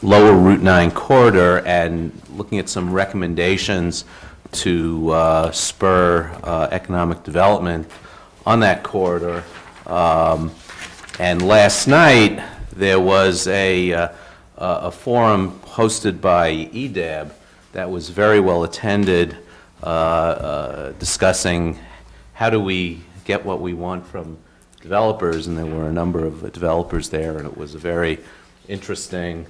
lower Route 9 corridor and looking at some recommendations to spur economic development on that corridor. And last night, there was a forum hosted by EDAB that was very well attended, discussing how do we get what we want from developers, and there were a number of developers there, and it was a very interesting.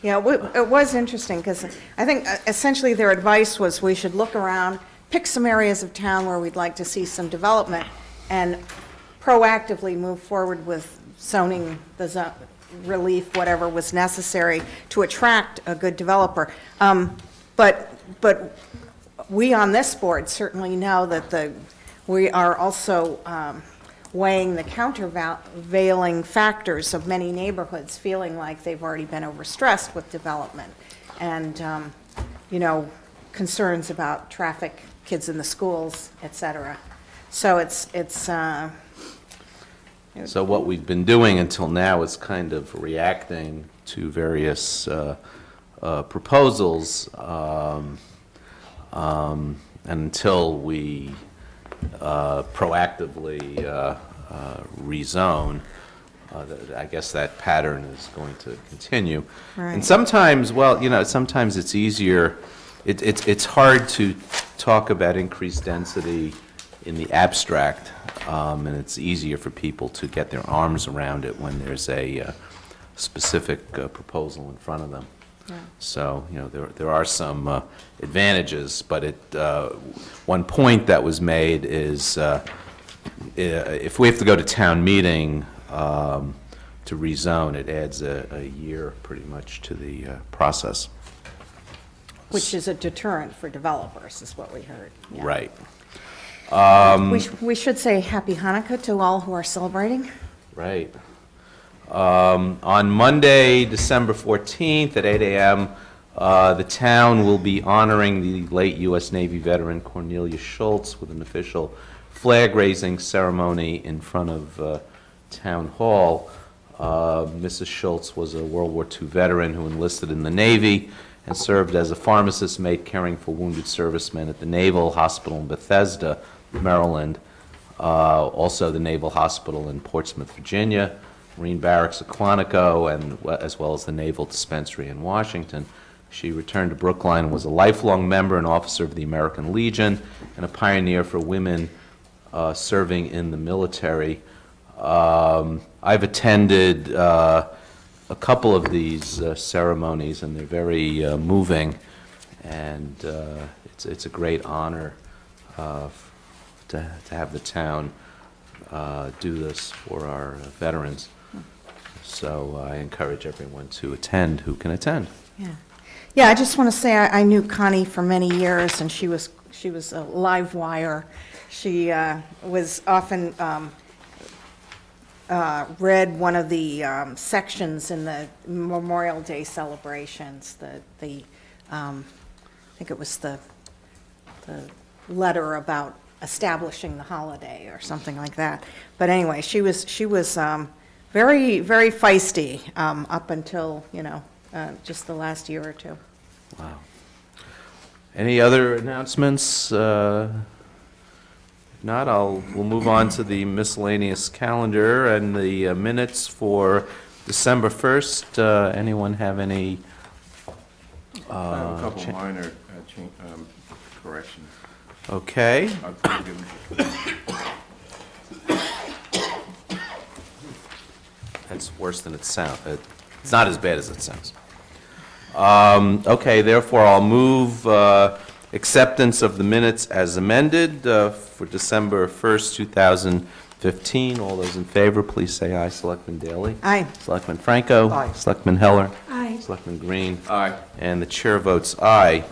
Yeah, it was interesting, because I think essentially their advice was we should look around, pick some areas of town where we'd like to see some development, and proactively move forward with zoning, relief, whatever was necessary to attract a good developer. But we on this board certainly know that we are also weighing the countervailing factors of many neighborhoods feeling like they've already been overstressed with development, and concerns about traffic, kids in the schools, etc. So So what we've been doing until now is kind of reacting to various proposals, until we proactively rezone. I guess that pattern is going to continue. Right. And sometimes, sometimes it's easier. It's hard to talk about increased density in the abstract, and it's easier for people to get their arms around it when there's a specific proposal in front of them. Yeah. So, there are some advantages, but one point that was made is if we have to go to town meeting to rezone, it adds a year pretty much to the process. Which is a deterrent for developers, is what we heard. Yeah. Right. We should say Happy Hanukkah to all who are celebrating. Right. On Monday, December 14th at 8 a.m., the town will be honoring the late U.S. Navy veteran Cornelius Schultz with an official flag-raising ceremony in front of Town Hall. Mrs. Schultz was a World War II veteran who enlisted in the Navy and served as a pharmacist maid caring for wounded servicemen at the Naval Hospital in Bethesda, Maryland, also the Naval Hospital in Portsmouth, Virginia, Marine Barracks at Quantico, and as well as the Naval Dispensary in Washington. She returned to Brookline and was a lifelong member and officer of the American Legion and a pioneer for women serving in the military. I've attended a couple of these ceremonies, and they're very moving, and it's a great honor to have the town do this for our veterans. So I encourage everyone to attend who can attend. Yeah. I just want to say I knew Connie for many years, and she was a live wire. She was often read one of the sections in the Memorial Day celebrations. I think it was the letter about establishing the holiday or something like that. But anyway, she was very, very feisty up until just the last year or two. Wow. Any other announcements? If not, we'll move on to the miscellaneous calendar and the minutes for December 1st. Anyone have any? I have a couple minor corrections. Okay. That's worse than it sounds. It's not as bad as it sounds. Okay, therefore, I'll move acceptance of the minutes as amended for December 1st, 2015. All those in favor, please say aye. Selectman Daley? Aye. Selectman Franco? Aye. Selectman Heller? Aye. Selectman Green? Aye. And the chair votes aye.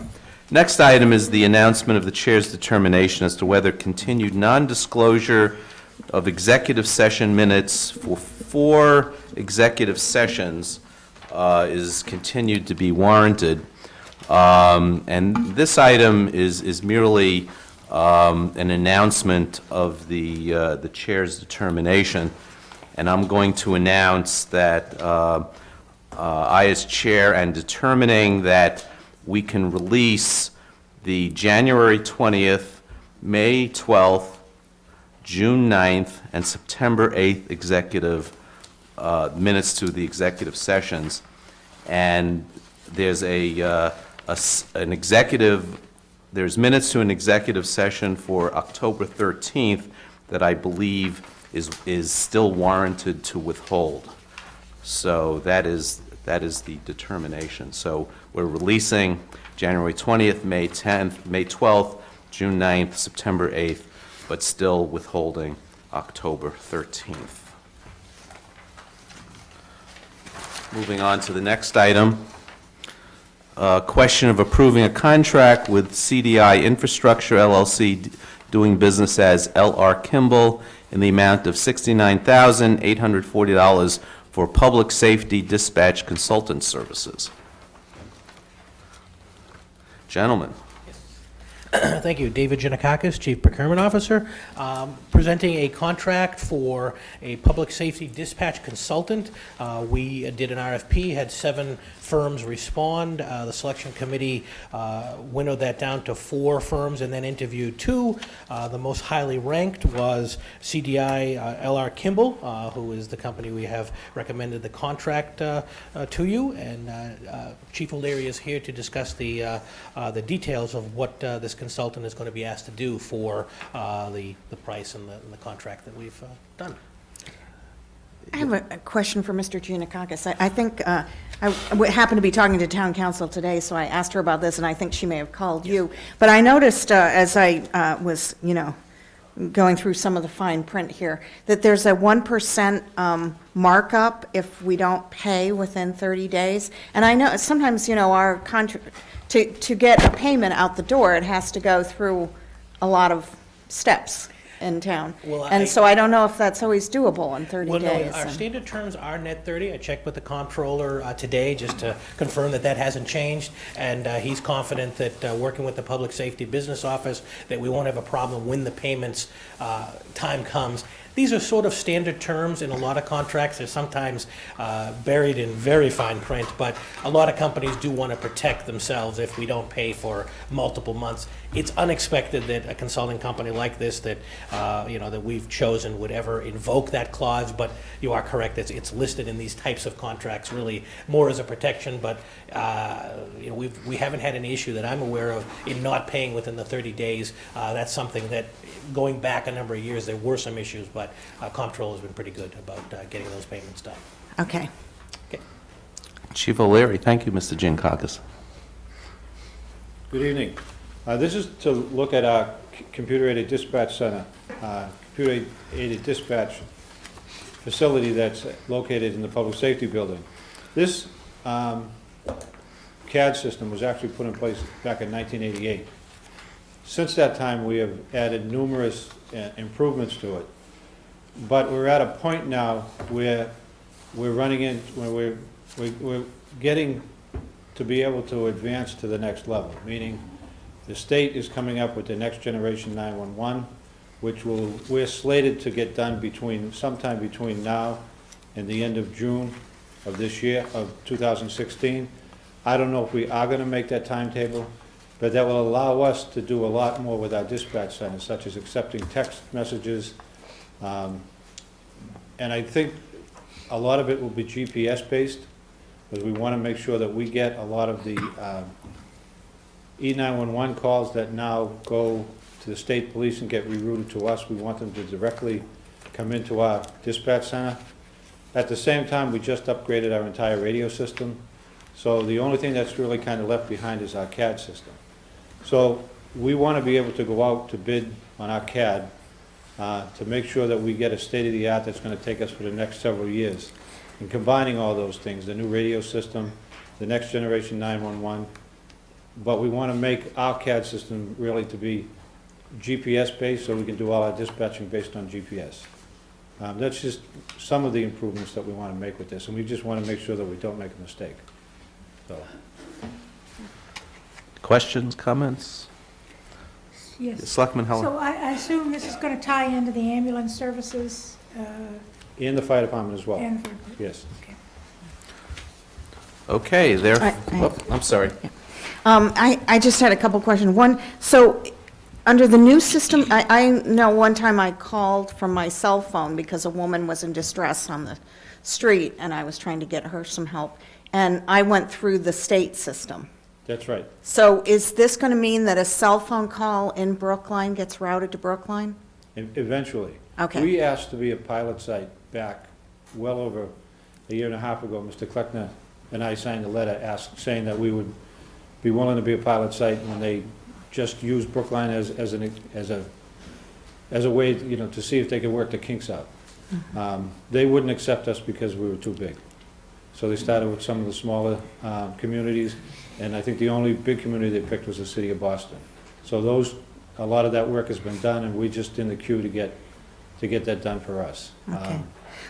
Next item is the announcement of the chair's determination as to whether continued non-disclosure of executive session minutes for 4 executive sessions is continued to be warranted. And this item is merely an announcement of the chair's determination. And I'm going to announce that I as chair and determining that we can release the January 20th, May 12th, June 9th, and September 8th executive minutes to the executive sessions. And there's an executive, there's minutes to an executive session for October 13th that I believe is still warranted to withhold. So that is the determination. So we're releasing January 20th, May 10th, May 12th, June 9th, September 8th, but still withholding October 13th. Moving on to the next item, question of approving a contract with CDI Infrastructure LLC doing business as L.R. Kimball in the amount of $69,840 for public safety dispatch consultant services. Gentlemen. Thank you. David Giannakakis, Chief Procurement Officer, presenting a contract for a public safety dispatch consultant. We did an RFP, had 7 firms respond. The selection committee winnowed that down to 4 firms and then interviewed 2. The most highly ranked was CDI L.R. Kimball, who is the company we have recommended the contract to you. And Chief O'Leary is here to discuss the details of what this consultant is going to be asked to do for the price and the contract that we've done. I have a question for Mr. Giannakakis. I think I happened to be talking to town council today, so I asked her about this, and I think she may have called you. But I noticed as I was, going through some of the fine print here, that there's a 1% markup if we don't pay within 30 days. And I know sometimes, our contract, to get a payment out the door, it has to go through a lot of steps in town. Well, so I don't know if that's always doable in 30 Well, days. no, our standard terms are net 30. I checked with the comptroller today just to confirm that that hasn't changed, and he's confident that working with the Public Safety Business Office, that we won't have a problem when the payments time comes. These are sort of standard terms in a lot of contracts. They're sometimes buried in very fine print, but a lot of companies do want to protect themselves if we don't pay for multiple months. It's unexpected that a consulting company like this that that we've chosen would ever invoke that clause, but you are correct. It's listed in these types of contracts really more as a protection, but we haven't had an issue that I'm aware of in not paying within the 30 days. That's something that going back a number of years there were some issues, but comptroller has been pretty good about getting those payments done. Okay. Okay. Chief O'Leary, thank you, Mr. Giannakakis. Good evening. This is to look at our computer-aided dispatch center, computer-aided dispatch facility that's located in the Public Safety Building. This CAD system was actually put in place back in 1988. Since that time, we have added numerous improvements to it. But we're at a point now where we're getting to be able to advance to the next level, meaning the state is coming up with the next generation 911, which we're slated to get done sometime between now and the end of June of this year, of 2016. I don't know if we are going to make that timetable, but that will allow us to do a lot more with our dispatch centers, such as accepting text messages. And I think a lot of it will be GPS-based, because we want to make sure that we get a lot of the E911 calls that now go to the state police and get rerouted to us. We want them to directly come into our dispatch center. At the same time, we just upgraded our entire radio system. So the only thing that's really kind of left behind is our CAD system. So we want to be able to go out to bid on our CAD to make sure that we get a state-of-the-art that's going to take us for the next several years. And combining all those things, the new radio system, the next generation 911, but we want to make our CAD system really to be GPS-based so we can do all our dispatching based on GPS. That's just some of the improvements that we want to make with this, and we just want to make sure that we don't make a mistake. So. Questions, comments? Yes. Selectman Heller. So I assume this is going to tie into the ambulance services And the fire department as well. and, Yes. okay. Okay, there, I- oh, I'm sorry. I just had a couple questions. One, so under the new system, I know one time I called from my cell phone because a woman was in distress on the street, and I was trying to get her some help, and I went through the state system. That's right. So is this going to mean that a cell phone call in Brookline gets routed to Brookline? Eventually. Okay. We asked to be a pilot site back well over a year and a half ago. Mr. Kleckner and I signed a letter saying that we would be willing to be a pilot site when they just used Brookline as a way, you know, to see if they could work the kinks out. They wouldn't accept us because we were too big. So they started with some of the smaller communities, and I think the only big community they picked was the city of Boston. So a lot of that work has been done, and we're just in the queue to get that done for us. Okay.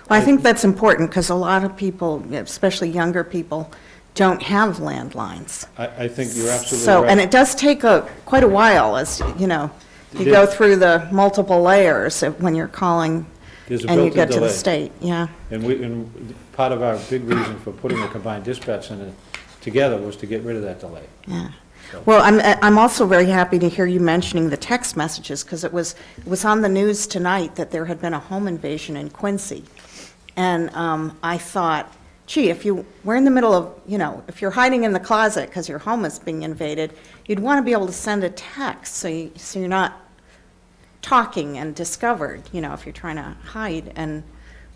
Well, I think that's important, because a lot of people, especially younger people, don't have landlines. I think you're absolutely So, right. and it does take quite a while, as, you know, you go through the multiple layers when you're calling There's a and you built-in get to the delay. state, yeah. And part of our big reason for putting the combined dispatch center together was to get rid of that delay. Yeah. Well, I'm also very happy to hear you mentioning the text messages, because it was on the news tonight that there had been a home invasion in Quincy. And I thought, gee, if you were in the middle of, you know, if you're hiding in the closet because your home is being invaded, you'd want to be able to send a text so you're not talking and discovered, you know, if you're trying to hide.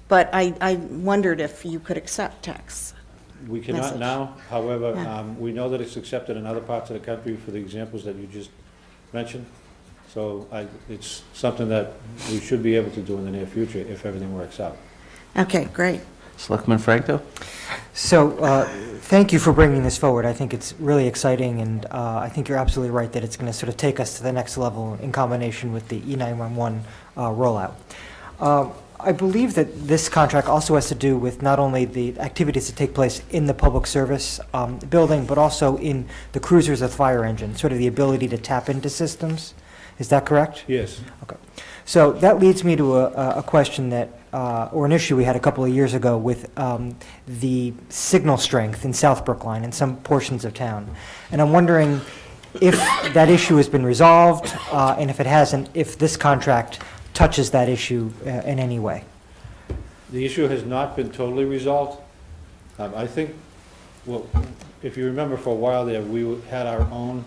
But I wondered if you could accept texts. We cannot Message. now, however, Yeah. we know that it's accepted in other parts of the country for the examples that you just mentioned. So it's something that we should be able to do in the near future if everything works out. Okay, great. Selectman Franco? So, thank you for bringing this forward. I think it's really exciting, and I think you're absolutely right that it's going to sort of take us to the next level in combination with the E911 rollout. I believe that this contract also has to do with not only the activities that take place in the public service building, but also in the cruisers of the fire engine, sort of the ability to tap into systems. Is that correct? Yes. Okay. So that leads me to a question that, or an issue we had a couple of years ago with the signal strength in South Brookline and some portions of town. And I'm wondering if that issue has been resolved, and if it hasn't, if this contract touches that issue in any way. The issue has not been totally resolved. I think, well, if you remember for a while there, we had our own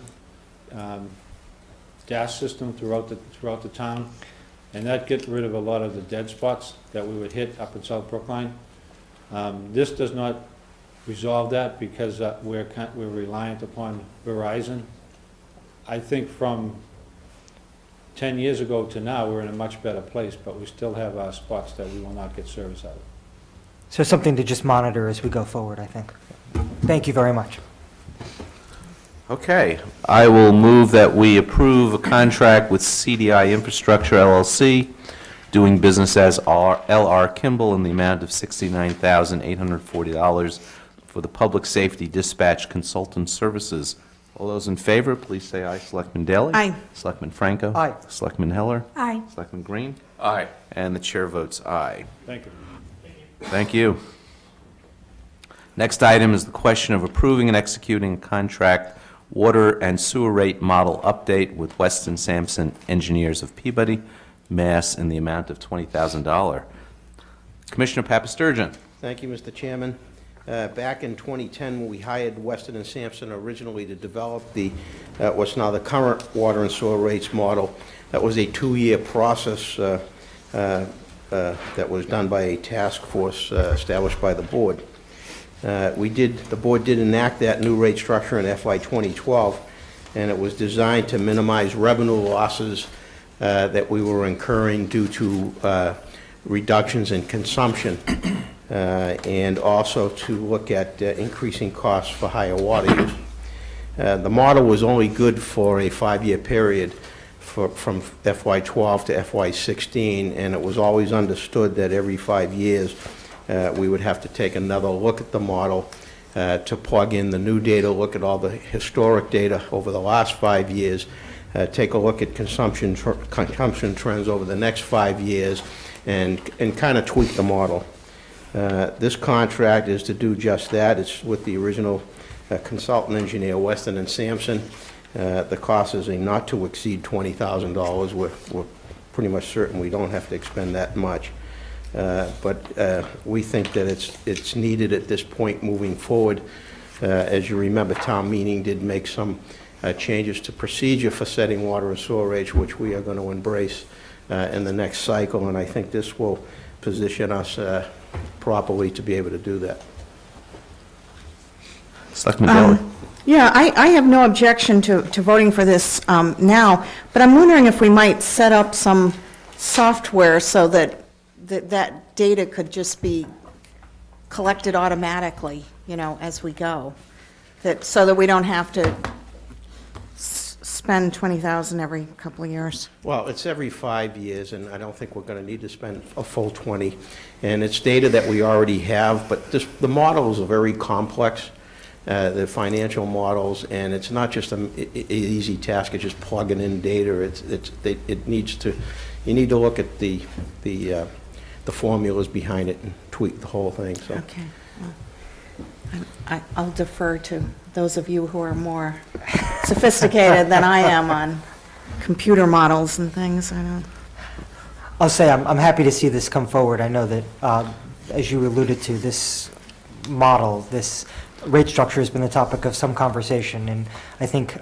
DAS system throughout the town, and that get rid of a lot of the dead spots that we would hit up in South Brookline. This does not resolve that because we're reliant upon Verizon. I think from 10 years ago to now, we're in a much better place, but we still have our spots that we will not get service out of. So something to just monitor as we go forward, I think. Thank you very much. Okay, I will move that we approve a contract with CDI Infrastructure LLC, doing business as LR Kimball in the amount of $69,840 for the public safety dispatch consultant services. All those in favor, please say aye. Selectman Daley? Aye. Selectman Franco? Aye. Selectman Heller? Aye. Selectman Green? Aye. And the chair votes aye. Thank you. Thank you. Next item is the question of approving and executing a contract water and sewer rate model update with Weston Sampson Engineers of Peabody, Mass. In the amount of $20,000. Commissioner Papasturgeon. Thank you, Mr. Chairman. Back in 2010, when we hired Weston and Sampson originally to develop what's now the current water and sewer rates model, that was a 2-year process that was done by a task force established by the board. The board did enact that new rate structure in FY 2012, and it was designed to minimize revenue losses that we were incurring due to reductions in consumption, and also to look at increasing costs for higher water use. The model was only good for a 5-year period from FY 12 to FY 16, and it was always understood that every 5 years we would have to take another look at the model to plug in the new data, look at all the historic data over the last 5 years, take a look at consumption trends over the next 5 years, and kind of tweak the model. This contract is to do just that. It's with the original consultant engineer, Weston and Sampson. The cost is a not to exceed $20,000. We're pretty much certain we don't have to expend that much. But we think that it's needed at this point moving forward. As you remember, town meeting did make some changes to procedure for setting water and sewer rates, which we are going to embrace in the next cycle, and I think this will position us properly to be able to do that. Selectman Daley? Yeah, I have no objection to voting for this now, but I'm wondering if we might set up some software so that that data could just be collected automatically, you know, as we go, so that we don't have to spend $20,000 every couple of years. Well, it's every 5 years, and I don't think we're going to need to spend a full 20. And it's data that we already have, but the models are very complex, the financial models, and it's not just an easy task of just plugging in data. It needs to, you need to look at the formulas behind it and tweak the whole thing, so. Okay. Well, I'll defer to those of you who are more sophisticated than I am on computer models and things. I don't. I'll say I'm happy to see this come forward. I know that, as you alluded to, this model, this rate structure has been the topic of some conversation, and I think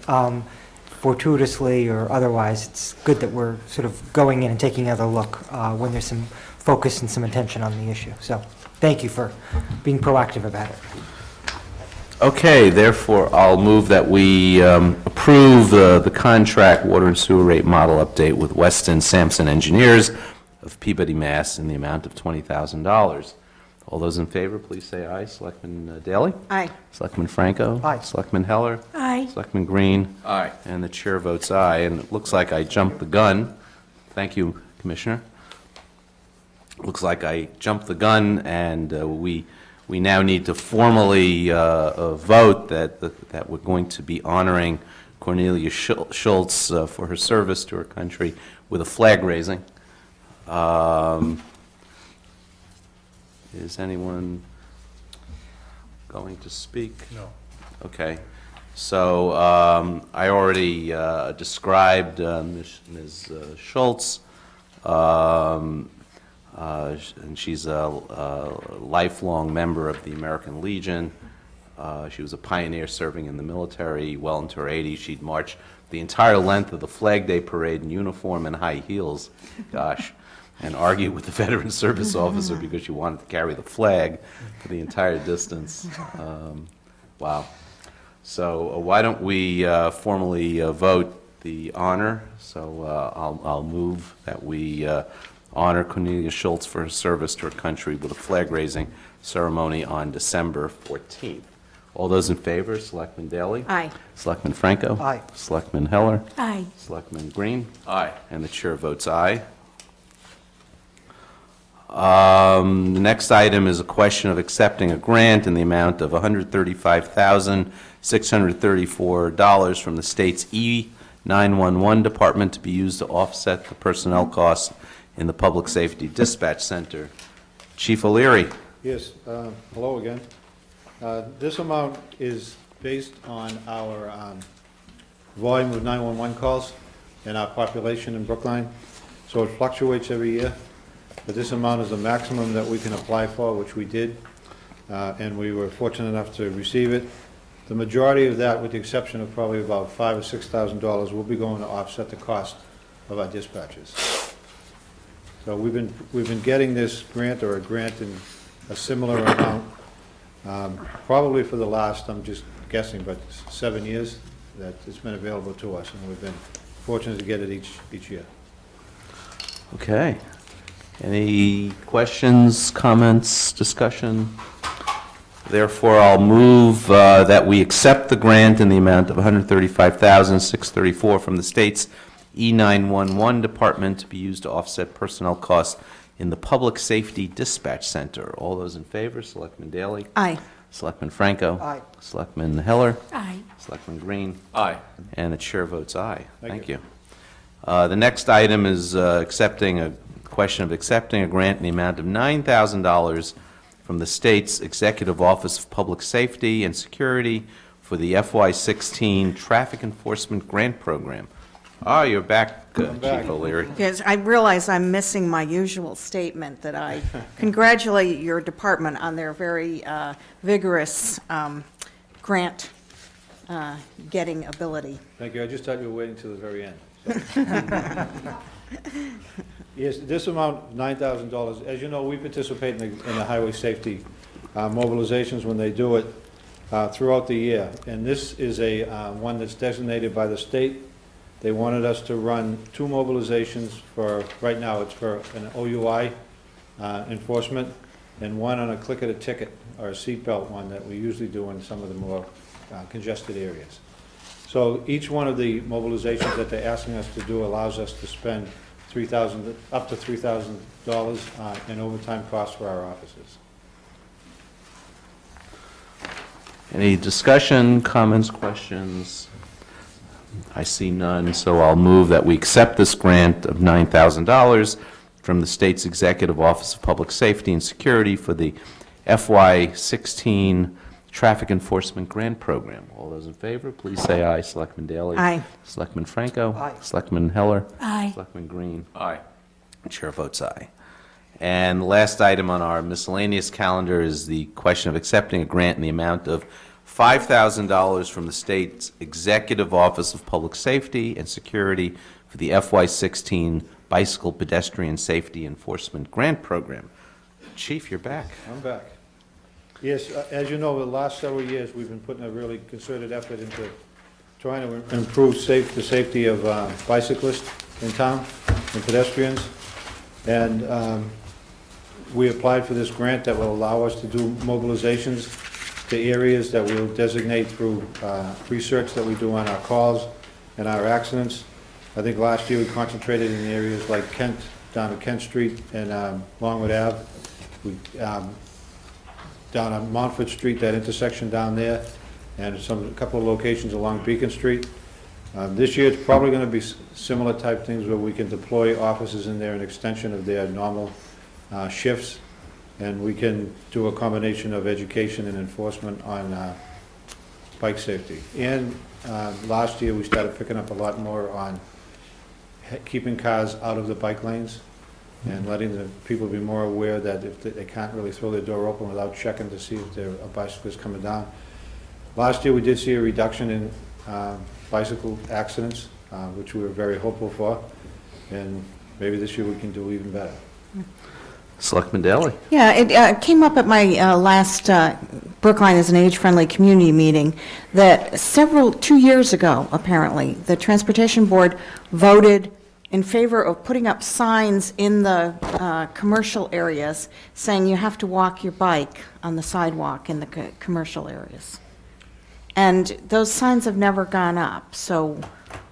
fortuitously or otherwise, it's good that we're sort of going in and taking another look when there's some focus and some attention on the issue. So thank you for being proactive about it. Okay, therefore, I'll move that we approve the contract water and sewer rate model update with Weston Sampson Engineers of Peabody, Mass. in the amount of $20,000. All those in favor, please say aye. Selectman Daley? Aye. Selectman Franco? Aye. Selectman Heller? Aye. Selectman Green? Aye. And the chair votes aye, and it looks like I jumped the gun. Thank you, Commissioner. Looks like I jumped the gun, and we now need to formally vote that we're going to be honoring Cornelia Schultz for her service to her country with a flag raising. Is anyone going to speak? No. Okay. So I already described Ms. Schultz. And she's a lifelong member of the American Legion. She was a pioneer serving in the military well into her 80s. She'd march the entire length of the Flag Day Parade in uniform and high heels, gosh, and argue with the veteran service officer because she wanted to carry the flag for the entire distance. Wow. So why don't we formally vote the honor? So I'll move that we honor Cornelia Schultz for her service to her country with a flag-raising ceremony on December 14th. All those in favor, Selectman Daley? Aye. Selectman Franco? Aye. Selectman Heller? Aye. Selectman Green? Aye. And the chair votes aye. The next item is a question of accepting a grant in the amount of $135,634 from the state's E911 department to be used to offset the personnel costs in the Public Safety Dispatch Center. Chief O'Leary. Yes, hello again. This amount is based on our volume of 911 calls and our population in Brookline, so it fluctuates every year, but this amount is the maximum that we can apply for, which we did, and we were fortunate enough to receive it. The majority of that, with the exception of probably about $5,000 or $6,000, will be going to offset the cost of our dispatches. So we've been getting this grant or a grant in a similar amount, probably for the last, I'm just guessing, but 7 years that it's been available to us, and we've been fortunate to get it each year. Okay. Any questions, comments, discussion? Therefore, I'll move that we accept the grant in the amount of $135,634 from the state's E911 department to be used to offset personnel costs in the Public Safety Dispatch Center. All those in favor, Selectman Daley? Aye. Selectman Franco? Aye. Selectman Heller? Aye. Selectman Green? Aye. And the chair votes aye. Thank you. The next item is accepting a grant in the amount of $9,000 from the state's Executive Office of Public Safety and Security for the FY16 Traffic Enforcement Grant Program. Ah, you're back, I'm back. Chief O'Leary. Yes, I realize I'm missing my usual statement that I congratulate your department on their very vigorous grant getting ability. Thank you. I just thought you were waiting till the very end. So. Yes, this amount, $9,000, as you know, we participate in the highway safety mobilizations when they do it throughout the year. And this is a one that's designated by the state. They wanted us to run 2 mobilizations for, right now it's for an OUI enforcement, and one on a click of a ticket, or a seatbelt one that we usually do in some of the more congested areas. So each one of the mobilizations that they're asking us to do allows us to spend up to $3,000 in overtime costs for our officers. Any discussion, comments, questions? I see none, so I'll move that we accept this grant of $9,000 from the state's Executive Office of Public Safety and Security for the FY16 Traffic Enforcement Grant Program. All those in favor, please say aye. Selectman Daley? Aye. Selectman Franco? Aye. Selectman Heller? Aye. Selectman Green? Aye. Chair votes aye. And the last item on our miscellaneous calendar is the question of accepting a grant in the amount of $5,000 from the state's Executive Office of Public Safety and Security for the FY16 Bicycle Pedestrian Safety Enforcement Grant Program. Chief, you're back. I'm back. Yes, as you know, the last several years, we've been putting a really concerted effort into trying to improve the safety of bicyclists in town and pedestrians. And we applied for this grant that will allow us to do mobilizations to areas that we'll designate through research that we do on our calls and our accidents. I think last year we concentrated in areas like Kent, down to Kent Street and Longwood Ave. We, down on Montfort Street, that intersection down there, and a couple of locations along Beacon Street. This year it's probably going to be similar type things where we can deploy officers in there, an extension of their normal shifts, and we can do a combination of education and enforcement on bike safety. And last year we started picking up a lot more on keeping cars out of the bike lanes and letting the people be more aware that if they can't really throw their door open without checking to see if there are bicyclists coming down. Last year we did see a reduction in bicycle accidents, which we were very hopeful for, and maybe this year we can do even better. Selectman Daley? Yeah, it came up at my last Brookline is an Age-Friendly Community meeting that 2 years ago, apparently, the Transportation Board voted in favor of putting up signs in the commercial areas saying you have to walk your bike on the sidewalk in the commercial areas. And those signs have never gone up, so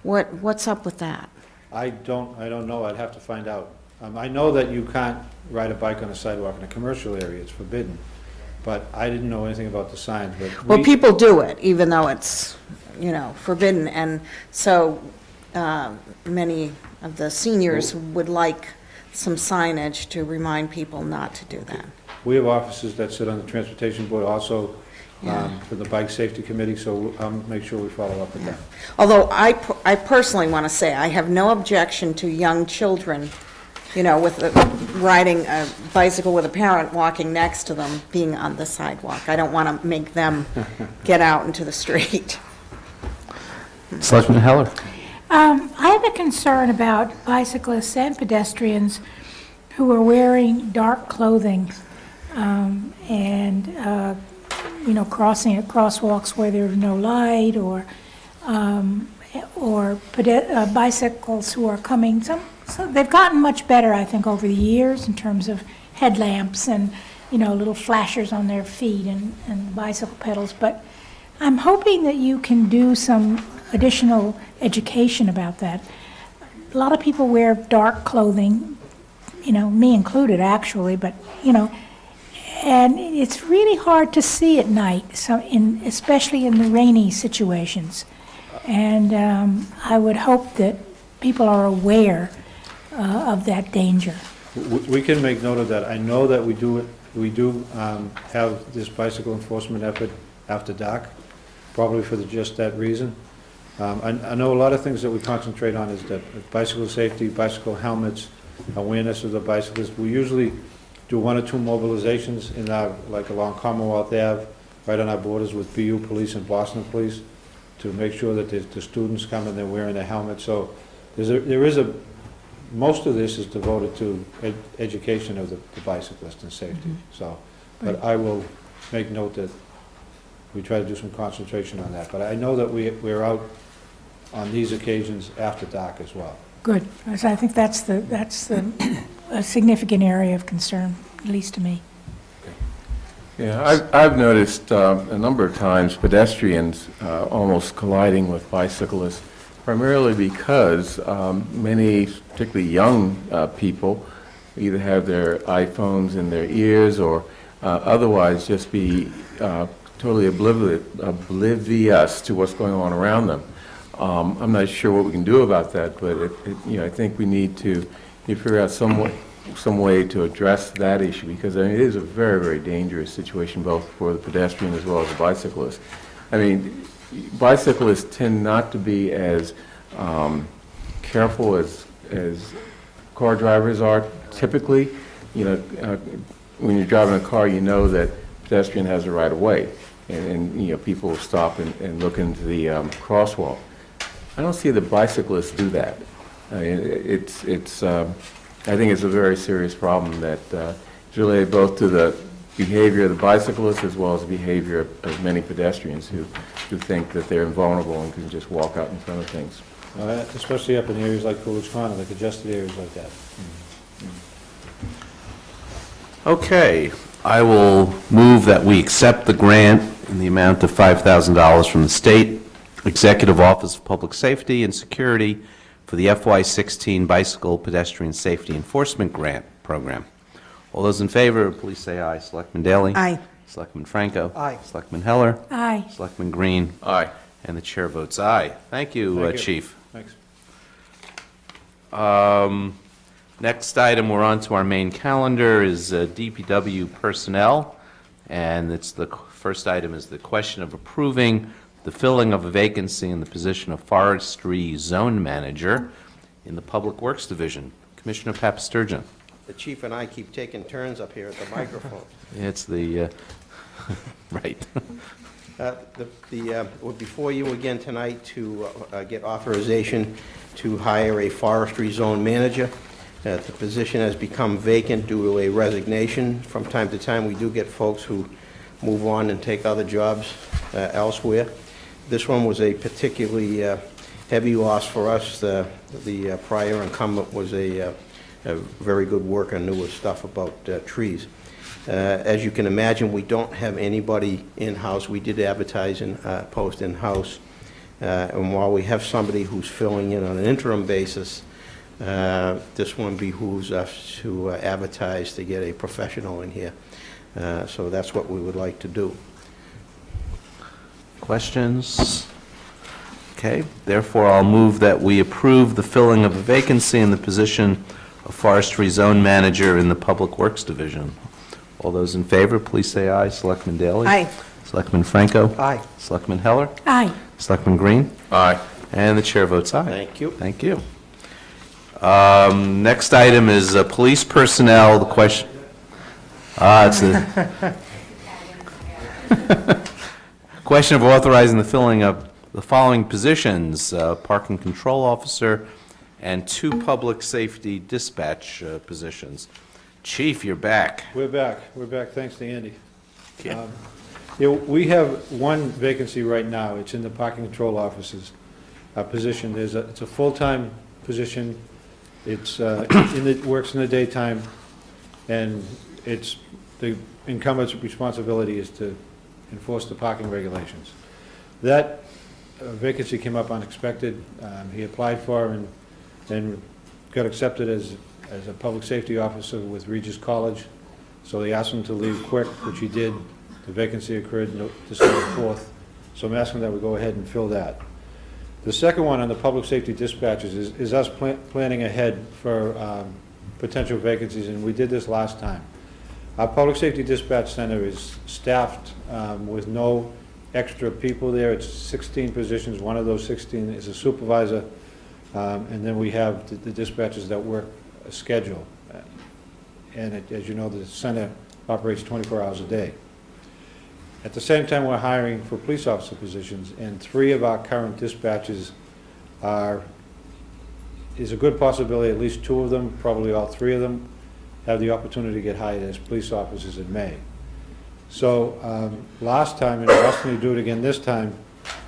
what's up with that? I don't know, I'd have to find out. I know that you can't ride a bike on a sidewalk in a commercial area, it's forbidden, but I didn't know anything about the signs, but Well, people do it, even though it's, forbidden, and so many of the seniors would like some signage to remind people not to do that. we have officers that sit on the Transportation Board also Yeah. for the Bike Safety Committee, so I'll make sure we follow up with that. Although I personally want to say, I have no objection to young children, with riding a bicycle with a parent walking next to them, being on the sidewalk. I don't want to make them get out into the street. Selectman Heller? I have a concern about bicyclists and pedestrians who are wearing dark clothing and crossing at crosswalks where there's no light, or bicycles who are coming. So they've gotten much better, I think, over the years in terms of headlamps and, little flashers on their feet and bicycle pedals. But I'm hoping that you can do some additional education about that. A lot of people wear dark clothing, me included, actually, but, and it's really hard to see at night, especially in the rainy situations. And I would hope that people are aware of that danger. We can make note of that. I know that we do it we do have this bicycle enforcement effort after dark, probably for just that reason. I know a lot of things that we concentrate on is that bicycle safety, bicycle helmets, awareness of the bicyclists. We usually do 1 or 2 mobilizations in our, like along Commonwealth Ave, right on our borders with BU Police and Boston Police, to make sure that the students come and they're wearing their helmets. So most of this is devoted to education of the bicyclist and safety. So, but I will make note that we try to do some concentration on that. But I know that we're out on these occasions after dark as well. Good. So I think that's a significant area of concern, at least to me. Yeah, I've noticed a number of times pedestrians almost colliding with bicyclists, primarily because many, particularly young people, either have their iPhones in their ears or otherwise just be totally oblivious to what's going on around them. I'm not sure what we can do about that, but I think we need to figure out some way to address that issue, because I mean, it is a very, very dangerous situation both for the pedestrian as well as the bicyclist. I mean, bicyclists tend not to be as careful as car drivers are typically. When you're driving a car, you know that pedestrian has a right of way, and people will stop and look into the crosswalk. I don't see the bicyclists do that. I mean, I think it's a very serious problem that is related both to the behavior of the bicyclists as well as the behavior of many pedestrians who think that they're invulnerable and can just walk out in front of things. Especially up in areas like Coolidge Corner, like congested areas like that. Okay, I will move that we accept the grant in the amount of $5,000 from the State Executive Office of Public Safety and Security for the FY16 Bicycle Pedestrian Safety Enforcement Grant Program. All those in favor, please say aye. Selectman Daley? Aye. Selectman Franco? Aye. Selectman Heller? Aye. Selectman Green? Aye. And the chair votes aye. Thank you, Thank you. Chief. Thanks. Next item, we're on to our main calendar, is DPW personnel, and it's the first item is the question of approving the filling of a vacancy in the position of Forestry Zone Manager in the Public Works Division. Commissioner Papasturgeon. The chief and I keep taking turns up here at the microphone. It's the, right. We're before you again tonight to get authorization to hire a forestry zone manager. The position has become vacant due to a resignation. From time to time, we do get folks who move on and take other jobs elsewhere. This one was a particularly heavy loss for us. The prior incumbent was a very good worker, knew his stuff about trees. As you can imagine, we don't have anybody in-house. We did advertise and post in-house. And while we have somebody who's filling in on an interim basis, this one behooves us to advertise to get a professional in here. So that's what we would like to do. Questions? Okay, therefore I'll move that we approve the filling of a vacancy in the position of Forestry Zone Manager in the Public Works Division. All those in favor, please say aye. Selectman Daley? Aye. Selectman Franco? Aye. Selectman Heller? Aye. Selectman Green? Aye. And the chair votes aye. Thank you. Thank you. Next item is police personnel. The question. It's the question of authorizing the filling of the following positions: parking control officer and 2 public safety dispatch positions. Chief, you're back. We're back. We're back, thanks to Andy. Yeah. We have one vacancy right now. It's in the parking control officer's position. It's a full-time position. It's works in the daytime, and it's the incumbent's responsibility is to enforce the parking regulations. That vacancy came up unexpected. He applied for and got accepted as a public safety officer with Regis College. So they asked him to leave quick, which he did. The vacancy occurred December 4th. So I'm asking that we go ahead and fill that. The second one on the public safety dispatches is us planning ahead for potential vacancies, and we did this last time. Our Public Safety Dispatch Center is staffed with no extra people there. It's 16 positions. One of those 16 is a supervisor. And then we have the dispatchers that work a schedule. And as you know, the center operates 24 hours a day. At the same time, we're hiring for police officer positions, and 3 of our current dispatchers is a good possibility, at least 2 of them, probably all 3 of them, have the opportunity to get hired as police officers in May. So last time, and we're asking to do it again this time,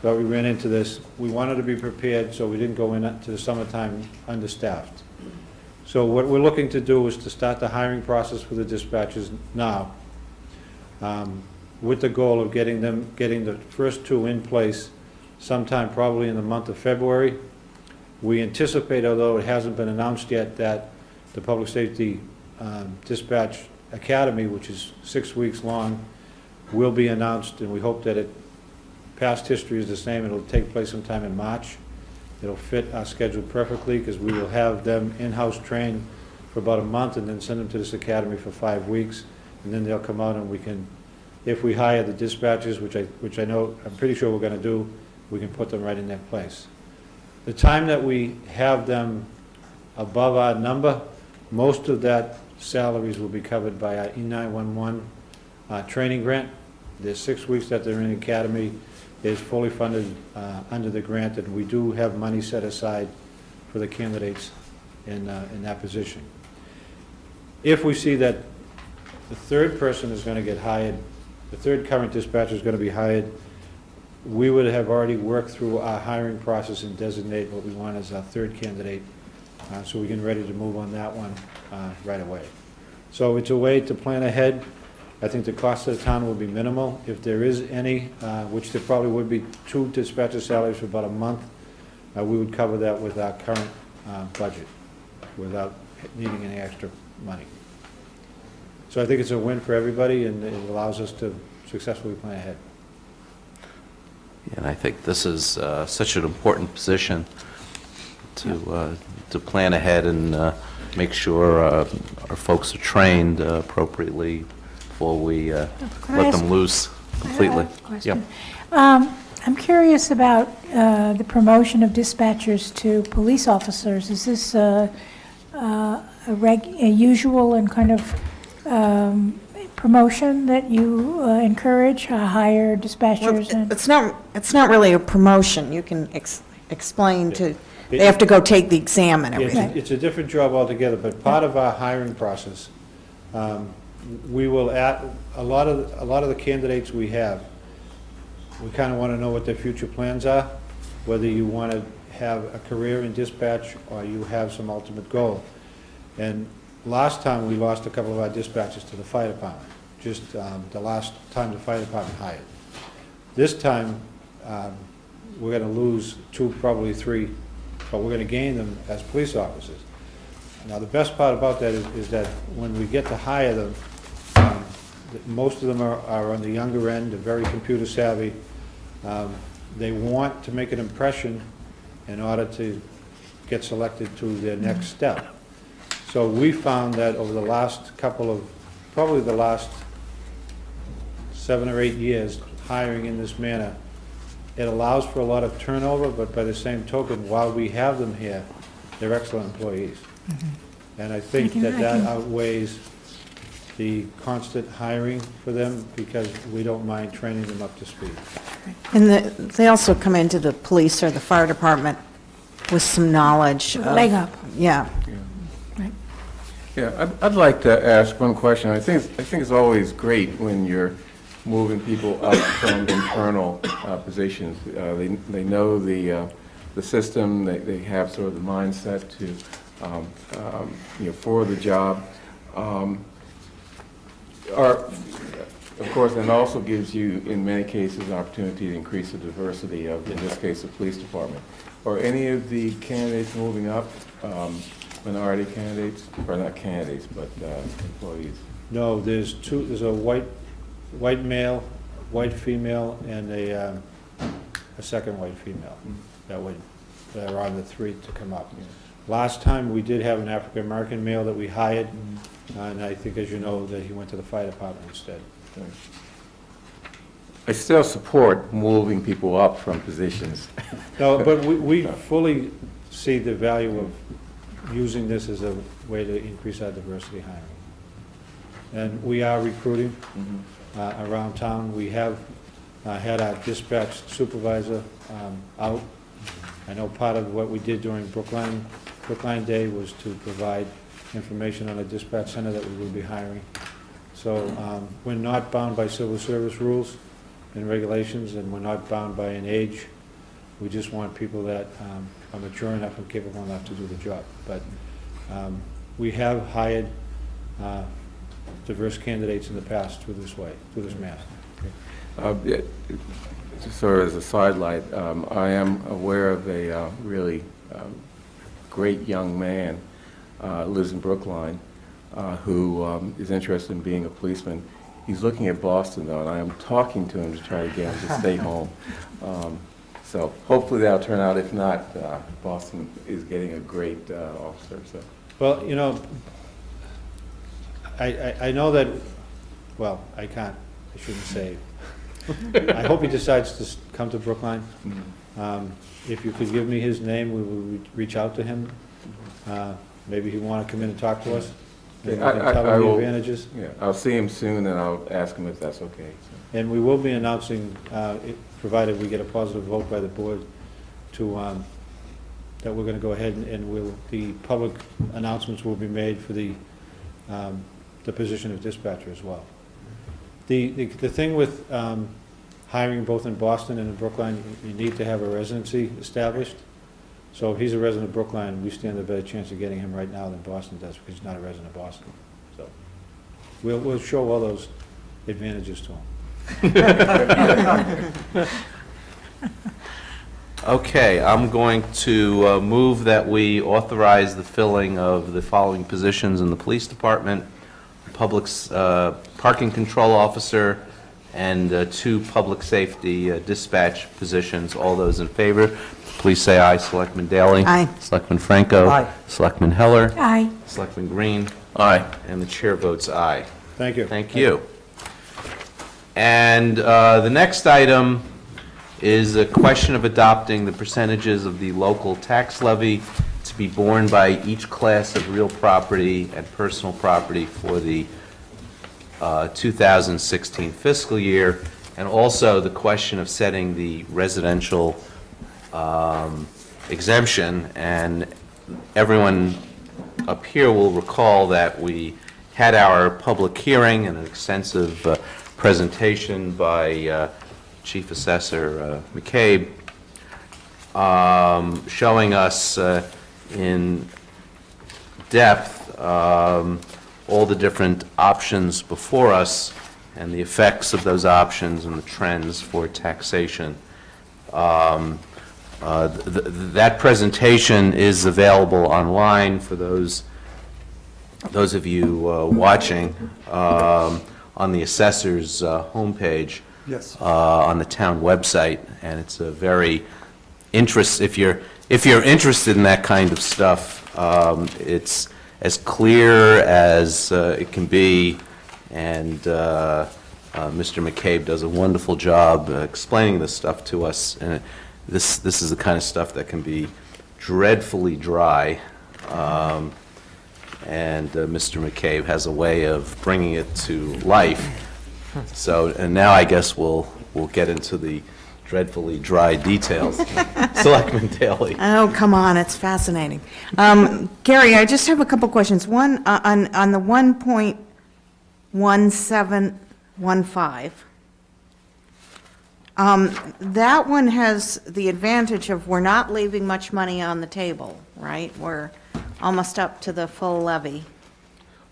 but we ran into this, we wanted to be prepared so we didn't go into the summertime understaffed. So what we're looking to do is to start the hiring process for the dispatchers now, with the goal of getting the first 2 in place sometime probably in the month of February. We anticipate, although it hasn't been announced yet, that the Public Safety Dispatch Academy, which is 6 weeks long, will be announced, and we hope that past history is the same. It'll take place sometime in March. It'll fit our schedule perfectly because we will have them in-house trained for about a month and then send them to this academy for 5 weeks, and then they'll come out and we can, if we hire the dispatchers, which I know, I'm pretty sure we're going to do, we can put them right in their place. The time that we have them above our number, most of that salaries will be covered by our E911 training grant. The 6 weeks that they're in the academy is fully funded under the grant, and we do have money set aside for the candidates in that position. If we see that the 3rd person is going to get hired, the 3rd current dispatcher is going to be hired, we would have already worked through our hiring process and designate what we want as our 3rd candidate, so we can ready to move on that one right away. So it's a way to plan ahead. I think the cost of the town will be minimal. If there is any, which there probably would be 2 dispatcher salaries for about a month, we would cover that with our current budget without needing any extra money. So I think it's a win for everybody, and it allows us to successfully plan ahead. And I think this is such an important position to plan ahead and make sure our folks are trained appropriately before we let them loose completely. Question. I'm curious about the promotion of dispatchers to police officers. Is this a usual and kind of promotion that you encourage, hire dispatchers? Well, it's not really a promotion. You can explain to, they have to go take the exam and everything. It's a different job altogether, but part of our hiring process, we will add, a lot of the candidates we have, we kind of want to know what their future plans are, whether you want to have a career in dispatch or you have some ultimate goal. And last time, we lost a couple of our dispatchers to the fire department, just the last time the fire department hired. This time, we're going to lose 2, probably 3, but we're going to gain them as police officers. Now, the best part about that is that when we get to hire them, most of them are on the younger end, they're very computer savvy. They want to make an impression in order to get selected to their next step. So we found that over the last probably the last 7 or 8 years, hiring in this manner, it allows for a lot of turnover, but by the same token, while we have them here, they're excellent employees. And I think that outweighs the constant hiring for them, because we don't mind training them up to speed. And they also come into the police or the fire department with some knowledge. Leg up. Yeah. Yeah, I'd like to ask one question. I think it's always great when you're moving people up from internal positions. They know the system. They have sort of the mindset to for the job. Of course, and also gives you, in many cases, an opportunity to increase the diversity of, in this case, the police department. Are any of the candidates moving up? Minority candidates, or not candidates, but employees? No, there's 2. There's a white male, white female, and a second white female that are on the 3 to come up. Last time, we did have an African-American male that we hired, and I think, as you know, that he went to the fire department instead. I still support moving people up from positions. No, but we fully see the value of using this as a way to increase our diversity hiring. And we are recruiting around town. We have had our dispatch supervisor out. I know part of what we did during Brookline Day was to provide information on a dispatch center that we will be hiring. So we're not bound by civil service rules and regulations, and we're not bound by an age. We just want people that are mature enough and capable enough to do the job. But we have hired diverse candidates in the past through this manner. Yeah, just sort of as a sidelight, I am aware of a really great young man, lives in Brookline, who is interested in being a policeman. He's looking at Boston, though, and I am talking to him to try to get him to stay home. So hopefully that'll turn out. If not, Boston is getting a great officer. So. Well, you know, I know that, well, I shouldn't say. I hope he decides to come to Brookline. If you could give me his name, we will reach out to him. Maybe he'd want to come in and talk to us. And we can tell him the advantages. Yeah, I'll see him soon, and I'll ask him if that's okay. So. And we will be announcing, provided we get a positive vote by the board, that we're going to go ahead and the public announcements will be made for the position of dispatcher as well. The thing with hiring both in Boston and in Brookline, you need to have a residency established. So if he's a resident of Brookline, we stand a better chance of getting him right now than Boston does, because he's not a resident of Boston. So we'll show all those advantages to him. Okay, I'm going to move that we authorize the filling of the following positions in the police department: public parking control officer and 2 public safety dispatch positions. All those in favor, please say aye. Selectman Daley? Aye. Selectman Franco? Aye. Selectman Heller? Aye. Selectman Green? Aye. And the chair votes aye. Thank you. Thank you. And the next item is a question of adopting the percentages of the local tax levy to be borne by each class of real property and personal property for the 2016 fiscal year, and also the question of setting the residential exemption. And everyone up here will recall that we had our public hearing and an extensive presentation by Chief Assessor McCabe, showing us in depth all the different options before us and the effects of those options and the trends for taxation. That presentation is available online for those of you watching on the assessor's homepage. Yes. On the town website, and it's a very if you're interested in that kind of stuff, it's as clear as it can be, and Mr. McCabe does a wonderful job explaining this stuff to us. And this is the kind of stuff that can be dreadfully dry, and Mr. McCabe has a way of bringing it to life. So, and now I guess we'll get into the dreadfully dry details. Selectman Daley. Oh, come on, it's fascinating. Gary, I just have a couple questions. One, on the 1.1715, that one has the advantage of we're not leaving much money on the table, right? We're almost up to the full levy,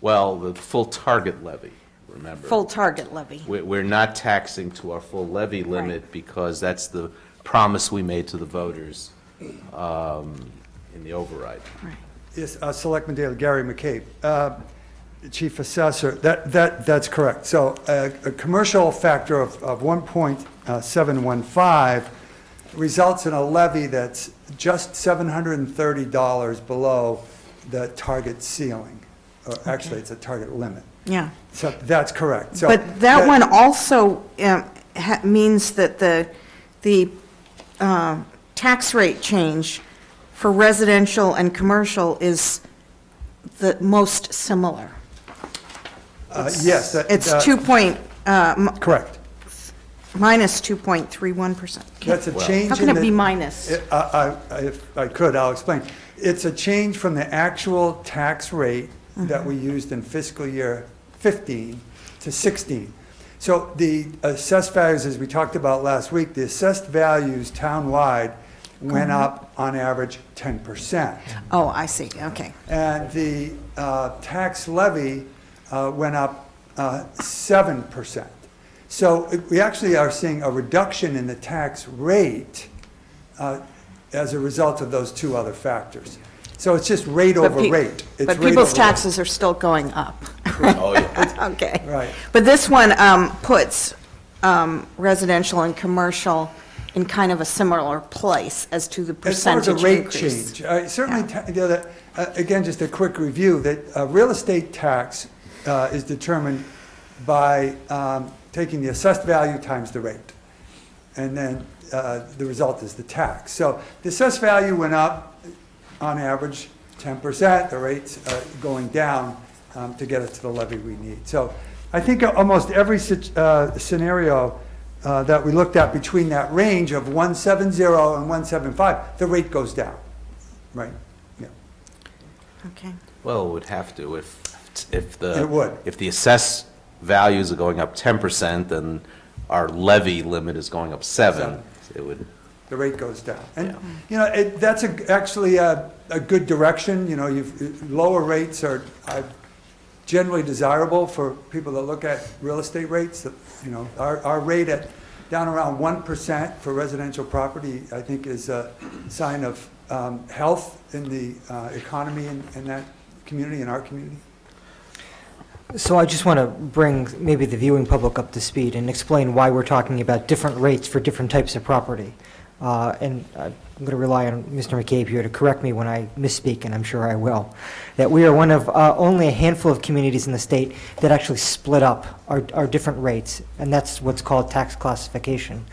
Well, the full target levy, remember. full target levy. We're not taxing to our full levy limit because that's the promise we made to the voters in the override. Yes, Selectman Daley, Gary McCabe, Chief Assessor, that's correct. So a commercial factor of 1.715 results in a levy that's just $730 below the target ceiling. Or actually, it's a target limit. Yeah. So that's correct. So But that one also means that the tax rate change for residential and commercial is the most similar. Yes. It's Correct. minus 2.31%. That's a change. How can in it be the- minus? If I could, I'll explain. It's a change from the actual tax rate that we used in fiscal year 15 to 16. So the assessed values, as we talked about last week, the assessed values townwide went up on average 10%. Oh, I see, okay. And the tax levy went up 7%. So we actually are seeing a reduction in the tax rate as a result of those two other factors. So it's just rate But over pe- rate. It's But rate people's over rate. taxes are still going up. Oh, yeah. Okay. Right. But this one puts residential and commercial in kind of a similar place as to the As far as percentage the rate increase. change, certainly, again, just a quick review, that real estate tax is determined by taking the assessed value times the rate. And then the result is the tax. So the assessed value went up on average 10%, the rate's going down to get us to the levy we need. So I think almost every scenario that we looked at between that range of 170 and 175, the rate goes down, right? Yeah. Okay. Well, it would have to if the. It would. If the assessed values are going up 10%, then our levy limit is going up 7%, it would. The rate goes down. And, Yeah. you know, that's actually a good direction. You know, lower rates are generally desirable for people that look at real estate rates. You know, our rate at down around 1% for residential property, I think, is a sign of health in the economy in that community, in our community. So I just want to bring maybe the viewing public up to speed and explain why we're talking about different rates for different types of property. And I'm going to rely on Mr. McCabe here to correct me when I misspeak, and I'm sure I will, that we are one of only a handful of communities in the state that actually split up our different rates, and that's what's called tax classification.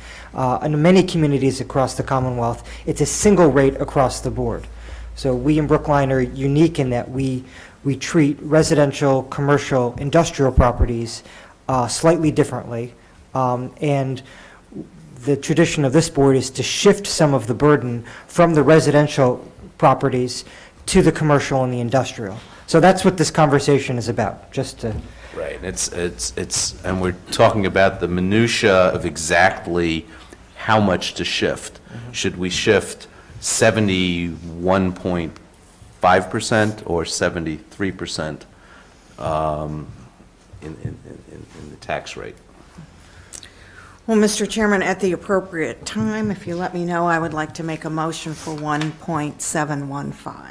In many communities across the Commonwealth, it's a single rate across the board. So we in Brookline are unique in that we treat residential, commercial, industrial properties slightly differently, and the tradition of this board is to shift some of the burden from the residential properties to the commercial and the industrial. So that's what this conversation is about, just to... Right, and we're talking about the minutia of exactly how much to shift. Should we shift 71.5% or 73% in the tax rate? Well, Mr. Chairman, at the appropriate time, if you let me know, I would like to make a motion for 1.715.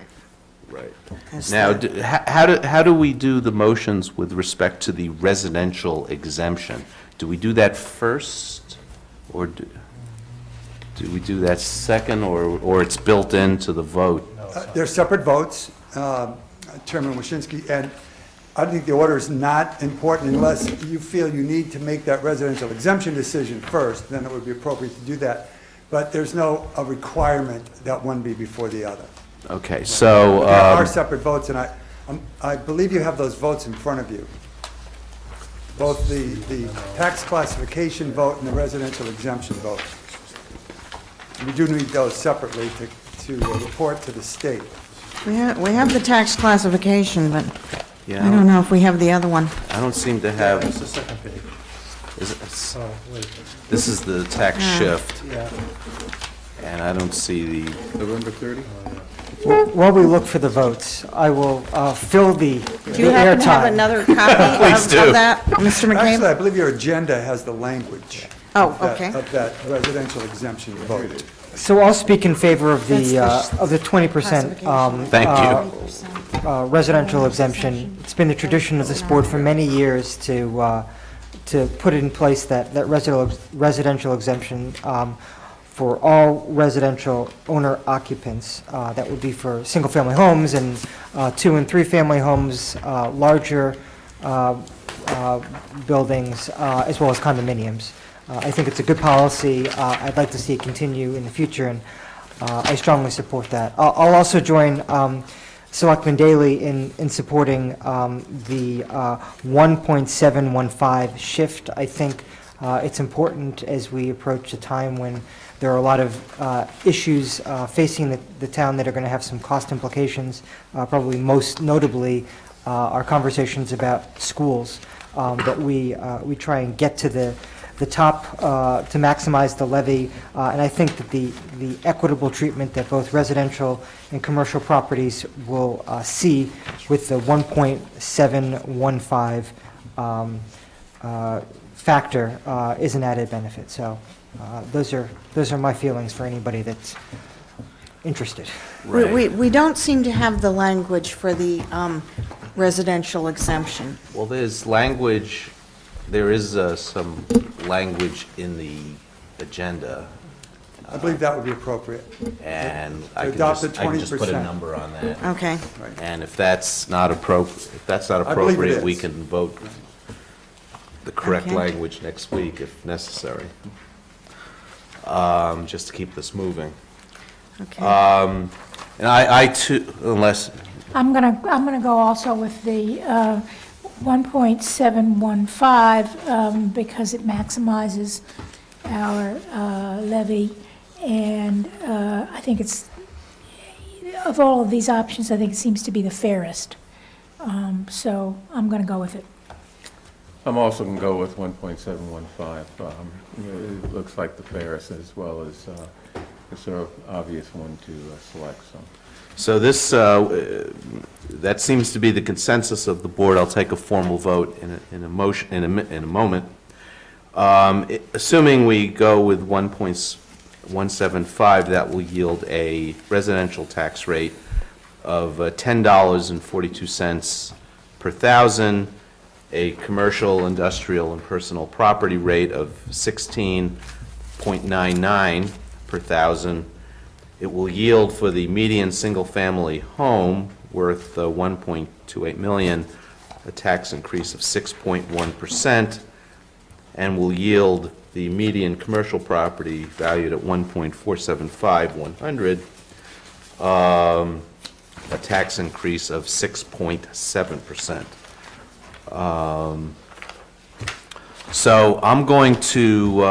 Right. as Now, the- how do we do the motions with respect to the residential exemption? Do we do that first, or do we do that second, or it's built into the vote? They're separate votes, Chairman Waschinsky, and I think the order is not important unless you feel you need to make that residential exemption decision first, then it would be appropriate to do that. But there's no requirement that one be before the other. Okay, so, There are separate votes, and I believe you have those votes in front of you. Both the tax classification vote and the residential exemption vote. We do need those separately to report to the state. We have the tax classification, but yeah, I don't know if we have the other one. I don't seem to have, That's the second page. Oh, wait. this is the tax Yeah. shift, Yeah. and I don't see the, November 30? While we look for the votes, I will fill the Do you happen to have airtime. another copy Please do. of that, Mr. Actually, McCabe? I believe your agenda has the language. Oh, of that- okay. Of that residential exemption vote. So I'll speak in favor of the That's the 20% classification. Thank you. residential exemption. It's been the tradition of this board for many years to put in place that residential exemption for all residential owner occupants. That would be for single-family homes and 2- and 3-family homes, larger buildings, as well as condominiums. I think it's a good policy. I'd like to see it continue in the future, and I strongly support that. I'll also join Selectman Daley in supporting the 1.715 shift. I think it's important as we approach a time when there are a lot of issues facing the town that are going to have some cost implications, probably most notably our conversations about schools, that we try and get to the top to maximize the levy. And I think that the equitable treatment that both residential and commercial properties will see with the 1.715 factor is an added benefit. So those are my feelings for anybody that's interested. We don't seem to have the language for the residential exemption. Well, there's language, there is some language in the agenda, I believe that would be appropriate. and To I adopt the can just put a 20%. number on that. Okay. And if that's not appropriate, believe it appropriate, we is. can vote the correct Okay. language next week if necessary, just to keep this moving. Okay. And I too, unless, I'm gonna go also with the 1.715 because it maximizes our levy, and I think it's, of all of these options, I think it seems to be the fairest. So I'm gonna go with it. I'm also going to go with 1.715. It looks like the fairest as well as the sort of obvious one to select, so. so this, that seems to be the consensus of the board. I'll take a formal vote in a motion, in a moment. Assuming we go with 1.175, that will yield a residential tax rate of $10.42 per thousand, a commercial, industrial, and personal property rate of 16.99 per thousand. It will yield for the median single-family home worth 1.28 million, a tax increase of 6.1%, and will yield the median commercial property valued at 1.475 a tax increase of 6.7%. So I'm going to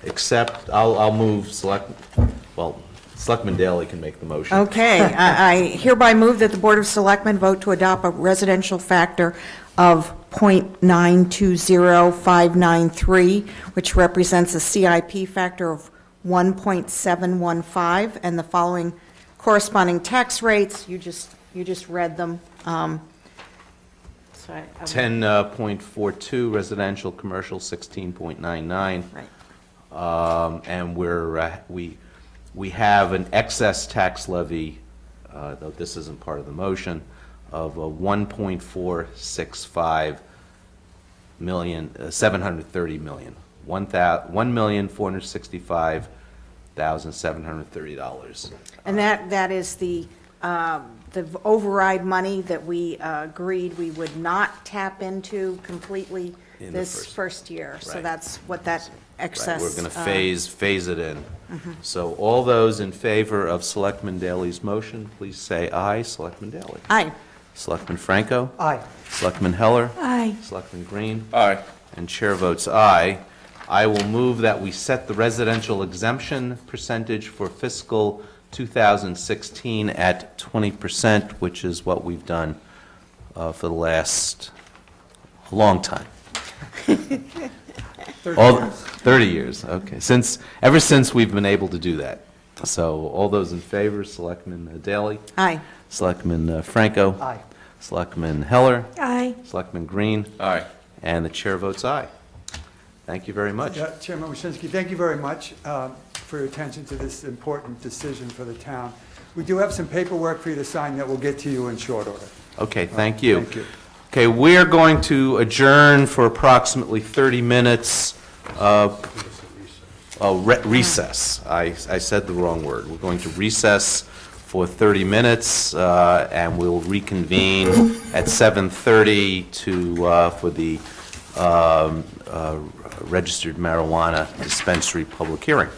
accept, I'll move Selectman Daley can make the motion. Okay, I hereby move that the Board of Selectmen vote to adopt a residential factor of .920593, which represents a CIP factor of 1.715, and the following corresponding tax rates, you just read them. So I would- 10.42 residential, commercial 16.99. Right. And we have an excess tax levy, though this isn't part of the motion, of 1.465 million, 730 million, $1,465,730. And that is the override money that we agreed we would not tap into completely In the this first year. So right. that's what that excess. Right, we're going to phase it in. So all those in favor of Selectman Daley's motion, please say aye. Selectman Daley. Aye. Selectman Franco. Aye. Selectman Heller. Aye. Selectman Green. Aye. And chair votes aye. I will move that we set the residential exemption percentage for fiscal 2016 at 20%, which is what we've done for the last long time. 30 years, okay. Ever since we've been able to do that. So all those in favor, Selectman Daley, Aye. Selectman Franco. Aye. Selectman Heller, Aye. Selectman Green, Aye. and the chair votes aye. Thank you very much. Yeah, Chairman Waschinsky, thank you very much for your attention to this important decision for the town. We do have some paperwork for you to sign that we'll get to you in short order. Okay, thank you. Thank you. Okay, we're going to adjourn for approximately 30 minutes. recess. I said the wrong word. We're going to recess for 30 minutes, and we'll reconvene at 7:30 for the registered marijuana dispensary public hearing.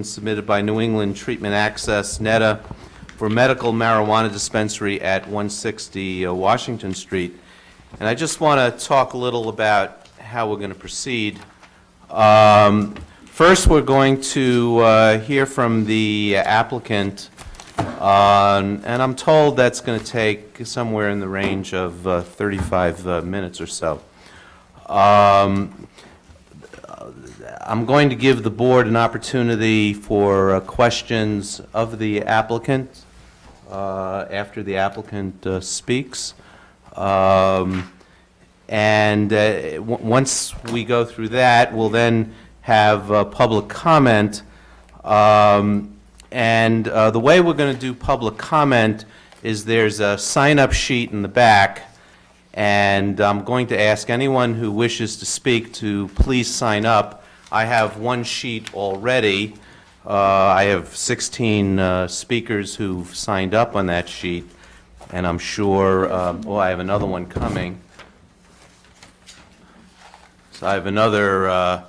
Submitted by New England Treatment Access, NETA, for medical marijuana dispensary at 160 Washington Street. And I just want to talk a little about how we're going to proceed. First, we're going to hear from the applicant, and I'm told that's going to take somewhere in the range of 35 minutes or so. I'm going to give the board an opportunity for questions of the applicant after the applicant speaks. Once we go through that, we'll then have public comment. The way we're going to do public comment is there's a sign-up sheet in the back, and I'm going to ask anyone who wishes to speak to please sign up. I have one sheet already. I have 16 speakers who've signed up on that sheet, and I'm sure, I have another one coming. So I have another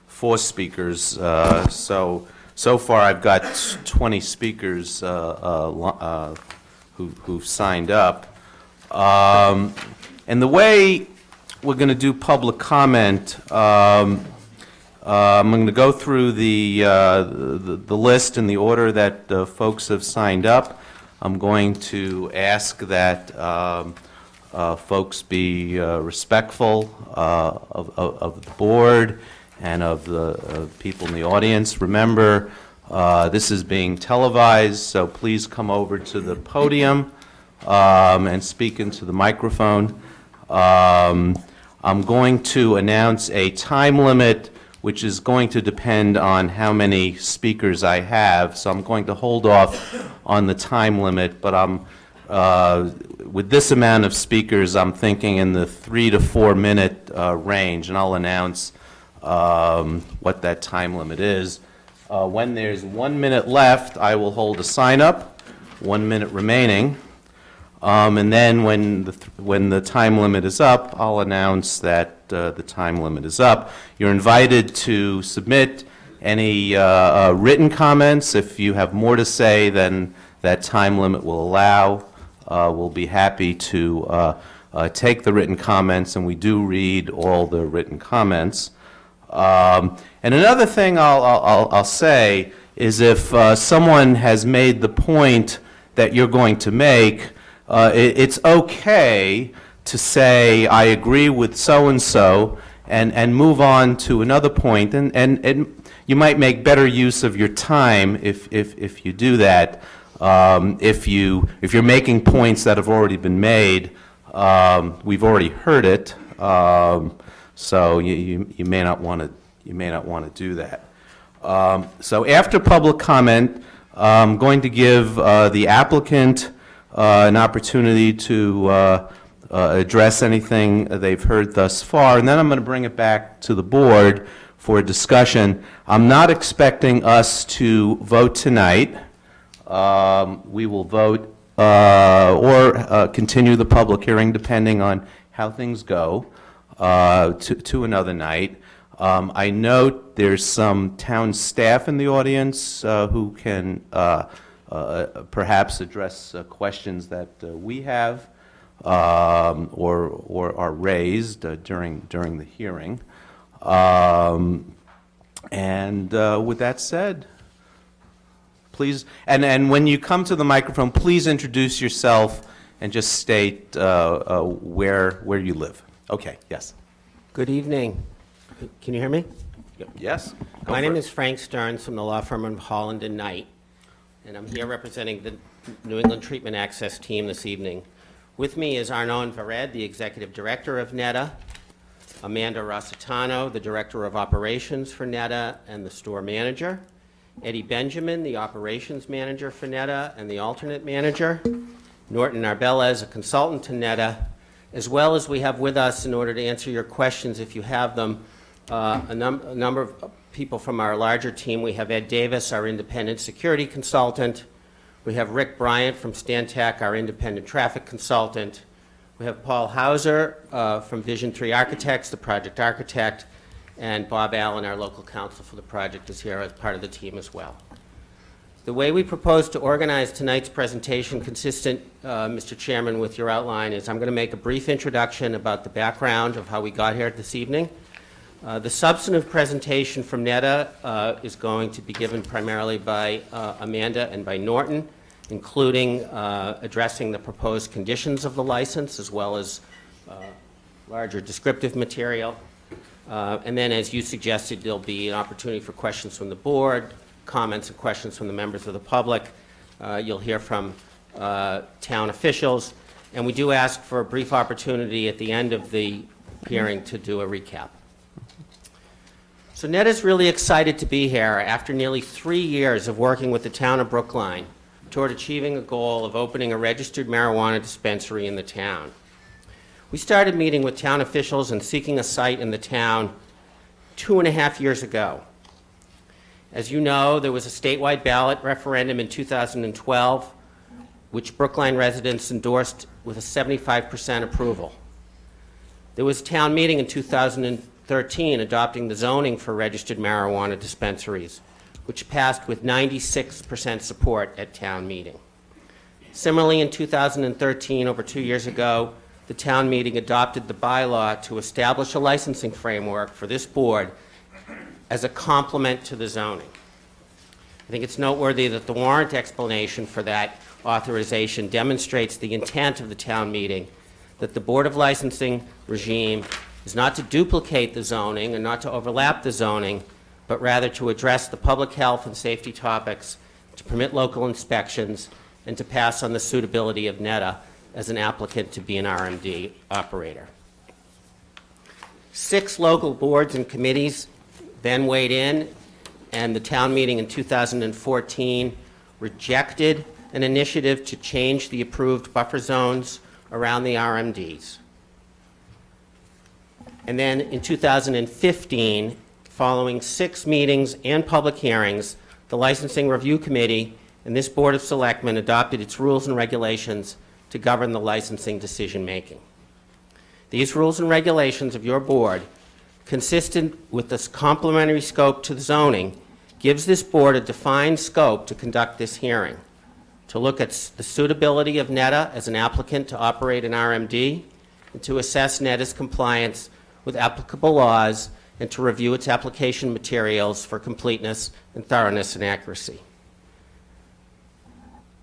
4 speakers. So far I've got 20 speakers who've signed up. And the way we're going to do public comment, I'm going to go through the list in the order that folks have signed up. I'm going to ask that folks be respectful of the board and of the people in the audience. Remember, this is being televised, so please come over to the podium and speak into the microphone. I'm going to announce a time limit, which is going to depend on how many speakers I have. So I'm going to hold off on the time limit, but with this amount of speakers, I'm thinking in the 3 to 4 minute range, and I'll announce what that time limit is. When there's 1 minute left, I will hold a sign up, 1 minute remaining. And then when the time limit is up, I'll announce that the time limit is up. You're invited to submit any written comments. If you have more to say than that time limit will allow, we'll be happy to take the written comments, and we do read all the written comments. And another thing I'll say is if someone has made the point that you're going to make, it's okay to say, I agree with so-and-so, and move on to another point. And you might make better use of your time if you do that. If you're making points that have already been made, we've already heard it, so you may not want to do that. So after public comment, I'm going to give the applicant an opportunity to address anything they've heard thus far, and then I'm going to bring it back to the board for a discussion. I'm not expecting us to vote tonight. We will vote or continue the public hearing, depending on how things go, to another night. I note there's some town staff in the audience who can perhaps address questions that we have or are raised during the hearing. With that said, please, and when you come to the microphone, please introduce yourself and just state where you live. Okay, yes. Good evening. Can you hear me? Yes? Go My for name it. is Frank Stearns from the law firm of Holland and Knight, and I'm here representing the New England Treatment Access team this evening. With me is Arnaud Vared, the executive director of NETA, Amanda Rossitano, the director of operations for NETA and the store manager, Eddie Benjamin, the operations manager for NETA and the alternate manager, Norton Arbeles, a consultant to NETA, as well as we have with us, in order to answer your questions if you have them, a number of people from our larger team. We have Ed Davis, our independent security consultant. We have Rick Bryant from Stantec, our independent traffic consultant. We have Paul Hauser from Vision 3 Architects, the project architect, and Bob Allen, our local counsel for the project, is here as part of the team as well. The way we propose to organize tonight's presentation, consistent, Mr. Chairman, with your outline, is I'm going to make a brief introduction about the background of how we got here this evening. The substantive presentation from NETA is going to be given primarily by Amanda and by Norton, including addressing the proposed conditions of the license, as well as larger descriptive material. And then, as you suggested, there'll be an opportunity for questions from the board, comments and questions from the members of the public. You'll hear from town officials, and we do ask for a brief opportunity at the end of the hearing to do a recap. So NETA's really excited to be here after nearly 3 years of working with the town of Brookline toward achieving a goal of opening a registered marijuana dispensary in the town. We started meeting with town officials and seeking a site in the town 2.5 years ago. As you know, there was a statewide ballot referendum in 2012, which Brookline residents endorsed with a 75% approval. There was a town meeting in 2013 adopting the zoning for registered marijuana dispensaries, which passed with 96% support at town meeting. Similarly, in 2013, over 2 years ago, the town meeting adopted the bylaw to establish a licensing framework for this board as a complement to the zoning. I think it's noteworthy that the warrant explanation for that authorization demonstrates the intent of the town meeting, that the Board of Licensing regime is not to duplicate the zoning and not to overlap the zoning, but rather to address the public health and safety topics, to permit local inspections, and to pass on the suitability of NETA as an applicant to be an RMD operator. 6 local boards and committees then weighed in, and the town meeting in 2014 rejected an initiative to change the approved buffer zones around the RMDs. And then in 2015, following 6 meetings and public hearings, the Licensing Review Committee and this Board of Selectmen adopted its rules and regulations to govern the licensing decision-making. These rules and regulations of your board, consistent with this complementary scope to the zoning, gives this board a defined scope to conduct this hearing, to look at the suitability of NETA as an applicant to operate an RMD, and to assess NETA's compliance with applicable laws, and to review its application materials for completeness and thoroughness and accuracy.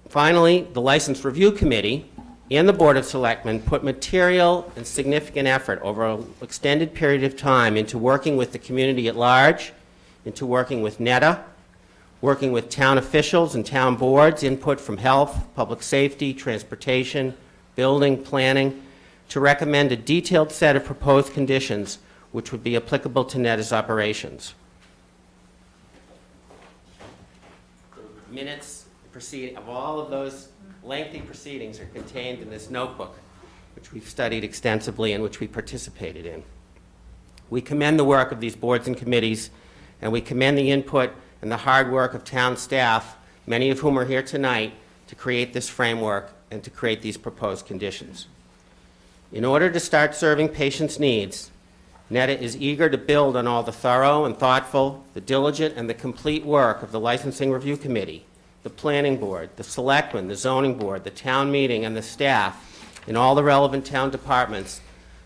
Finally, the License Review Committee and the Board of Selectmen put material and significant effort over an extended period of time into working with the community at large, into working with NETA, working with town officials and town boards, input from health, public safety, transportation, building, planning, to recommend a detailed set of proposed conditions which would be applicable to NETA's operations. Minutes of all of those lengthy proceedings are contained in this notebook, which we've studied extensively and which we participated in. We commend the work of these boards and committees, and we commend the input and the hard work of town staff, many of whom are here tonight, to create this framework and to create these proposed conditions. In order to start serving patients' needs, NETA is eager to build on all the thorough and thoughtful, the diligent and the complete work of the Licensing Review Committee, the Planning Board, the Selectmen, the Zoning Board, the town meeting, and the staff in all the relevant town departments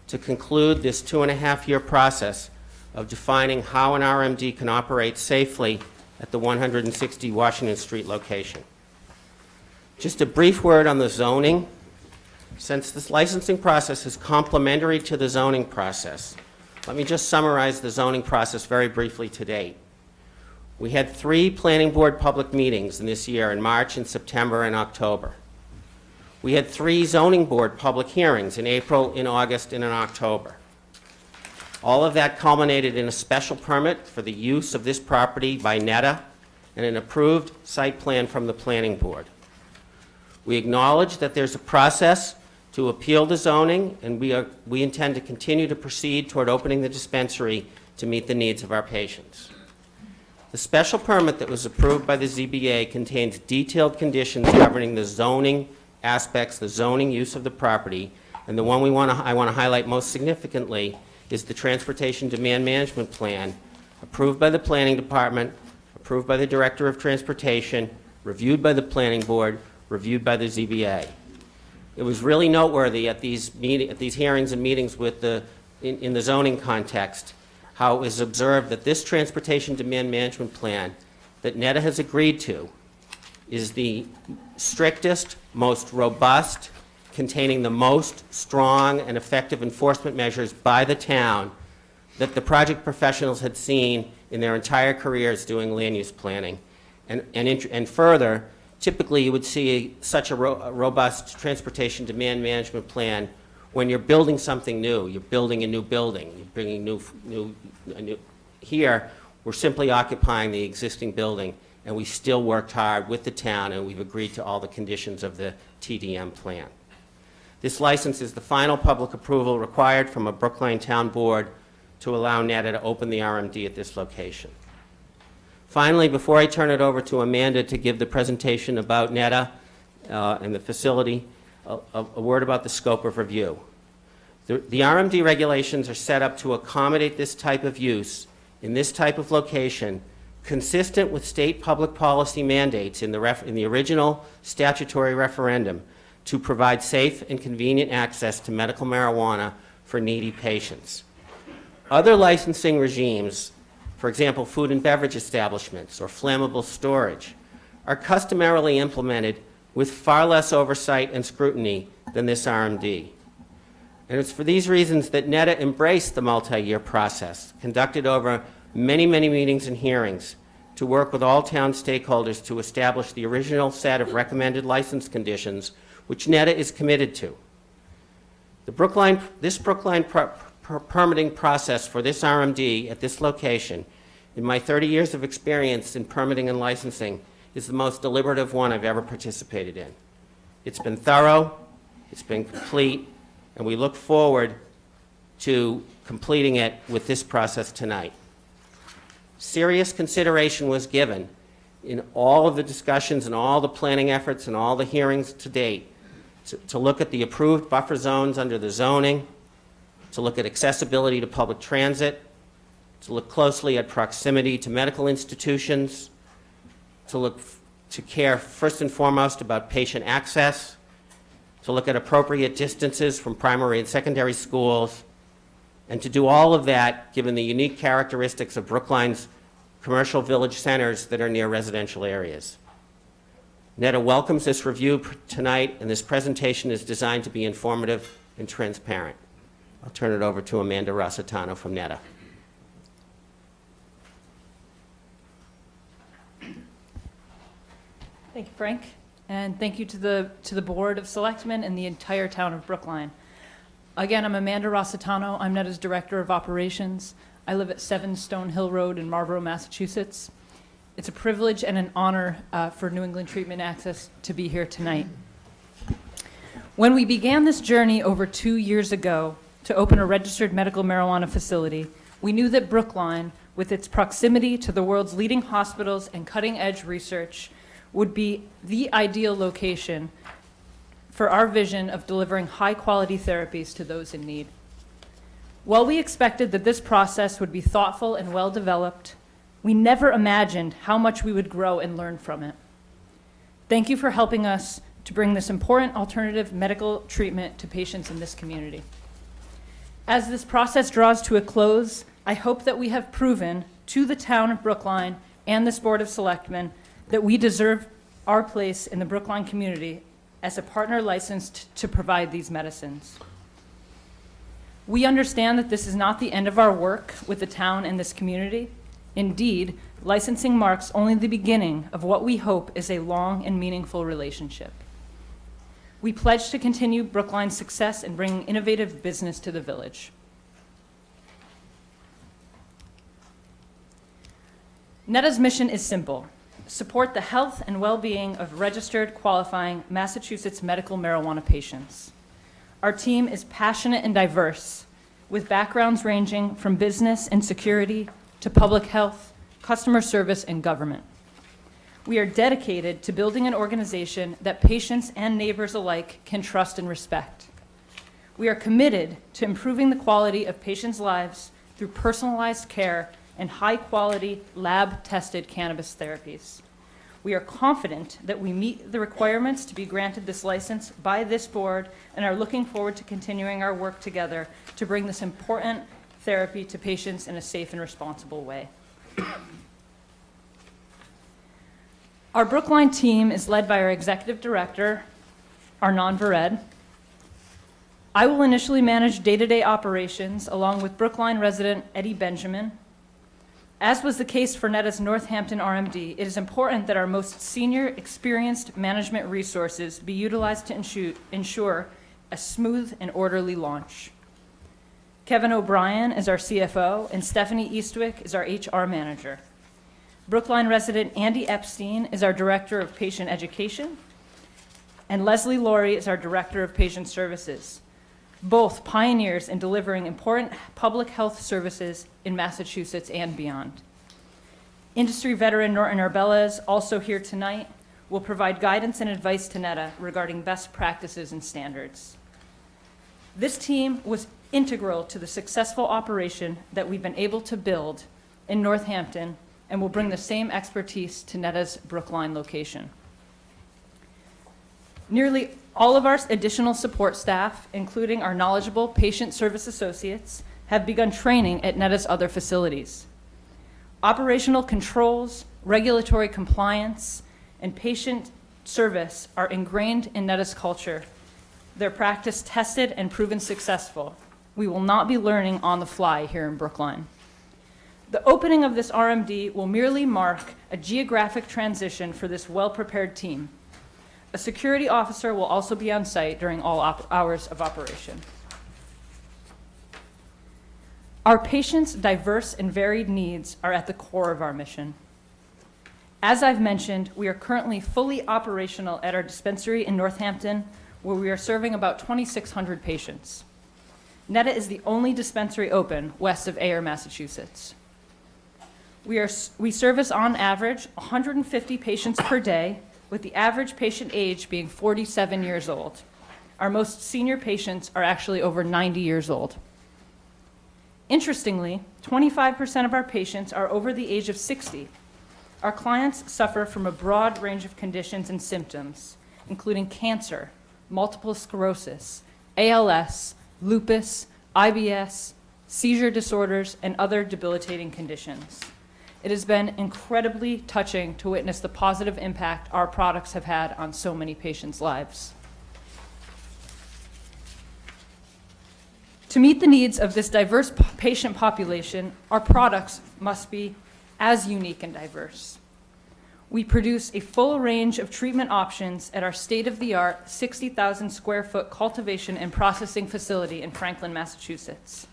to conclude this 2.5-year process of defining how an RMD can operate safely at the 160 Washington Street location. Just a brief word on the zoning. Since this licensing process is complementary to the zoning process, let me just summarize the zoning process very briefly to date. We had 3 planning board public meetings in this year in March and September and October. We had 3 zoning board public hearings in April, in August, and in October. All of that culminated in a special permit for the use of this property by NETA and an approved site plan from the planning board. We acknowledge that there's a process to appeal the zoning, and we intend to continue to proceed toward opening the dispensary to meet the needs of our patients. The special permit that was approved by the ZBA contains detailed conditions governing the zoning aspects, the zoning use of the property, and the one I want to highlight most significantly is the Transportation Demand Management Plan, approved by the Planning Department, approved by the Director of Transportation, reviewed by the Planning Board, reviewed by the ZBA. It was really noteworthy at these hearings and meetings in the zoning context how it was observed that this Transportation Demand Management Plan that NETA has agreed to is the strictest, most robust, containing the most strong and effective enforcement measures by the town that the project professionals had seen in their entire careers doing land use planning. And further, typically you would see such a robust transportation demand management plan when you're building something new. You're building a new building. You're bringing here, we're simply occupying the existing building, and we still worked hard with the town, and we've agreed to all the conditions of the TDM plan. This license is the final public approval required from a Brookline Town Board to allow NETA to open the RMD at this location. Finally, before I turn it over to Amanda to give the presentation about NETA and the facility, a word about the scope of review. The RMD regulations are set up to accommodate this type of use in this type of location, consistent with state public policy mandates in the original statutory referendum to provide safe and convenient access to medical marijuana for needy patients. Other licensing regimes, for example, food and beverage establishments or flammable storage, are customarily implemented with far less oversight and scrutiny than this RMD. And it's for these reasons that NETA embraced the multi-year process, conducted over many, many meetings and hearings, to work with all town stakeholders to establish the original set of recommended license conditions which NETA is committed to. This Brookline permitting process for this RMD at this location, in my 30 years of experience in permitting and licensing, is the most deliberative one I've ever participated in. It's been thorough, it's been complete, and we look forward to completing it with this process tonight. Serious consideration was given in all of the discussions and all the planning efforts and all the hearings to date to look at the approved buffer zones under the zoning, to look at accessibility to public transit, to look closely at proximity to medical institutions, to care first and foremost about patient access, to look at appropriate distances from primary and secondary schools, and to do all of that given the unique characteristics of Brookline's commercial village centers that are near residential areas. NETA welcomes this review tonight, and this presentation is designed to be informative and transparent. I'll turn it over to Amanda Rossitano from NETA. Thank you, Frank, and thank you to the Board of Selectmen and the entire town of Brookline. Again, I'm Amanda Rossitano. I'm NETA's Director of Operations. I live at 7 Stone Hill Road in Marlborough, Massachusetts. It's a privilege and an honor for New England Treatment Access to be here tonight. When we began this journey over 2 years ago to open a registered medical marijuana facility, we knew that Brookline, with its proximity to the world's leading hospitals and cutting-edge research, would be the ideal location for our vision of delivering high-quality therapies to those in need. While we expected that this process would be thoughtful and well-developed, we never imagined how much we would grow and learn from it. Thank you for helping us to bring this important alternative medical treatment to patients in this community. As this process draws to a close, I hope that we have proven to the town of Brookline and this Board of Selectmen that we deserve our place in the Brookline community as a partner licensed to provide these medicines. We understand that this is not the end of our work with the town and this community. Indeed, licensing marks only the beginning of what we hope is a long and meaningful relationship. We pledge to continue Brookline's success in bringing innovative business to the village. NETA's mission is simple: support the health and well-being of registered, qualifying Massachusetts medical marijuana patients. Our team is passionate and diverse, with backgrounds ranging from business and security to public health, customer service, and government. We are dedicated to building an organization that patients and neighbors alike can trust and respect. We are committed to improving the quality of patients' lives through personalized care and high-quality, lab-tested cannabis therapies. We are confident that we meet the requirements to be granted this license by this board and are looking forward to continuing our work together to bring this important therapy to patients in a safe and responsible way. Our Brookline team is led by our executive director, Arnon Vered. I will initially manage day-to-day operations along with Brookline resident Eddie Benjamin. As was the case for NETA's Northampton RMD, it is important that our most senior, experienced management resources be utilized to ensure a smooth and orderly launch. Kevin O'Brien is our CFO, and Stephanie Eastwick is our HR manager. Brookline resident Andy Epstein is our Director of Patient Education, and Leslie Laurie is our Director of Patient Services, both pioneers in delivering important public health services in Massachusetts and beyond. Industry veteran Norton Arbelas, also here tonight, will provide guidance and advice to NETA regarding best practices and standards. This team was integral to the successful operation that we've been able to build in Northampton and will bring the same expertise to NETA's Brookline location. Nearly all of our additional support staff, including our knowledgeable patient service associates, have begun training at NETA's other facilities. Operational controls, regulatory compliance, and patient service are ingrained in NETA's culture. Their practice tested and proven successful. We will not be learning on the fly here in Brookline. The opening of this RMD will merely mark a geographic transition for this well-prepared team. A security officer will also be on site during all hours of operation. Our patients' diverse and varied needs are at the core of our mission. As I've mentioned, we are currently fully operational at our dispensary in Northampton, where we are serving about 2,600 patients. NETA is the only dispensary open west of Ayer, Massachusetts. We service on average 150 patients per day, with the average patient age being 47 years old. Our most senior patients are actually over 90 years old. Interestingly, 25% of our patients are over the age of 60. Our clients suffer from a broad range of conditions and symptoms, including cancer, multiple sclerosis, ALS, lupus, IBS, seizure disorders, and other debilitating conditions. It has been incredibly touching to witness the positive impact our products have had on so many patients' lives. To meet the needs of this diverse patient population, our products must be as unique and diverse. We produce a full range of treatment options at our state-of-the-art 60,000 square foot cultivation and processing facility in Franklin, Massachusetts.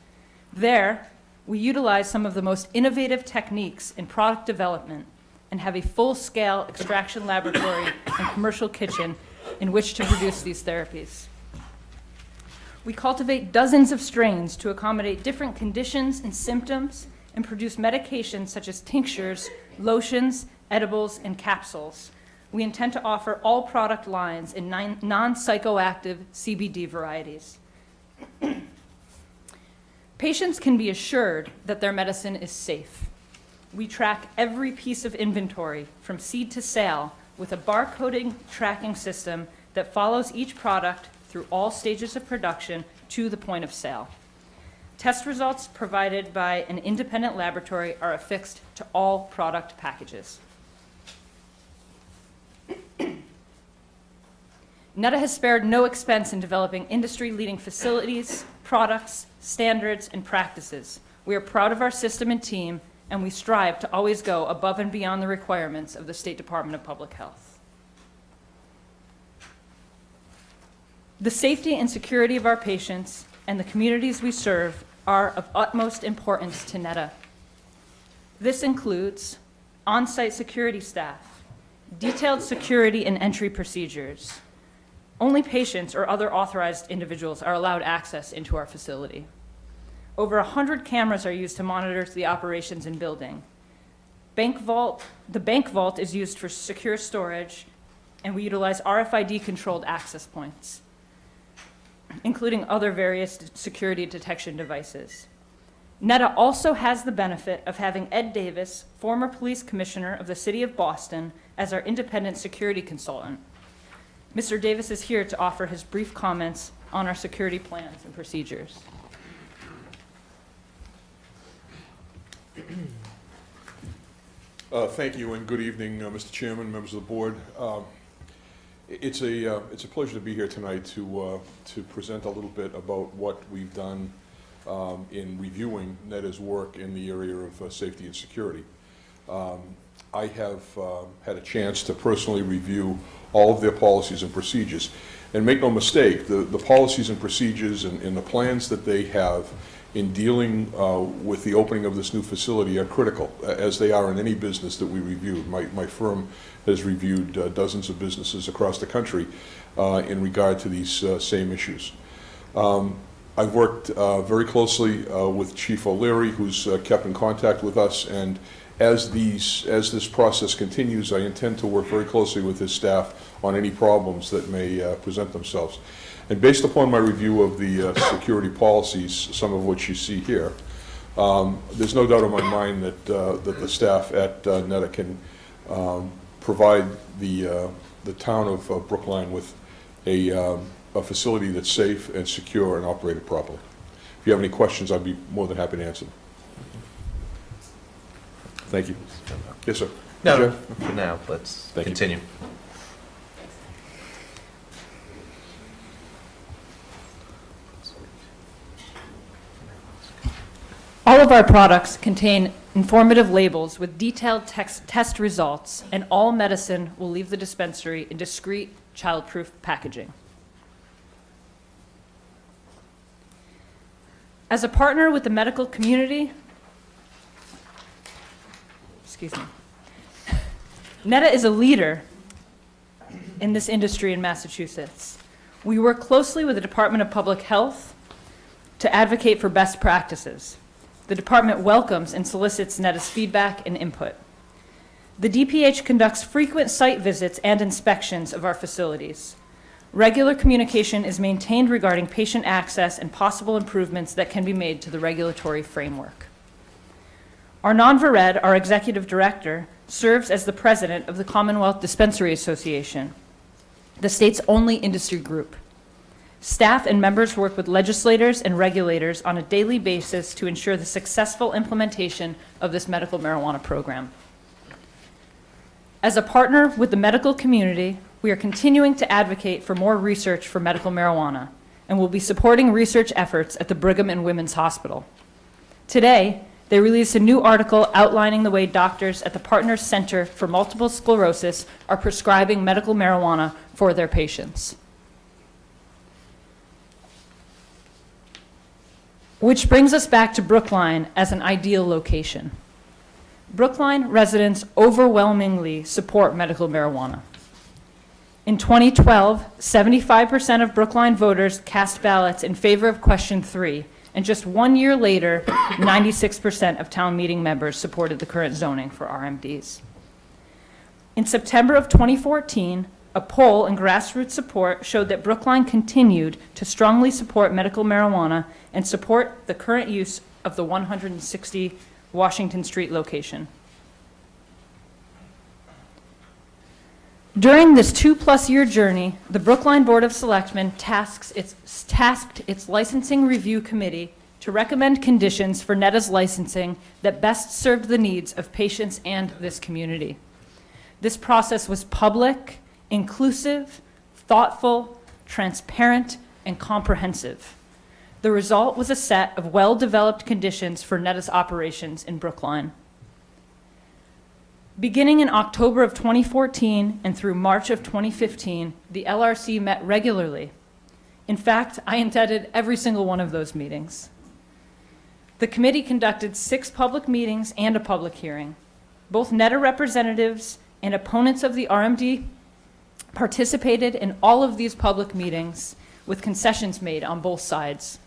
There, we utilize some of the most innovative techniques in product development and have a full-scale extraction laboratory and commercial kitchen in which to produce these therapies. We cultivate dozens of strains to accommodate different conditions and symptoms and produce medications such as tinctures, lotions, edibles, and capsules. We intend to offer all product lines in non-psychoactive CBD varieties. Patients can be assured that their medicine is safe. We track every piece of inventory from seed to sale with a barcoding tracking system that follows each product through all stages of production to the point of sale. Test results provided by an independent laboratory are affixed to all product packages. Netta has spared no expense in developing industry-leading facilities, products, standards, and practices. We are proud of our system and team, and we strive to always go above and beyond the requirements of the State Department of Public Health. The safety and security of our patients and the communities we serve are of utmost importance to Netta. This includes on-site security staff, detailed security and entry procedures. Only patients or other authorized individuals are allowed access into our facility. Over 100 cameras are used to monitor the operations in building. The bank vault is used for secure storage, and we utilize RFID-controlled access points, including other various security detection devices. Netta also has the benefit of having Ed Davis, former police commissioner of the City of Boston, as our independent security consultant. Mr. Davis is here to offer his brief comments on our security plans and procedures. Thank you, and good evening, Mr. Chairman, members of the board. It's a pleasure to be here tonight to present a little bit about what we've done in reviewing Netta's work in the area of safety and security. I have had a chance to personally review all of their policies and procedures. And make no mistake, the policies and procedures and the plans that they have in dealing with the opening of this new facility are critical, as they are in any business that we reviewed. My firm has reviewed dozens of businesses across the country in regard to these same issues. I've worked very closely with Chief O'Leary, who's kept in contact with us, and as this process continues, I intend to work very closely with his staff on any problems that may present themselves. And based upon my review of the security policies, some of which you see here, there's no doubt in my mind that the staff at Netta can provide the town of Brookline with a facility that's safe and secure and operated properly. If you have any questions, I'd be more than happy to answer them. Thank you. Yes, sir. No, Sure. for now, let's Thank you. continue. All of our products contain informative labels with detailed test results, and all medicine will leave the dispensary in discreet, child-proof packaging. As a partner with the medical community, Netta is a leader in this industry in Massachusetts. We work closely with the Department of Public Health to advocate for best practices. The department welcomes and solicits Netta's feedback and input. The DPH conducts frequent site visits and inspections of our facilities. Regular communication is maintained regarding patient access and possible improvements that can be made to the regulatory framework. Arnon Vered, our executive director, serves as the president of the Commonwealth Dispensary Association, the state's only industry group. Staff and members work with legislators and regulators on a daily basis to ensure the successful implementation of this medical marijuana program. As a partner with the medical community, we are continuing to advocate for more research for medical marijuana, and will be supporting research efforts at the Brigham and Women's Hospital. Today, they released a new article outlining the way doctors at the Partners Center for Multiple Sclerosis are prescribing medical marijuana for their patients. Which brings us back to Brookline as an ideal location. Brookline residents overwhelmingly support medical marijuana. In 2012, 75% of Brookline voters cast ballots in favor of question 3, and just 1 year later, 96% of town meeting members supported the current zoning for RMDs. In September of 2014, a poll and grassroots support showed that Brookline continued to strongly support medical marijuana and support the current use of the 160 Washington Street location. During this 2+ year journey, the Brookline Board of Selectmen tasked its licensing review committee to recommend conditions for NETA's licensing that best served the needs of patients and this community. This process was public, inclusive, thoughtful, transparent, and comprehensive. The result was a set of well-developed conditions for NETA's operations in Brookline. Beginning in October of 2014 and through March of 2015, the LRC met regularly. In fact, I attended every single one of those meetings. The committee conducted 6 public meetings and a public hearing. Both NETA representatives and opponents of the RMD participated in all of these public meetings with concessions made on both sides.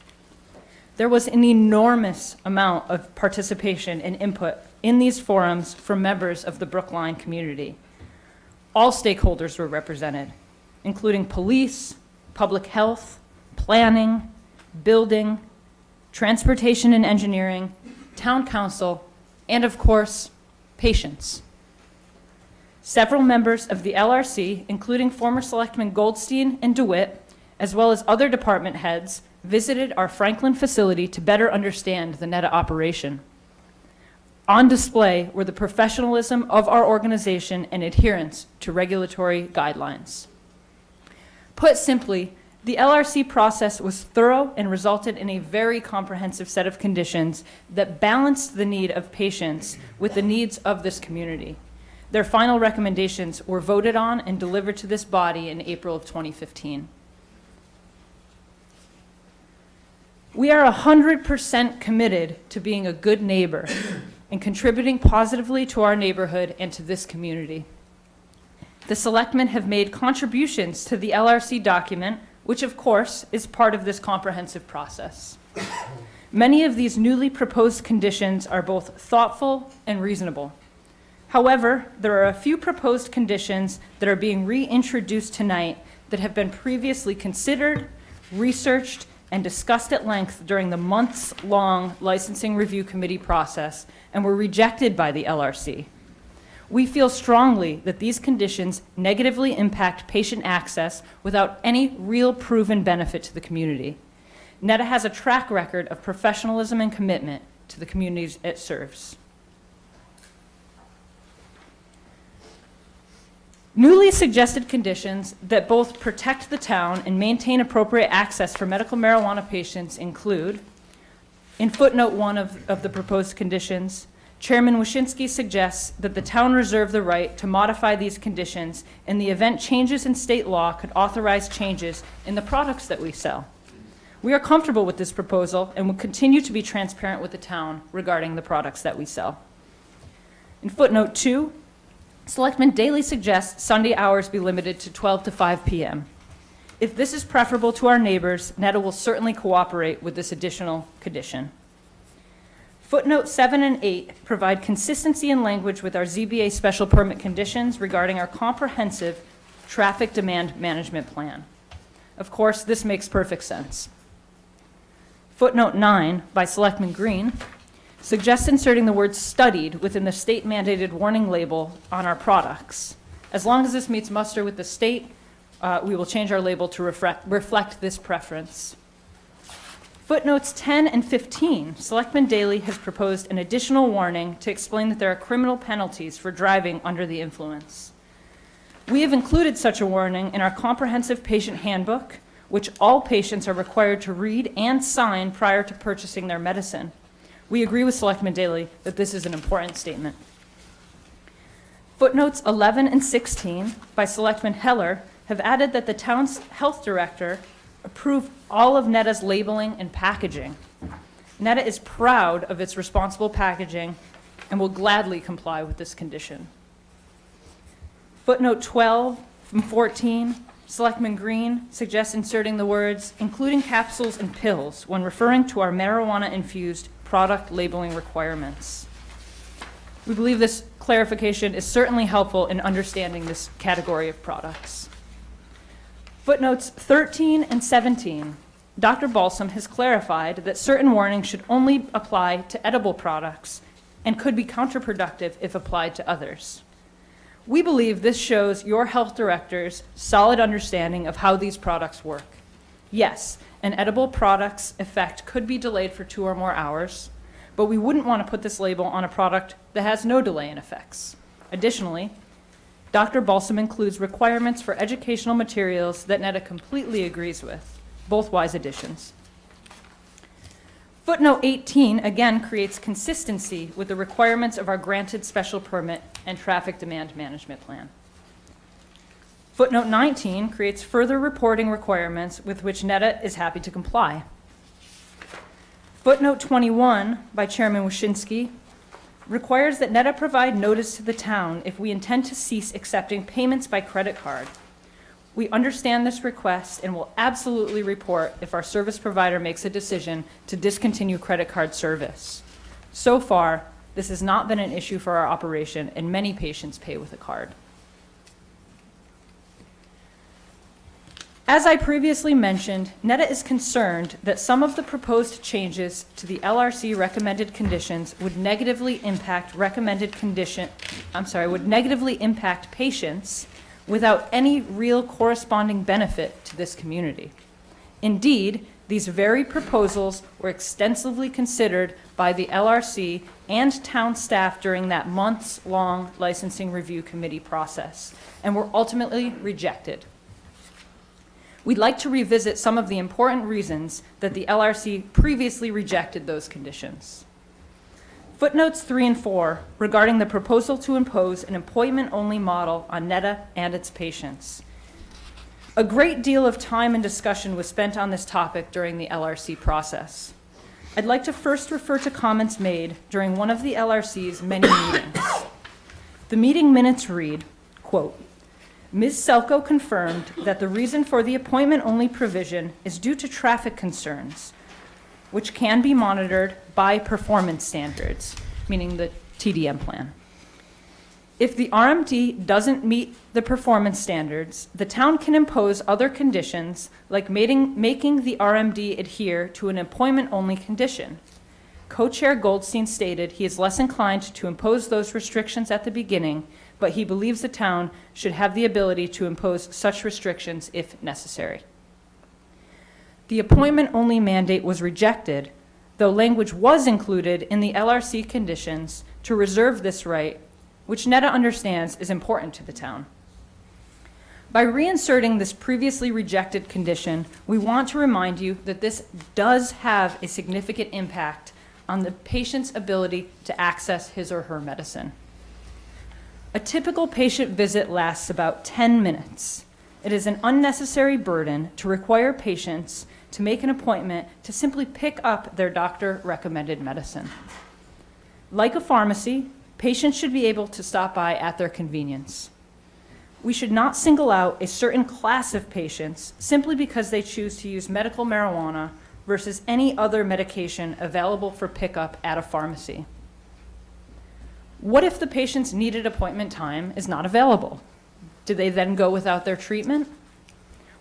There was an enormous amount of participation and input in these forums from members of the Brookline community. All stakeholders were represented, including police, public health, planning, building, transportation and engineering, town council, and of course, patients. Several members of the LRC, including former Selectmen Goldstein and DeWitt, as well as other department heads, visited our Franklin facility to better understand the NETA operation. On display were the professionalism of our organization and adherence to regulatory guidelines. Put simply, the LRC process was thorough and resulted in a very comprehensive set of conditions that balanced the need of patients with the needs of this community. Their final recommendations were voted on and delivered to this body in April of 2015. We are 100% committed to being a good neighbor and contributing positively to our neighborhood and to this community. The Selectmen have made contributions to the LRC document, which of course is part of this comprehensive process. Many of these newly proposed conditions are both thoughtful and reasonable. However, there are a few proposed conditions that are being reintroduced tonight that have been previously considered, researched, and discussed at length during the months-long licensing review committee process and were rejected by the LRC. We feel strongly that these conditions negatively impact patient access without any real proven benefit to the community. NETA has a track record of professionalism and commitment to the communities it serves. Newly suggested conditions that both protect the town and maintain appropriate access for medical marijuana patients include, in footnote 1 of the proposed conditions, Chairman Wyszynski suggests that the town reserve the right to modify these conditions in the event changes in state law could authorize changes in the products that we sell. We are comfortable with this proposal and will continue to be transparent with the town regarding the products that we sell. In footnote 2, Selectman Daley suggests Sunday hours be limited to 12 to 5 p.m. If this is preferable to our neighbors, NETA will certainly cooperate with this additional condition. Footnote 7 and 8 provide consistency in language with our ZBA special permit conditions regarding our comprehensive traffic demand management plan. Of course, this makes perfect sense. Footnote 9 by Selectman Green suggests inserting the word studied within the state-mandated warning label on our products. As long as this meets muster with the state, we will change our label to reflect this preference. Footnotes 10 and 15, Selectman Daley has proposed an additional warning to explain that there are criminal penalties for driving under the influence. We have included such a warning in our comprehensive patient handbook, which all patients are required to read and sign prior to purchasing their medicine. We agree with Selectman Daley that this is an important statement. Footnotes 11 and 16 by Selectman Heller have added that the town's health director approve all of NETA's labeling and packaging. NETA is proud of its responsible packaging and will gladly comply with this condition. Footnote 12, From 14, Selectman Green suggests inserting the words, including capsules and pills, when referring to our marijuana-infused product labeling requirements. We believe this clarification is certainly helpful in understanding this category of products. Footnotes 13 and 17. Dr. Balsam has clarified that certain warnings should only apply to edible products and could be counterproductive if applied to others. We believe this shows your health director's solid understanding of how these products work. Yes, an edible product's effect could be delayed for 2 or more hours, but we wouldn't want to put this label on a product that has no delay in effects. Additionally, Dr. Balsam includes requirements for educational materials that NEDA completely agrees with, both wise additions. Footnote 18 again creates consistency with the requirements of our granted special permit and traffic demand management plan. Footnote 19 creates further reporting requirements with which NEDA is happy to comply. Footnote 21 by Chairman Wyszynski requires that NEDA provide notice to the town if we intend to cease accepting payments by credit card. We understand this request and will absolutely report if our service provider makes a decision to discontinue credit card service. So far, this has not been an issue for our operation, and many patients pay with a card. As I previously mentioned, NEDA is concerned that some of the proposed changes to the LRC recommended conditions would negatively impact patients without any real corresponding benefit to this community. Indeed, these very proposals were extensively considered by the LRC and town staff during that months-long licensing review committee process and were ultimately rejected. We'd like to revisit some of the important reasons that the LRC previously rejected those conditions. Footnotes 3 and 4 regarding the proposal to impose an appointment-only model on NEDA and its patients. A great deal of time and discussion was spent on this topic during the LRC process. I'd like to first refer to comments made during one of the LRC's many meetings. The meeting minutes read, quote, Ms. Selko confirmed that the reason for the appointment-only provision is due to traffic concerns, which can be monitored by performance standards, meaning the TDM plan. If the RMD doesn't meet the performance standards, the town can impose other conditions, like making the RMD adhere to an appointment-only condition. Co-Chair Goldstein stated he is less inclined to impose those restrictions at the beginning, but he believes the town should have the ability to impose such restrictions if necessary. The appointment-only mandate was rejected, though language was included in the LRC conditions to reserve this right, which NEDA understands is important to the town. By reinserting this previously rejected condition, we want to remind you that this does have a significant impact on the patient's ability to access his or her medicine. A typical patient visit lasts about 10 minutes. It is an unnecessary burden to require patients to make an appointment to simply pick up their doctor-recommended medicine. Like a pharmacy, patients should be able to stop by at their convenience. We should not single out a certain class of patients simply because they choose to use medical marijuana versus any other medication available for pickup at a pharmacy. What if the patient's needed appointment time is not available? Do they then go without their treatment?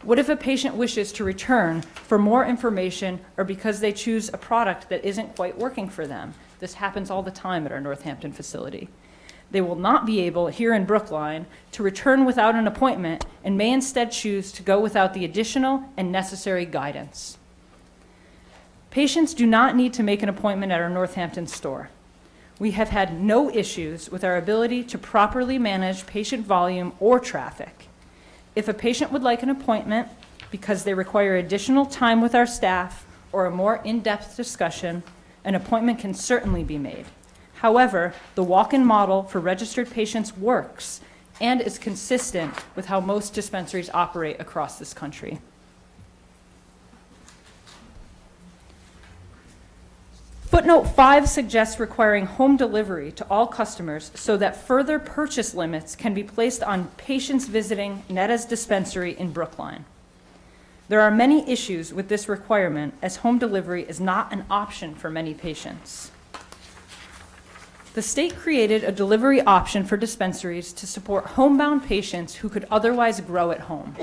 What if a patient wishes to return for more information or because they choose a product that isn't quite working for them? This happens all the time at our Northampton facility. They will not be able, here in Brookline, to return without an appointment and may instead choose to go without the additional and necessary guidance. Patients do not need to make an appointment at our Northampton store. We have had no issues with our ability to properly manage patient volume or traffic. If a patient would like an appointment because they require additional time with our staff or a more in-depth discussion, an appointment can certainly be made. However, the walk-in model for registered patients works and is consistent with how most dispensaries operate across this country. Footnote 5 suggests requiring home delivery to all customers so that further purchase limits can be placed on patients visiting Netta's dispensary in Brookline. There are many issues with this requirement, as home delivery is not an option for many patients. The state created a delivery option for dispensaries to support homebound patients who could otherwise grow at home.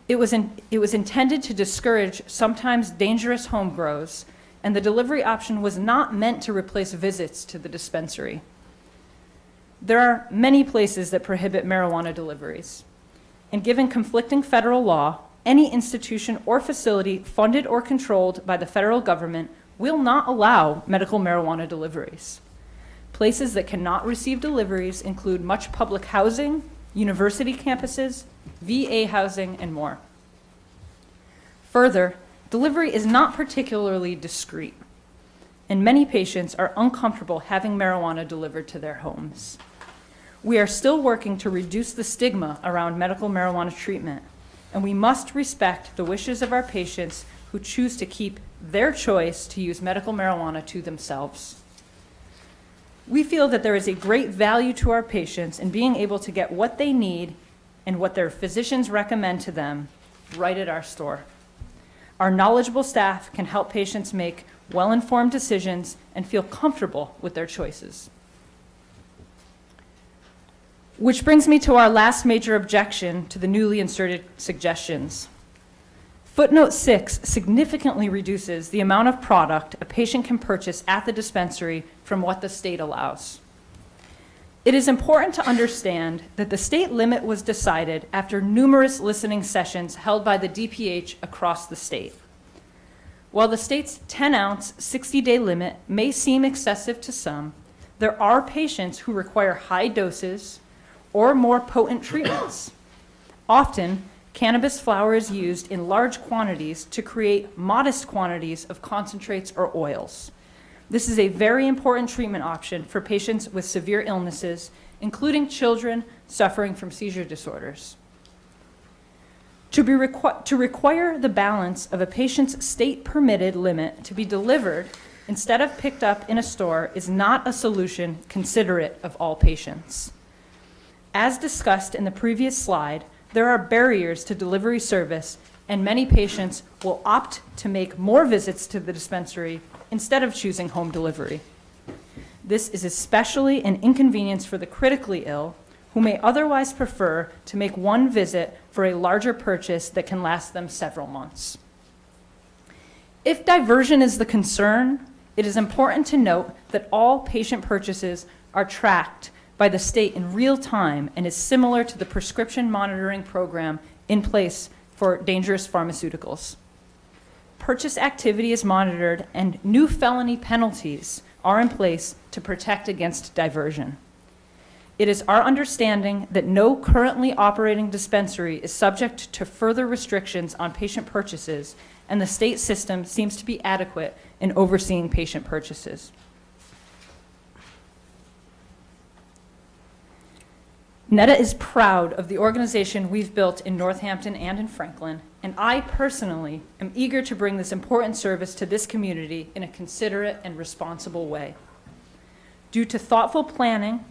It was intended to discourage sometimes dangerous home grows, and the delivery option was not meant to replace visits to the dispensary. There are many places that prohibit marijuana deliveries, and given conflicting federal law, any institution or facility funded or controlled by the federal government will not allow medical marijuana deliveries. Places that cannot receive deliveries include much public housing, university campuses, VA housing, and more. Further, delivery is not particularly discreet, and many patients are uncomfortable having marijuana delivered to their homes. We are still working to reduce the stigma around medical marijuana treatment, and we must respect the wishes of our patients who choose to keep their choice to use medical marijuana to themselves. We feel that there is a great value to our patients in being able to get what they need and what their physicians recommend to them right at our store. Our knowledgeable staff can help patients make well-informed decisions and feel comfortable with their choices. Which brings me to our last major objection to the newly inserted suggestions. Footnote 6 significantly reduces the amount of product a patient can purchase at the dispensary from what the state allows. It is important to understand that the state limit was decided after numerous listening sessions held by the DPH across the state. While the state's 10-ounce, 60-day limit may seem excessive to some, there are patients who require high doses or more potent treatments. Often, cannabis flower is used in large quantities to create modest quantities of concentrates or oils. This is a very important treatment option for patients with severe illnesses, including children suffering from seizure disorders. To require the balance of a patient's state-permitted limit to be delivered instead of picked up in a store is not a solution considerate of all patients. As discussed in the previous slide, there are barriers to delivery service, and many patients will opt to make more visits to the dispensary instead of choosing home delivery. This is especially an inconvenience for the critically ill, who may otherwise prefer to make one visit for a larger purchase that can last them several months. If diversion is the concern, it is important to note that all patient purchases are tracked by the state in real time and is similar to the prescription monitoring program in place for dangerous pharmaceuticals. Purchase activity is monitored, and new felony penalties are in place to protect against diversion. It is our understanding that no currently operating dispensary is subject to further restrictions on patient purchases, and the state system seems to be adequate in overseeing patient purchases. Netta is proud of the organization we've built in Northampton and in Franklin, and I personally am eager to bring this important service to this community in a considerate and responsible way. Due to thoughtful planning,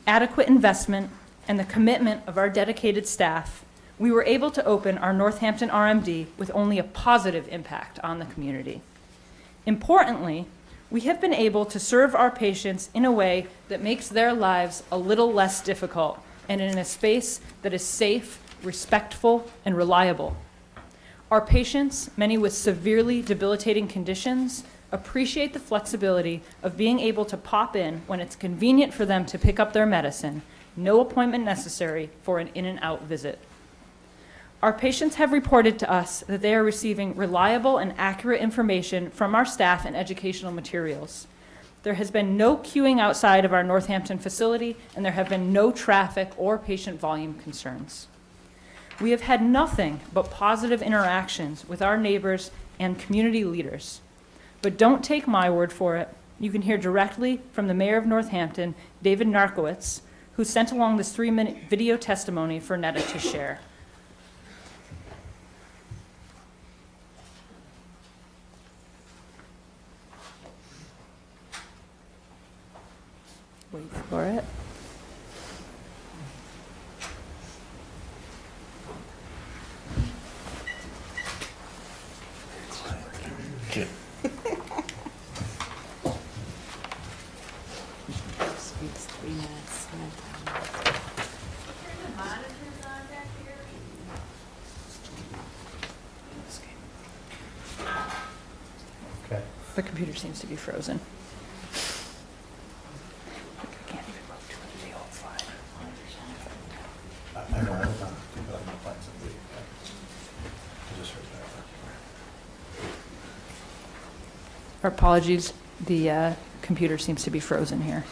adequate investment, and the commitment of our dedicated staff, we were able to open our Northampton RMD with only a positive impact on the community. Importantly, we have been able to serve our patients in a way that makes their lives a little less difficult and in a space that is safe, respectful, and reliable. Our patients, many with severely debilitating conditions, appreciate the flexibility of being able to pop in when it's convenient for them to pick up their medicine, no appointment necessary for an in and out visit. Our patients have reported to us that they are receiving reliable and accurate information from our staff and educational materials. There has been no queuing outside of our Northampton facility, and there have been no traffic or patient volume concerns. We have had nothing but positive interactions with our neighbors and community leaders. But don't take my word for it. You can hear directly from the mayor of Northampton, David Narkowitz, who sent along this 3-minute video testimony for Netta to share. for it. Speaks 3 minutes. The computer seems to be frozen. I can't even move to the old slide. Our apologies, the computer seems to be frozen here.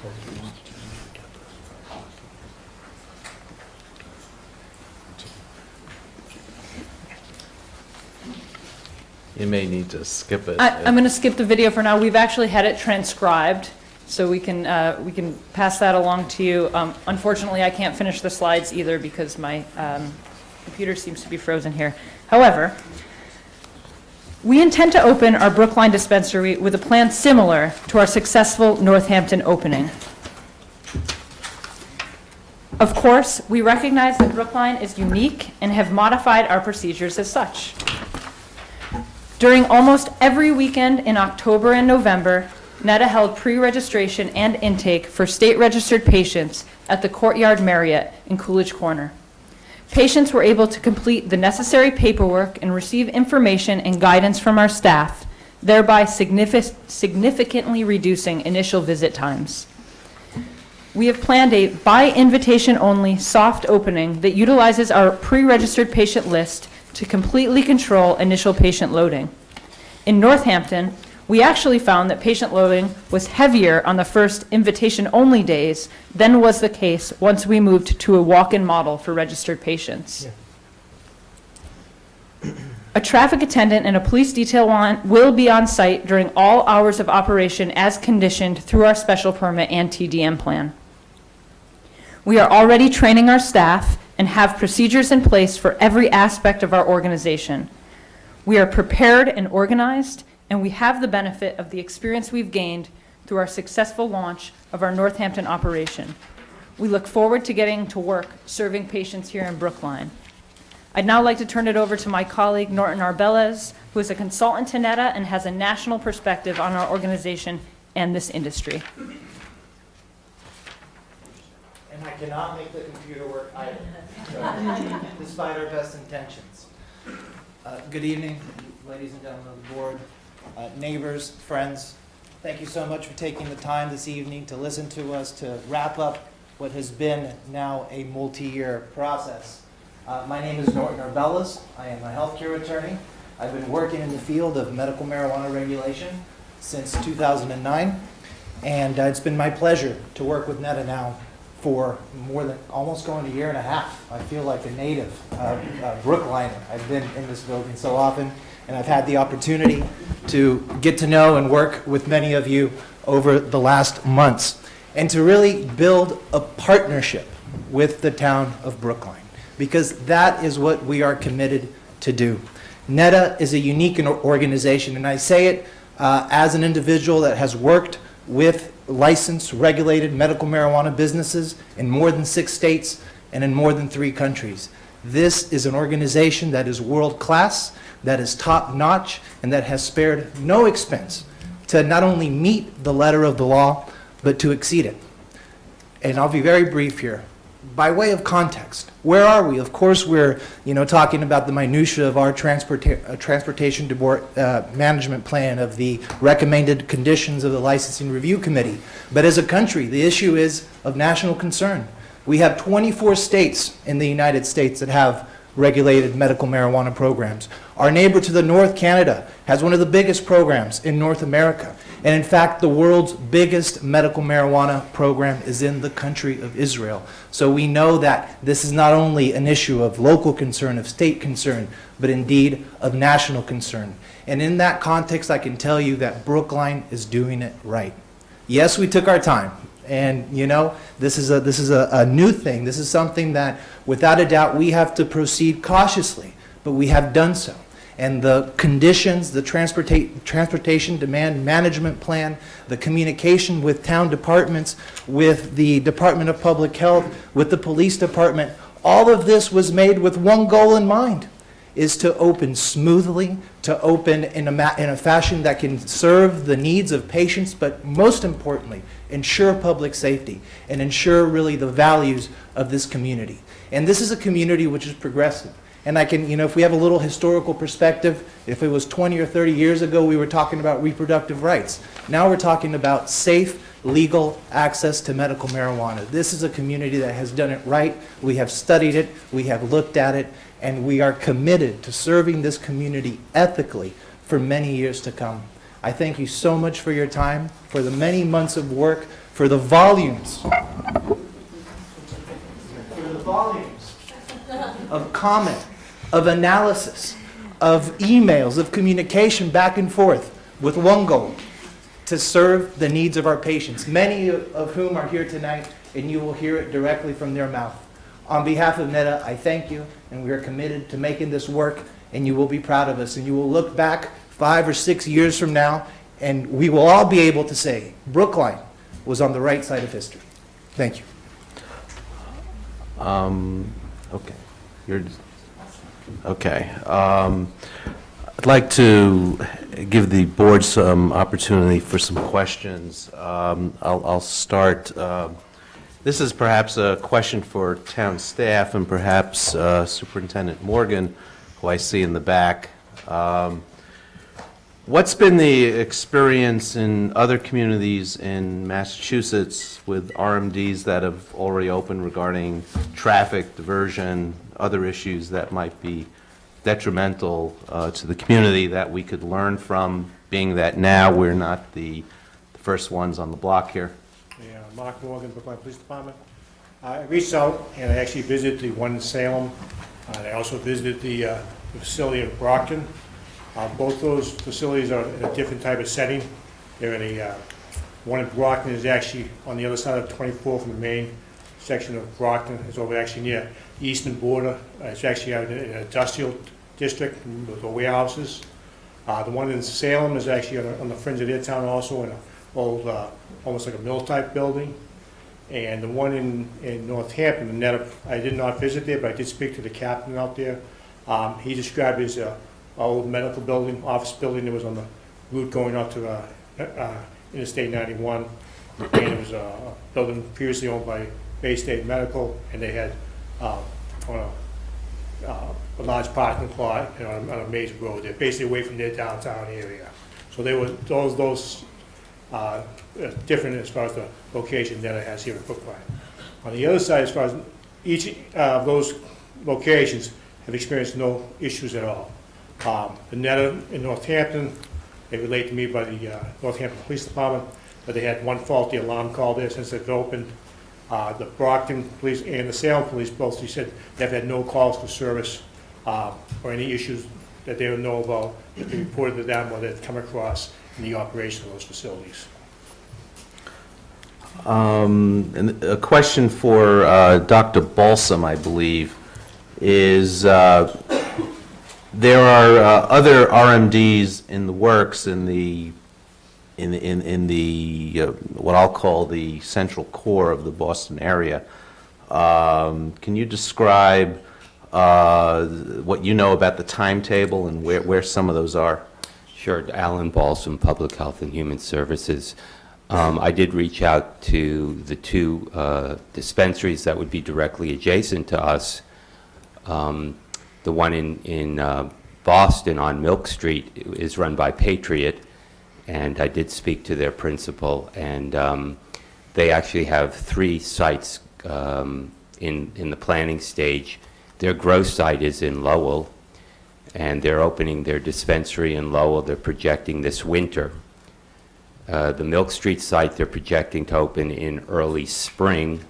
You may need to skip it. I'm going to skip the video for now. We've actually had it transcribed, so we can pass that along to you. Unfortunately, I can't finish the slides either because my computer seems to be frozen here. However, we intend to open our Brookline dispensary with a plan similar to our successful Northampton opening. Of course, we recognize that Brookline is unique and have modified our procedures as such. During almost every weekend in October and November, NETA held pre-registration and intake for state-registered patients at the Courtyard Marriott in Coolidge Corner. Patients were able to complete the necessary paperwork and receive information and guidance from our staff, thereby significantly reducing initial visit times. We have planned a by-invitation-only soft opening that utilizes our pre-registered patient list to completely control initial patient loading. In Northampton, we actually found that patient loading was heavier on the first invitation-only days than was the case once we moved to a walk-in model for registered patients. A traffic attendant and a police detail will be on site during all hours of operation as conditioned through our special permit and TDM plan. We are already training our staff and have procedures in place for every aspect of our organization. We are prepared and organized, and we have the benefit of the experience we've gained through our successful launch of our Northampton operation. We look forward to getting to work serving patients here in Brookline. I'd now like to turn it over to my colleague, Norton Arbeles, who is a consultant to NETA and has a national perspective on our organization and this industry. And I cannot make the computer work either, despite our best intentions. Good evening, ladies and gentlemen of the board, neighbors, friends. Thank you so much for taking the time this evening to listen to us, to wrap up what has been now a multi-year process. My name is Norton Arbeles. I am a healthcare attorney. I've been working in the field of medical marijuana regulation since 2009, and it's been my pleasure to work with NETA now for more than almost going a year and a half. I feel like a native Brookliner. I've been in this building so often, and I've had the opportunity to get to know and work with many of you over the last months, and to really build a partnership with the town of Brookline, because that is what we are committed to do. NETA is a unique organization, and I say it as an individual that has worked with licensed, regulated medical marijuana businesses in more than 6 states and in more than 3 countries. This is an organization that is world-class, that is top-notch, and that has spared no expense to not only meet the letter of the law, but to exceed it. And I'll be very brief here. By way of context, where are we? Of course, we're talking about the minutia of our transportation management plan, of the recommended conditions of the licensing review committee. But as a country, the issue is of national concern. We have 24 states in the United States that have regulated medical marijuana programs. Our neighbor to the north, Canada, has one of the biggest programs in North America. And in fact, the world's biggest medical marijuana program is in the country of Israel. So we know that this is not only an issue of local concern, of state concern, but indeed of national concern. And in that context, I can tell you that Brookline is doing it right. Yes, we took our time. And this is a new thing. This is something that, without a doubt, we have to proceed cautiously, but we have done so. and the conditions, the transportation demand management plan, the communication with town departments, with the Department of Public Health, with the police department, all of this was made with one goal in mind, is to open smoothly, to open in a fashion that can serve the needs of patients, but most importantly, ensure public safety and ensure really the values of this community. And this is a community which is progressive. And I can, if we have a little historical perspective, if it was 20 or 30 years ago, we were talking about reproductive rights. Now we're talking about safe, legal access to medical marijuana. This is a community that has done it right. We have studied it, we have looked at it, and we are committed to serving this community ethically for many years to come. I thank you so much for your time, for the many months of work, for the volumes of comment, of analysis, of emails, of communication back and forth with one goal, to serve the needs of our patients, many of whom are here tonight, and you will hear it directly from their mouth. On behalf of NEDA, I thank you, and we are committed to making this work, and you will be proud of us, and you will look back 5 or 6 years from now, and we will all be able to say, Brookline was on the right side of history. Thank you. Okay. Okay. I'd like to give the board some opportunity for some questions. I'll start. This is perhaps a question for town staff and perhaps Superintendent Morgan, who I see in the back. What's been the experience in other communities in Massachusetts with RMDs that have already opened regarding traffic, diversion, other issues that might be detrimental to the community that we could learn from, being that now we're not the first ones on the block here? Yeah, Mark Morgan, Brookline Police Department. I reached out and I actually visited the one in Salem. I also visited the facility in Brockton. Both those facilities are in a different type of setting. They're in a, one in Brockton is actually on the other side of 24th from the main section of Brockton. It's over actually near the eastern border. It's actually out in an industrial district with the warehouses. The one in Salem is actually on the fringe of their town also in an old, almost like a mill type building. And the one in Northampton, I did not visit there, but I did speak to the captain out there. He described it as a old medical building, office building that was on the route going out to Interstate 91. And it was a building previously owned by Bay State Medical, and they had on a large parking lot on a major road. They're basically away from their downtown area. So they were those different as far as the location that it has here in Brookline. On the other side, as far as each of those locations have experienced no issues at all. The Netta in Northampton, they relate to me by the Northampton Police Department, but they had one faulty alarm call there since they've opened. The Brockton Police and the Salem Police both said they've had no calls for service or any issues that they would know about that they reported to them or they've come across in the operation of those facilities. And a question for Dr. Balsam, I believe, is there are other RMDs in the works in the what I'll call the central core of the Boston area. Can you describe what you know about the timetable and where some of those are? Sure. Alan Balsam, Public Health and Human Services. I did reach out to the two dispensaries that would be directly adjacent to us. The one in Boston on Milk Street is run by Patriot, and I did speak to their principal, and they actually have 3 sites in the planning stage. Their growth site is in Lowell, and they're opening their dispensary in Lowell. They're projecting this winter. The Milk Street site they're projecting to open in early spring.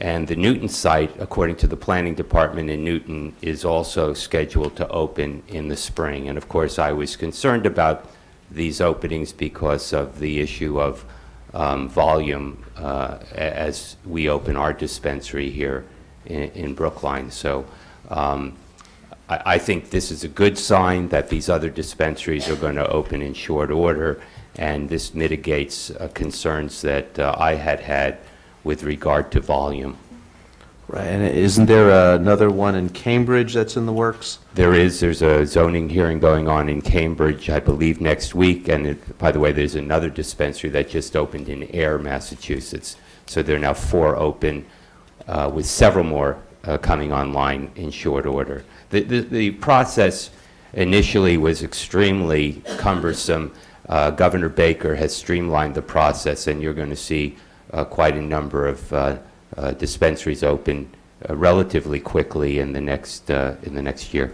And the Newton site, according to the planning department in Newton, is also scheduled to open in the spring. And of course, I was concerned about these openings because of the issue of volume as we open our dispensary here in Brookline. So I think this is a good sign that these other dispensaries are going to open in short order, and this mitigates concerns that I had with regard to volume. Right, and isn't there another one in Cambridge that's in the works? There's a zoning hearing going on in Cambridge, I believe, next week, and by the way, there's another dispensary that just opened in Ayer, Massachusetts. So there are now 4 open, with several more coming online in short order. The process initially was extremely cumbersome. Governor Baker has streamlined the process, and you're going to see quite a number of dispensaries open relatively quickly in the next year.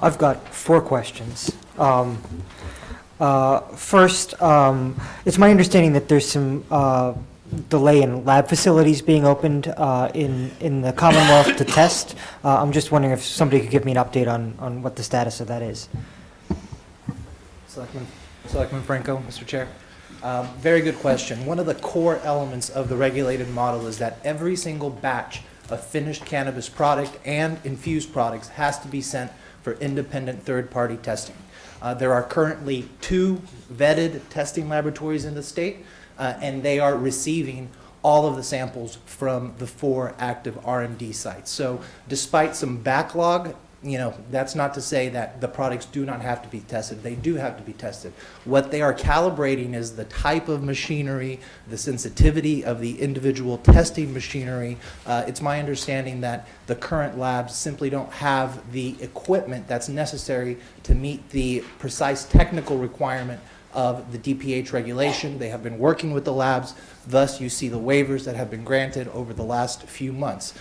I've got 4 questions. First, it's my understanding that there's some delay in lab facilities being opened in the Commonwealth to test. I'm just wondering if somebody could give me an update on what the status of that is. Selectman Franco, Mr. Chair. Very good question. One of the core elements of the regulated model is that every single batch of finished cannabis product and infused products has to be sent for independent third-party testing. There are currently 2 vetted testing laboratories in the state, and they are receiving all of the samples from the 4 active R&D sites. So despite some backlog, that's not to say that the products do not have to be tested. They do have to be tested. What they are calibrating is the type of machinery, the sensitivity of the individual testing machinery. It's my understanding that the current labs simply don't have the equipment that's necessary to meet the precise technical requirement of the DPH regulation. They have been working with the labs. Thus, you see the waivers that have been granted over the last few months.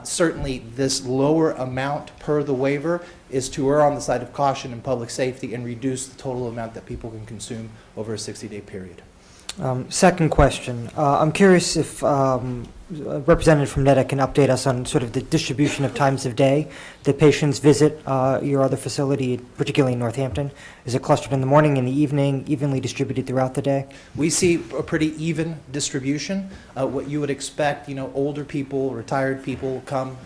Certainly, this lower amount per the waiver is to err on the side of caution and public safety and reduce the total amount that people can consume over a 60-day period. Second question. I'm curious if a representative from NEDA can update us on sort of the distribution of times of day that patients visit your other facility, particularly in Northampton. Is it clustered in the morning, in the evening, evenly distributed throughout the day? We see a pretty even distribution. What you would expect, older people, retired people come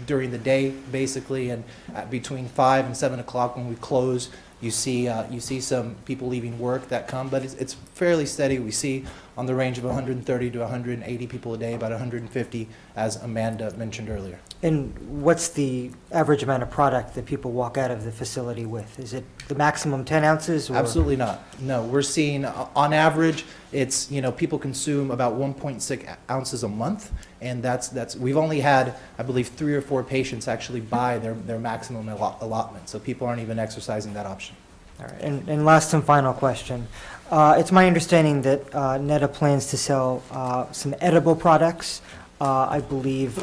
during the day, basically, and between 5 and 7 o'clock when we close, you see some people leaving work that come, but it's fairly steady. We see on the range of 130 to 180 people a day, about 150, as Amanda mentioned earlier. And what's the average amount of product that people walk out of the facility with? Is it the maximum 10 ounces? Or? Absolutely not. No, we're seeing, on average, it's, people consume about 1.6 ounces a month, and that's we've only had, I believe, 3 or 4 patients actually buy their maximum allotment, so people aren't even exercising that option. All right, and last and final question. It's my understanding that NEDA plans to sell some edible products. I believe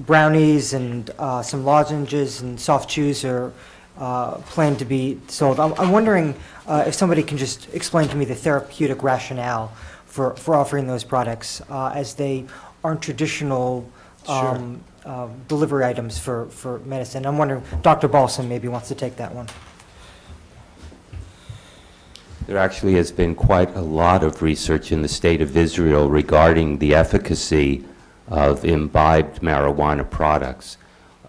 brownies and some lozenges and soft chews are planned to be sold. I'm wondering if somebody can just explain to me the therapeutic rationale for offering those products, as they aren't traditional delivery items for medicine. I'm wondering, Dr. Balsam maybe wants to take that one. There actually has been quite a lot of research in the state of Israel regarding the efficacy of imbibed marijuana products.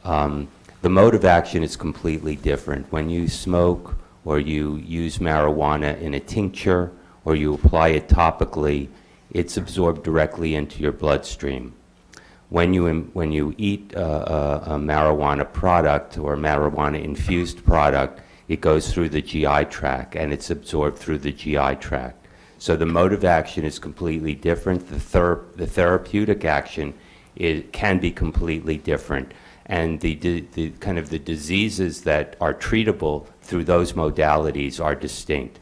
The mode of action is completely different. When you smoke or you use marijuana in a tincture or you apply it topically, it's absorbed directly into your bloodstream. When you eat a marijuana product or marijuana-infused product, it goes through the GI tract, and it's absorbed through the GI tract. So the mode of action is completely different. The therapeutic action can be completely different. And the kind of the diseases that are treatable through those modalities are distinct.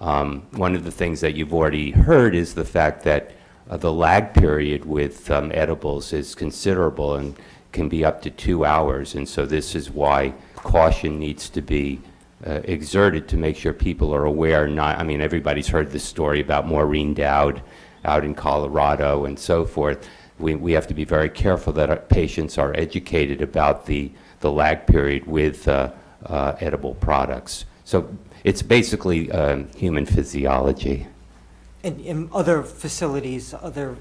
One of the things that you've already heard is the fact that the lag period with edibles is considerable and can be up to 2 hours. And so this is why caution needs to be exerted to make sure people are aware. Everybody's heard this story about Maureen Dowd out in Colorado and so forth. We have to be very careful that our patients are educated about the lag period with edible products. So it's basically human physiology. In other facilities, other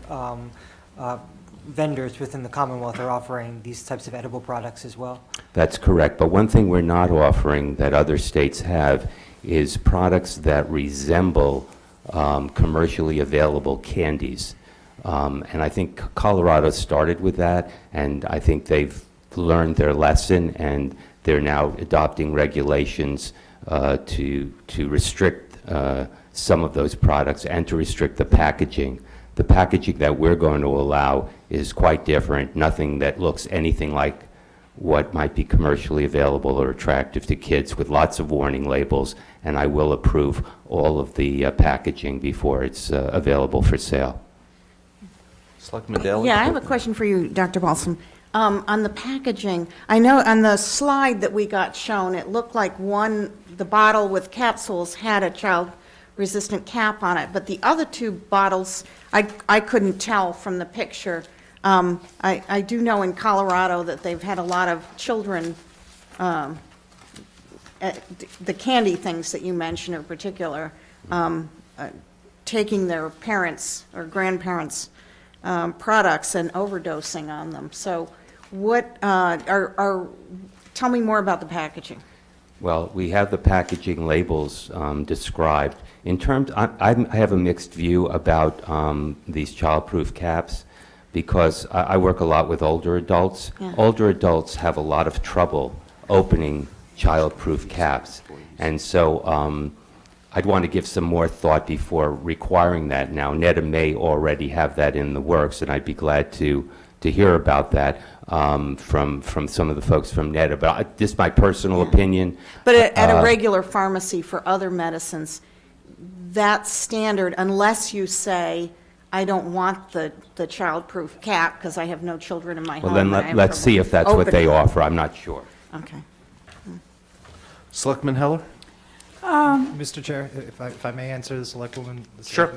vendors within the Commonwealth are offering these types of edible products as well? That's correct, but one thing we're not offering that other states have is products that resemble commercially available candies. And I think Colorado started with that, and I think they've learned their lesson, and they're now adopting regulations to restrict some of those products and to restrict the packaging. The packaging that we're going to allow is quite different, nothing that looks anything like what might be commercially available or attractive to kids, with lots of warning labels, and I will approve all of the packaging before it's available for sale. Selectman Daley? Yeah, I have a question for you, Dr. Balsam. On the packaging, I know on the slide that we got shown, it looked like the bottle with capsules had a child-resistant cap on it, but the other two bottles, I couldn't tell from the picture. I do know in Colorado that they've had a lot of children, the candy things that you mentioned in particular, taking their parents' or grandparents' products and overdosing on them. So what tell me more about the packaging. Well, we have the packaging labels described. In terms, I have a mixed view about these childproof caps, because I work a lot with older adults. Yeah. Older adults have a lot of trouble opening childproof caps, and so I'd want to give some more thought before requiring that. Now, NEDA may already have that in the works, and I'd be glad to hear about that from some of the folks from NEDA. But this is my personal opinion. But at a regular pharmacy for other medicines, that's standard unless you say, I don't want the childproof cap because I have no children in my home. Well, then let's see if that's what they offer. I'm not sure. Okay. Selectman Heller? Mr. Chair, if I may answer the Selectwoman. Sure.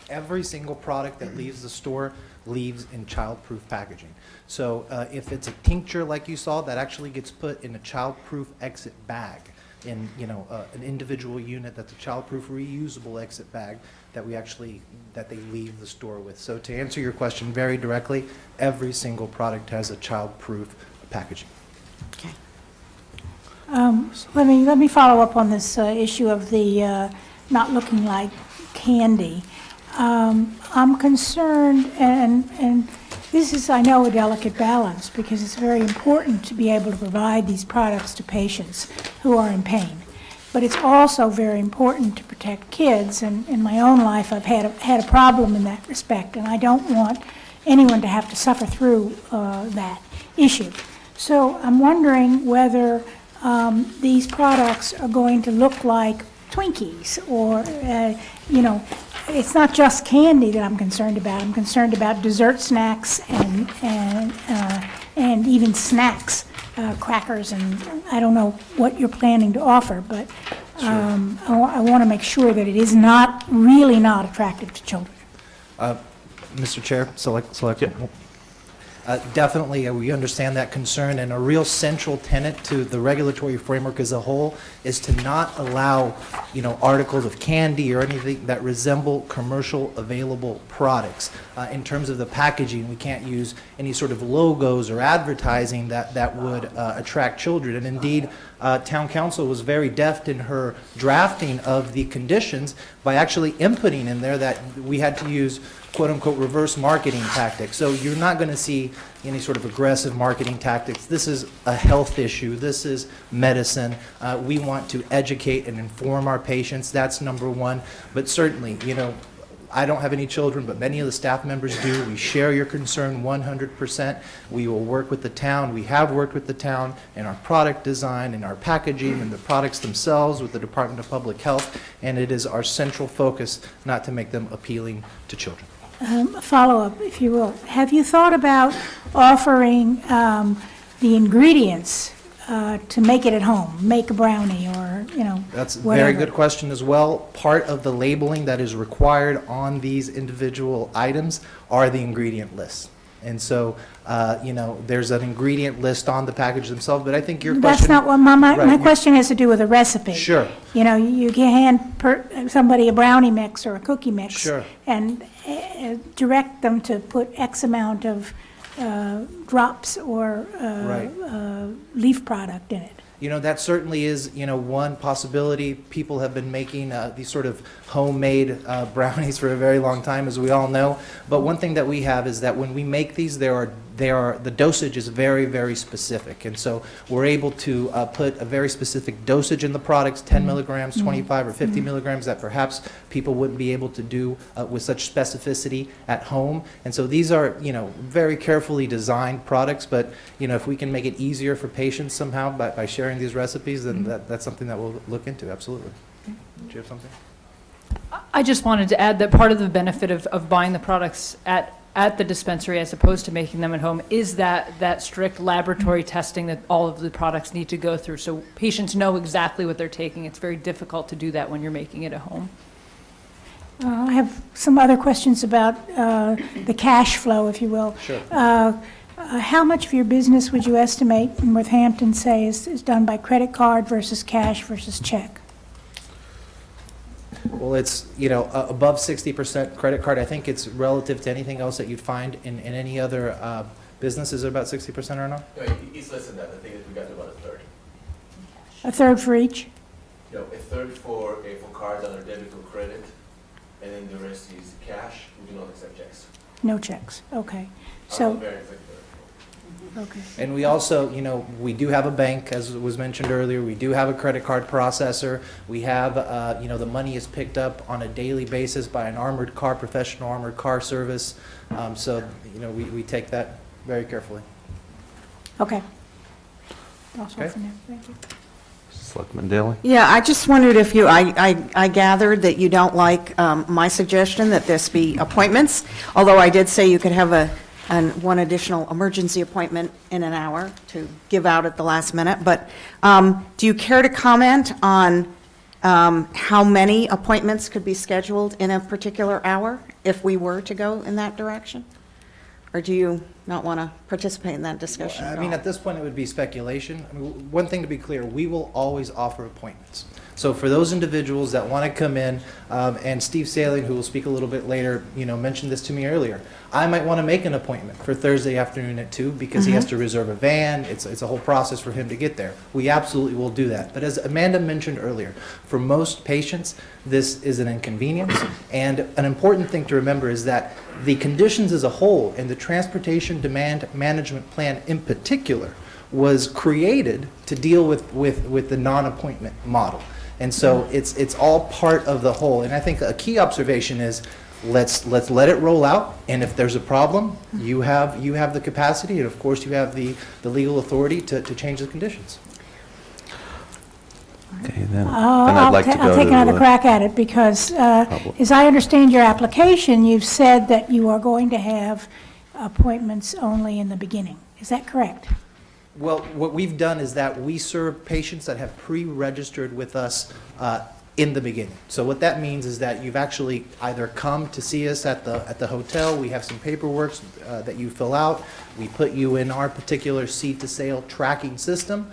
Every single product that leaves the store leaves in childproof packaging. So if it's a tincture like you saw, that actually gets put in a childproof exit bag, in an individual unit that's a childproof reusable exit bag that they leave the store with. So to answer your question very directly, every single product has a childproof packaging. Okay. Let me follow up on this issue of the not looking like candy. I'm concerned, and this is, I know, a delicate balance, because it's very important to be able to provide these products to patients who are in pain. But it's also very important to protect kids, and in my own life, I've had a problem in that respect, and I don't want anyone to have to suffer through that issue. So I'm wondering whether these products are going to look like Twinkies, or, it's not just candy that I'm concerned about. I'm concerned about dessert snacks and even snacks, crackers, and I don't know what you're planning to offer, but I want to make sure that it is really not attractive to children. Mr. Chair, Selectwoman. Definitely, we understand that concern, and a real central tenet to the regulatory framework as a whole is to not allow, articles of candy or anything that resemble commercial available products. In terms of the packaging, we can't use any sort of logos or advertising that would attract children. And indeed, Town Council was very deft in her drafting of the conditions by actually inputting in there that we had to use quote-unquote reverse marketing tactics. So you're not going to see any sort of aggressive marketing tactics. This is a health issue. This is medicine. We want to educate and inform our patients. That's number one. But certainly, I don't have any children, but many of the staff members do. We share your concern 100%. We will work with the town. We have worked with the town in our product design, in our packaging, and the products themselves with the Department of Public Health, and it is our central focus not to make them appealing to children. Follow-up, if you will. Have you thought about offering the ingredients to make it at home, make a brownie, or, That's a whatever? very good question as well. Part of the labeling that is required on these individual items are the ingredient lists. And so, there's an ingredient list on the package themselves, but I think your That's question. not what, my Right. question has to do with a recipe. Sure. You can hand somebody a brownie mix or a cookie mix. Sure. And direct them to put X amount of drops or Right. leaf product in it. That certainly is, one possibility. People have been making these sort of homemade brownies for a very long time, as we all know. But one thing that we have is that when we make these, the dosage is very, very specific. And so we're able to put a very specific dosage in the products, 10 milligrams, 25 or 50 milligrams, that perhaps people wouldn't be able to do with such specificity at home. And so these are, very carefully designed products, but, if we can make it easier for patients somehow by sharing these recipes, then that's something that we'll look into, absolutely. Do you have something? I just wanted to add that part of the benefit of buying the products at the dispensary as opposed to making them at home is that strict laboratory testing that all of the products need to go through. So patients know exactly what they're taking. It's very difficult to do that when you're making it at home. I have some other questions about the cash flow, if you will. Sure. How much of your business would you estimate in Northampton, say, is done by credit card versus cash versus check? Well, it's, above 60% credit card. I think it's relative to anything else that you'd find in any other business. Is it about 60% or not? No, it's less than that. I think we got to about a third. A third for each? A third for cards, either debit or credit, and then the rest is cash. We do not accept checks. No checks, okay. I'm So, not very exact. okay. And we also, we do have a bank, as was mentioned earlier. We do have a credit card processor. We have, the money is picked up on a daily basis by an professional armored car service. So, we take that very carefully. Okay. Also Okay. for now, thank you. Selectman Daley? Yeah, I just wondered if I gathered that you don't like my suggestion that this be appointments, although I did say you could have one additional emergency appointment in an hour to give out at the last minute. But do you care to comment on how many appointments could be scheduled in a particular hour if we were to go in that direction? Or do you not want to participate in that discussion I at mean, all? at this point, it would be speculation. One thing to be clear, we will always offer appointments. So for those individuals that want to come in, and Steve Saling, who will speak a little bit later, mentioned this to me earlier. I might want to make an appointment for Thursday afternoon at 2 because he has to reserve a van. It's a whole process for him to get there. We absolutely will do that. But as Amanda mentioned earlier, for most patients, this is an inconvenience. And an important thing to remember is that the conditions as a whole and the transportation demand management plan in particular was created to deal with the non-appointment model. And so it's all part of the whole. And I think a key observation is let's let it roll out. And if there's a problem, you have the capacity, and of course you have the legal authority to change the conditions. Okay, then I'd like to go to... I'll take another crack at it because, as I understand your application, you've said that you are going to have appointments only in the beginning. Is that correct? Well, what we've done is that we serve patients that have pre-registered with us in the beginning. So what that means is that you've actually either come to see us at the hotel. We have some paperwork that you fill out. We put you in our particular seed-to-sale tracking system,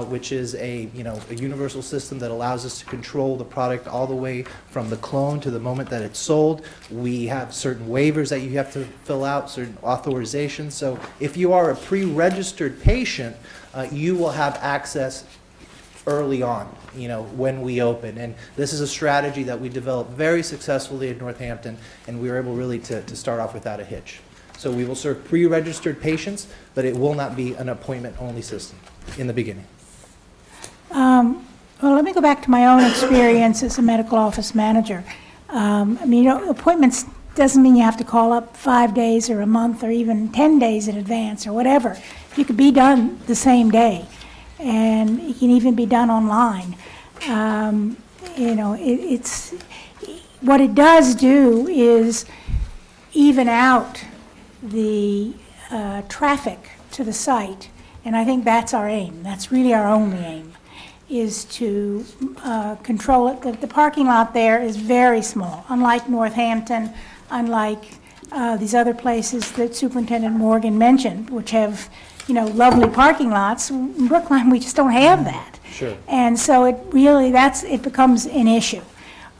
which is a universal system that allows us to control the product all the way from the clone to the moment that it's sold. We have certain waivers that you have to fill out, certain authorizations. So if you are a pre-registered patient, you will have access early on, when we open. And this is a strategy that we developed very successfully in Northampton, and we were able really to start off without a hitch. So we will serve pre-registered patients, but it will not be an appointment-only system in the beginning. Well, let me go back to my own experience as a medical office manager. Appointments doesn't mean you have to call up 5 days or a month or even 10 days in advance or whatever. You could be done the same day, and it can even be done online. It's what it does do is even out the traffic to the site, and I think that's our aim. That's really our only aim, is to control it. The parking lot there is very small, unlike Northampton, unlike these other places that Superintendent Morgan mentioned, which have, lovely parking lots. In Brookline, we just don't have that. Sure. And so it really, it becomes an issue.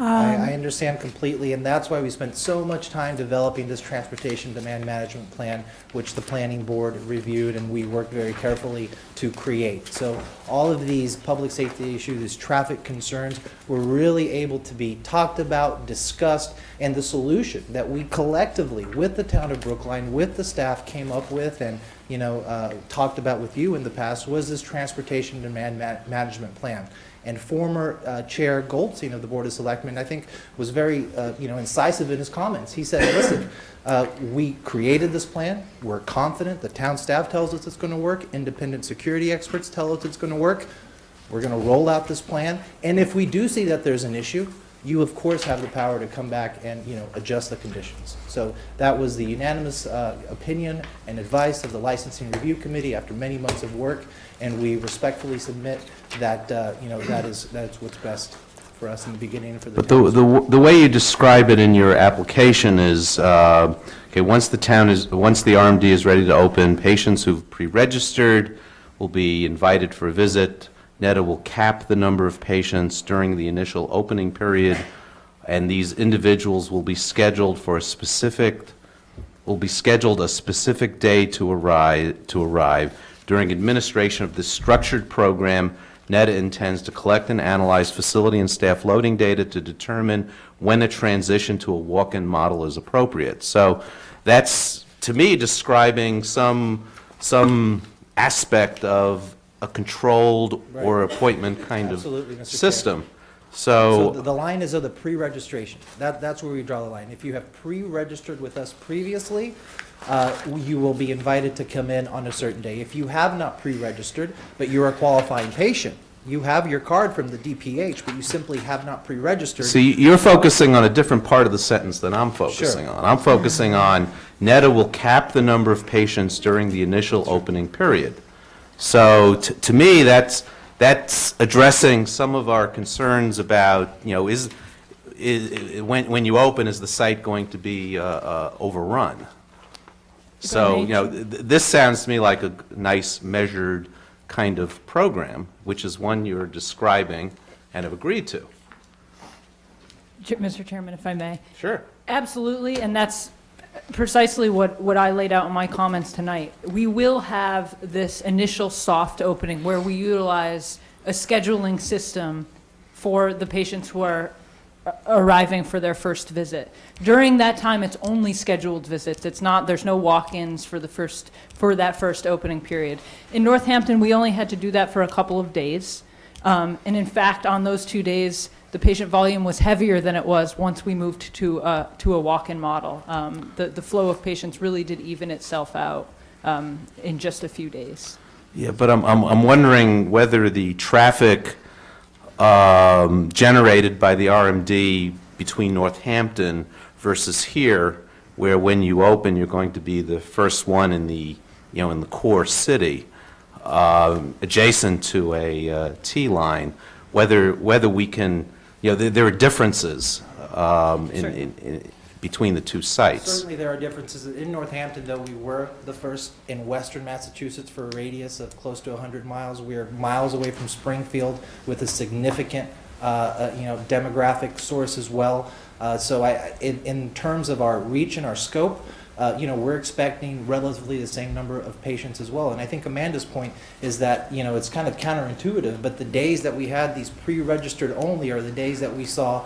I understand completely, and that's why we spent so much time developing this transportation demand management plan, which the planning board reviewed and we worked very carefully to create. So all of these public safety issues, these traffic concerns, were really able to be talked about, discussed, and the solution that we collectively, with the town of Brookline, with the staff, came up with and talked about with you in the past was this transportation demand management plan. And former Chair Goldstein of the Board of Selectmen, I think, was very, incisive in his comments. He said, listen, we created this plan. We're confident. The town staff tells us it's going to work. Independent security experts tell us it's going to work. We're going to roll out this plan. And if we do see that there's an issue, you, of course, have the power to come back and, adjust the conditions. So that was the unanimous opinion and advice of the Licensing Review Committee after many months of work, and we respectfully submit that, that's what's best for us in the beginning and for the town. But the way you describe it in your application is, okay, once the RMD is ready to open, patients who've pre-registered will be invited for a visit. NEDA will cap the number of patients during the initial opening period, and these individuals will be scheduled for a specific day to arrive. During administration of this structured program, NEDA intends to collect and analyze facility and staff loading data to determine when a transition to a walk-in model is appropriate. So that's, to me, describing some aspect of a controlled or appointment kind Absolutely, of Mr. system. So the line is of the pre-registration. That's where we draw the line. If you have pre-registered with us previously, you will be invited to come in on a certain day. If you have not pre-registered, but you're a qualifying patient, you have your card from the DPH, but you simply have not pre-registered. See, you're focusing on a different part of the sentence than I'm focusing on. I'm focusing on NEDA will cap the number of patients during the initial opening period. So to me, that's addressing some of our concerns about, when you open, is the site going to be overrun? So, this sounds to me like a nice measured kind of program, which is one you're describing and have agreed to. Mr. Chairman, if I may. Sure. Absolutely, and that's precisely what I laid out in my comments tonight. We will have this initial soft opening where we utilize a scheduling system for the patients who are arriving for their first visit. During that time, it's only scheduled visits. There's no walk-ins for that first opening period. In Northampton, we only had to do that for a couple of days. And in fact, on those 2 days, the patient volume was heavier than it was once we moved to a walk-in model. The flow of patients really did even itself out in just a few days. Yeah, but I'm wondering whether the traffic generated by the RMD between Northampton versus here, where when you open, you're going to be the first one in the core city, adjacent to a T line, whether we can, there are differences between the two sites. Certainly there are differences. In Northampton, though, we were the first in western Massachusetts for a radius of close to 100 miles. We are miles away from Springfield with a significant, demographic source as well. So in terms of our reach and our scope, we're expecting relatively the same number of patients as well. And I think Amanda's point is that, it's kind of counterintuitive, but the days that we had these pre-registered only are the days that we saw,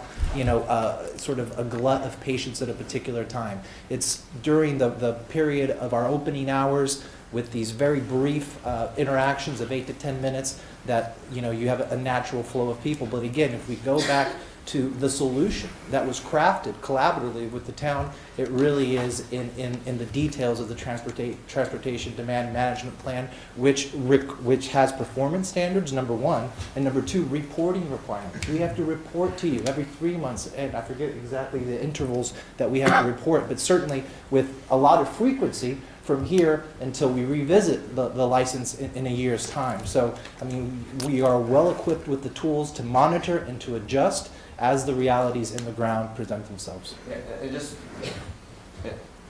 sort of a glut of patients at a particular time. It's during the period of our opening hours with these very brief interactions of 8 to 10 minutes that, you have a natural flow of people. But again, if we go back to the solution that was crafted collaboratively with the town, it really is in the details of the transportation demand management plan, which has performance standards, number one, and number two, reporting requirements. We have to report to you every 3 months, and I forget exactly the intervals that we have to report, but certainly with a lot of frequency from here until we revisit the license in a year's time. So, we are well equipped with the tools to monitor and to adjust as the realities in the ground present themselves. And just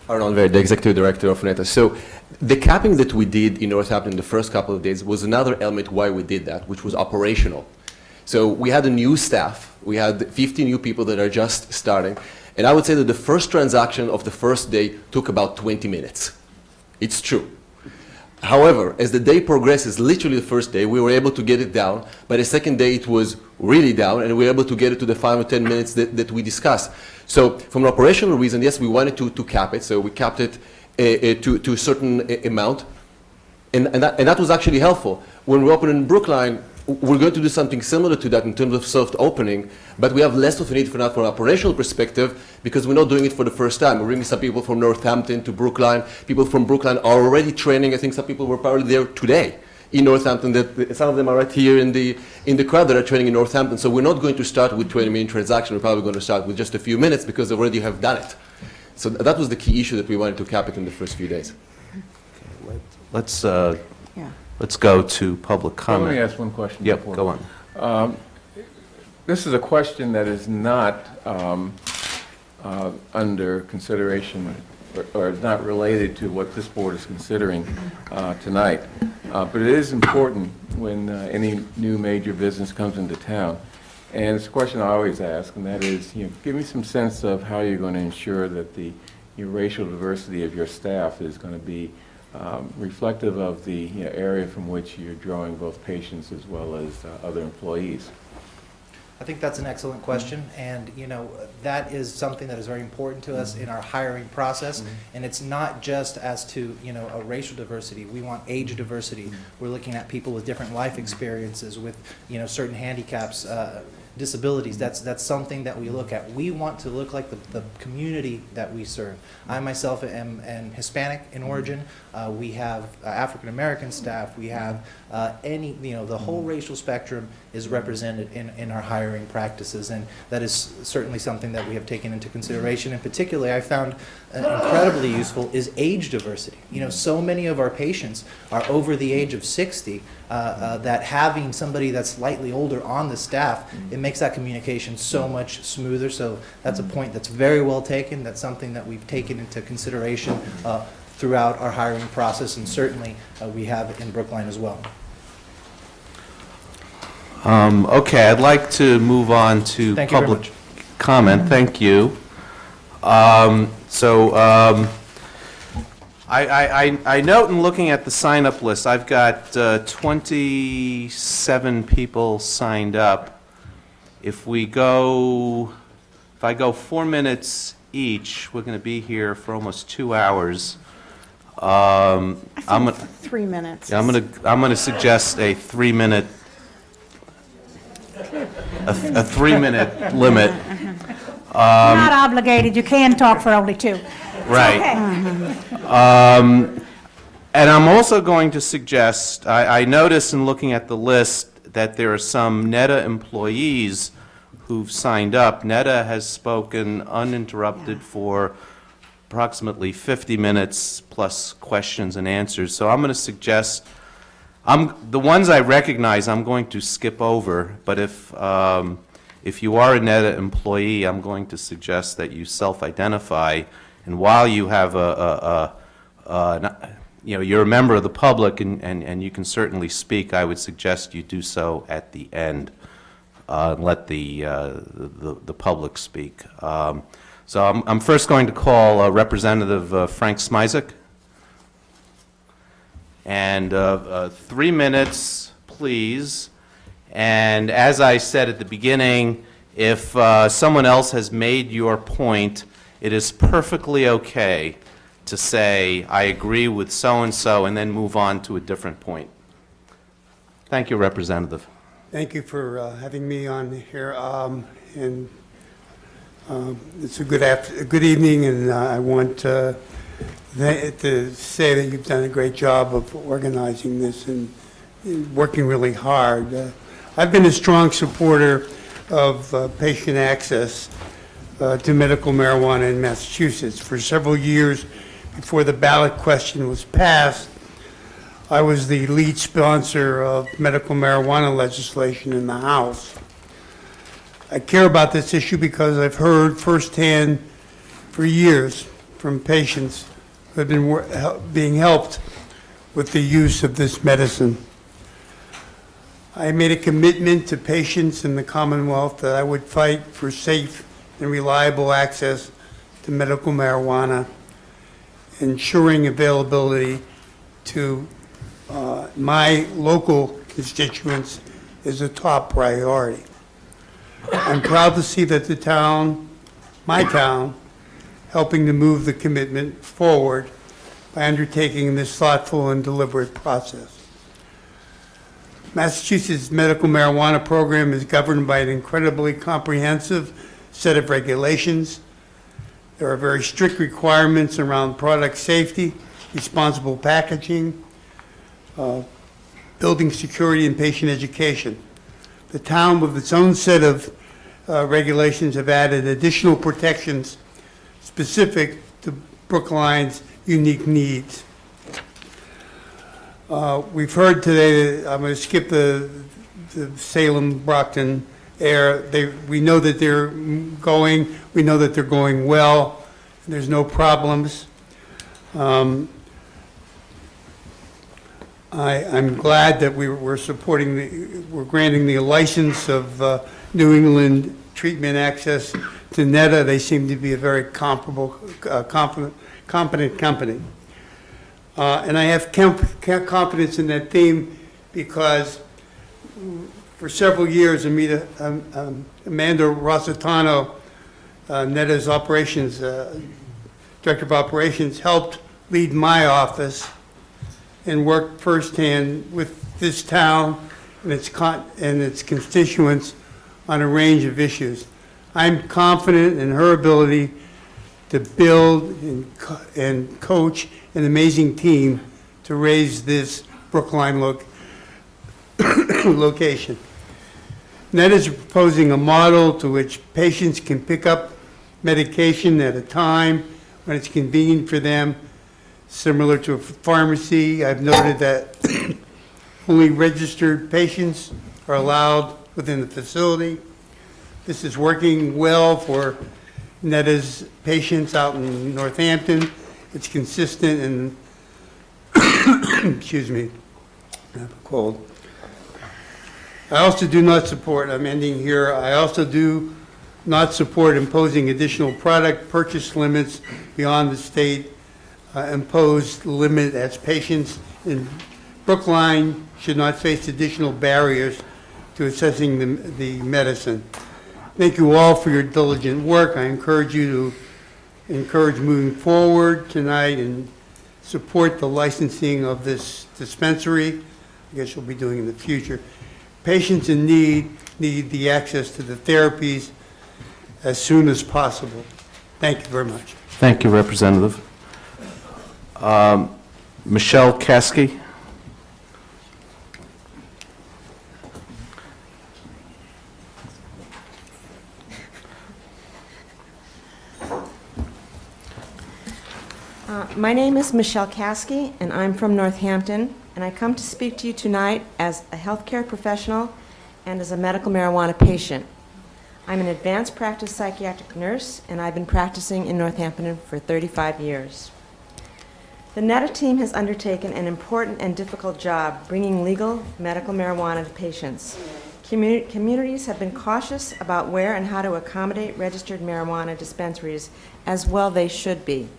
Arnold Verde, the executive director of NETA. So the capping that we did in Northampton the first couple of days was another element why we did that, which was operational. So we had a new staff. We had 50 new people that are just starting. And I would say that the first transaction of the first day took about 20 minutes. It's true. However, as the day progresses, literally the first day, we were able to get it down. By the second day, it was really down, and we were able to get it to the 5 or 10 minutes that we discussed. So from an operational reason, yes, we wanted to cap it. So we capped it to a certain amount. And that was actually helpful. When we opened in Brookline, we're going to do something similar to that in terms of soft opening, but we have less of a need for that from an operational perspective because we're not doing it for the first time. We're bringing some people from Northampton to Brookline. People from Brookline are already training. I think some people were probably there today in Northampton. That some of them are right here in the crowd that are training in Northampton. So we're not going to start with 20-minute transaction. We're probably going to start with just a few minutes because they already have done it. So that was the key issue that we wanted to cap it in the first few days. Let's go to public comment. Let me ask one question. Yep, before. go on. This is a question that is not under consideration or not related to what this board is considering tonight. But it is important when any new major business comes into town. And it's a question I always ask, and that is, give me some sense of how you're going to ensure that the racial diversity of your staff is going to be reflective of the area from which you're drawing both patients as well as other employees. I think that's an excellent question, and that is something that is very important to us in our hiring process. And it's not just as to a racial diversity. We want age diversity. We're looking at people with different life experiences, with certain handicaps, disabilities. That's something that we look at. We want to look like the community that we serve. I myself am Hispanic in origin. We have African American staff. We have the whole racial spectrum is represented in our hiring practices, and that is certainly something that we have taken into consideration. And particularly, I found incredibly useful is age diversity. So many of our patients are over the age of 60. That having somebody that's slightly older on the staff, it makes that communication so much smoother. So that's a point that's very well taken. That's something that we've taken into consideration throughout our hiring process, and certainly we have in Brookline as well. Okay, I'd like to move on to Thank you very public much. comment. Thank you. I note in looking at the sign-up list, I've got 27 people signed up. If I go 4 minutes each, we're going to be here for almost 2 hours. I think 3 minutes. I'm going to suggest a 3-minute a 3-minute limit. You're not obligated, you can talk for only 2. Right. And I'm also going to suggest, I noticed in looking at the list that there are some NETA employees who've signed up. NETA has spoken uninterrupted for approximately 50 minutes plus questions and answers. So I'm going to suggest, the ones I recognize I'm going to skip over, but if you are a NETA employee, I'm going to suggest that you self-identify. And while you have you're a member of the public and you can certainly speak, I would suggest you do so at the end. Let the public speak. So I'm first going to call Representative Frank Smizek. And 3 minutes, please. And as I said at the beginning, if someone else has made your point, it is perfectly okay to say, I agree with so-and-so, and then move on to a different point. Thank you, Representative. Thank you for having me on here. It's a good evening, and I want to say that you've done a great job of organizing this and working really hard. I've been a strong supporter of patient access to medical marijuana in Massachusetts. For several years before the ballot question was passed, I was the lead sponsor of medical marijuana legislation in the House. I care about this issue because I've heard firsthand for years from patients who have been being helped with the use of this medicine. I made a commitment to patients in the Commonwealth that I would fight for safe and reliable access to medical marijuana, ensuring availability to my local constituents is a top priority. I'm proud to see that the town, my town, helping to move the commitment forward by undertaking this thoughtful and deliberate process. Massachusetts medical marijuana program is governed by an incredibly comprehensive set of regulations. There are very strict requirements around product safety, responsible packaging, building security, and patient education. The town, with its own set of regulations, have added additional protections specific to Brookline's unique needs. We've heard today that I'm going to skip the Salem-Brockton area. We know that they're going. We know that they're going well. There's no problems. I'm glad that we're supporting we're granting the license of New England Treatment Access to NETA. They seem to be a very competent company. And I have confidence in that theme because for several years, Amanda Rossitano, NETA's operations, Director of Operations, helped lead my office and worked firsthand with this town and its constituents on a range of issues. I'm confident in her ability to build and coach an amazing team to raise this Brookline location. NET is proposing a model to which patients can pick up medication at a time when it's convenient for them, similar to a pharmacy. I've noted that only registered patients are allowed within the facility. This is working well for NETA's patients out in Northampton. It's consistent and, excuse me, I have a cold. I also do not support, I'm ending here, I also do not support imposing additional product purchase limits beyond the state imposed limit, as patients in Brookline should not face additional barriers to accessing the medicine. Thank you all for your diligent work. I encourage you to moving forward tonight and support the licensing of this dispensary. I guess you'll be doing in the future. Patients in need the access to the therapies as soon as possible. Thank you very much. Thank you, Representative. Michelle Caskey. My name is Michelle Caskey, and I'm from Northampton, and I come to speak to you tonight as a healthcare professional and as a medical marijuana patient. I'm an advanced practice psychiatric nurse, and I've been practicing in Northampton for 35 years. The NETA team has undertaken an important and difficult job bringing legal medical marijuana to patients. Communities have been cautious about where and how to accommodate registered marijuana dispensaries, as well they should be.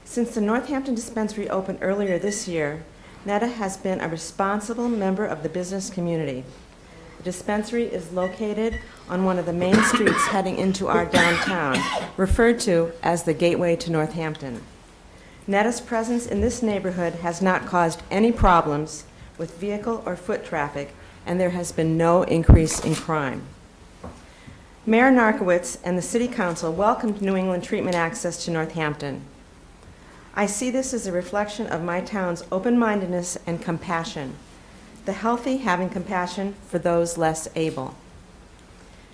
Since the Northampton dispensary opened earlier this year, NETA has been a responsible member of the business community. The dispensary is located on one of the main streets heading into our downtown, referred to as the Gateway to Northampton. NETA's presence in this neighborhood has not caused any problems with vehicle or foot traffic, and there has been no increase in crime. Mayor Narkowitz and the City Council welcomed New England Treatment Access to Northampton. I see this as a reflection of my town's open-mindedness and compassion, the healthy having compassion for those less able.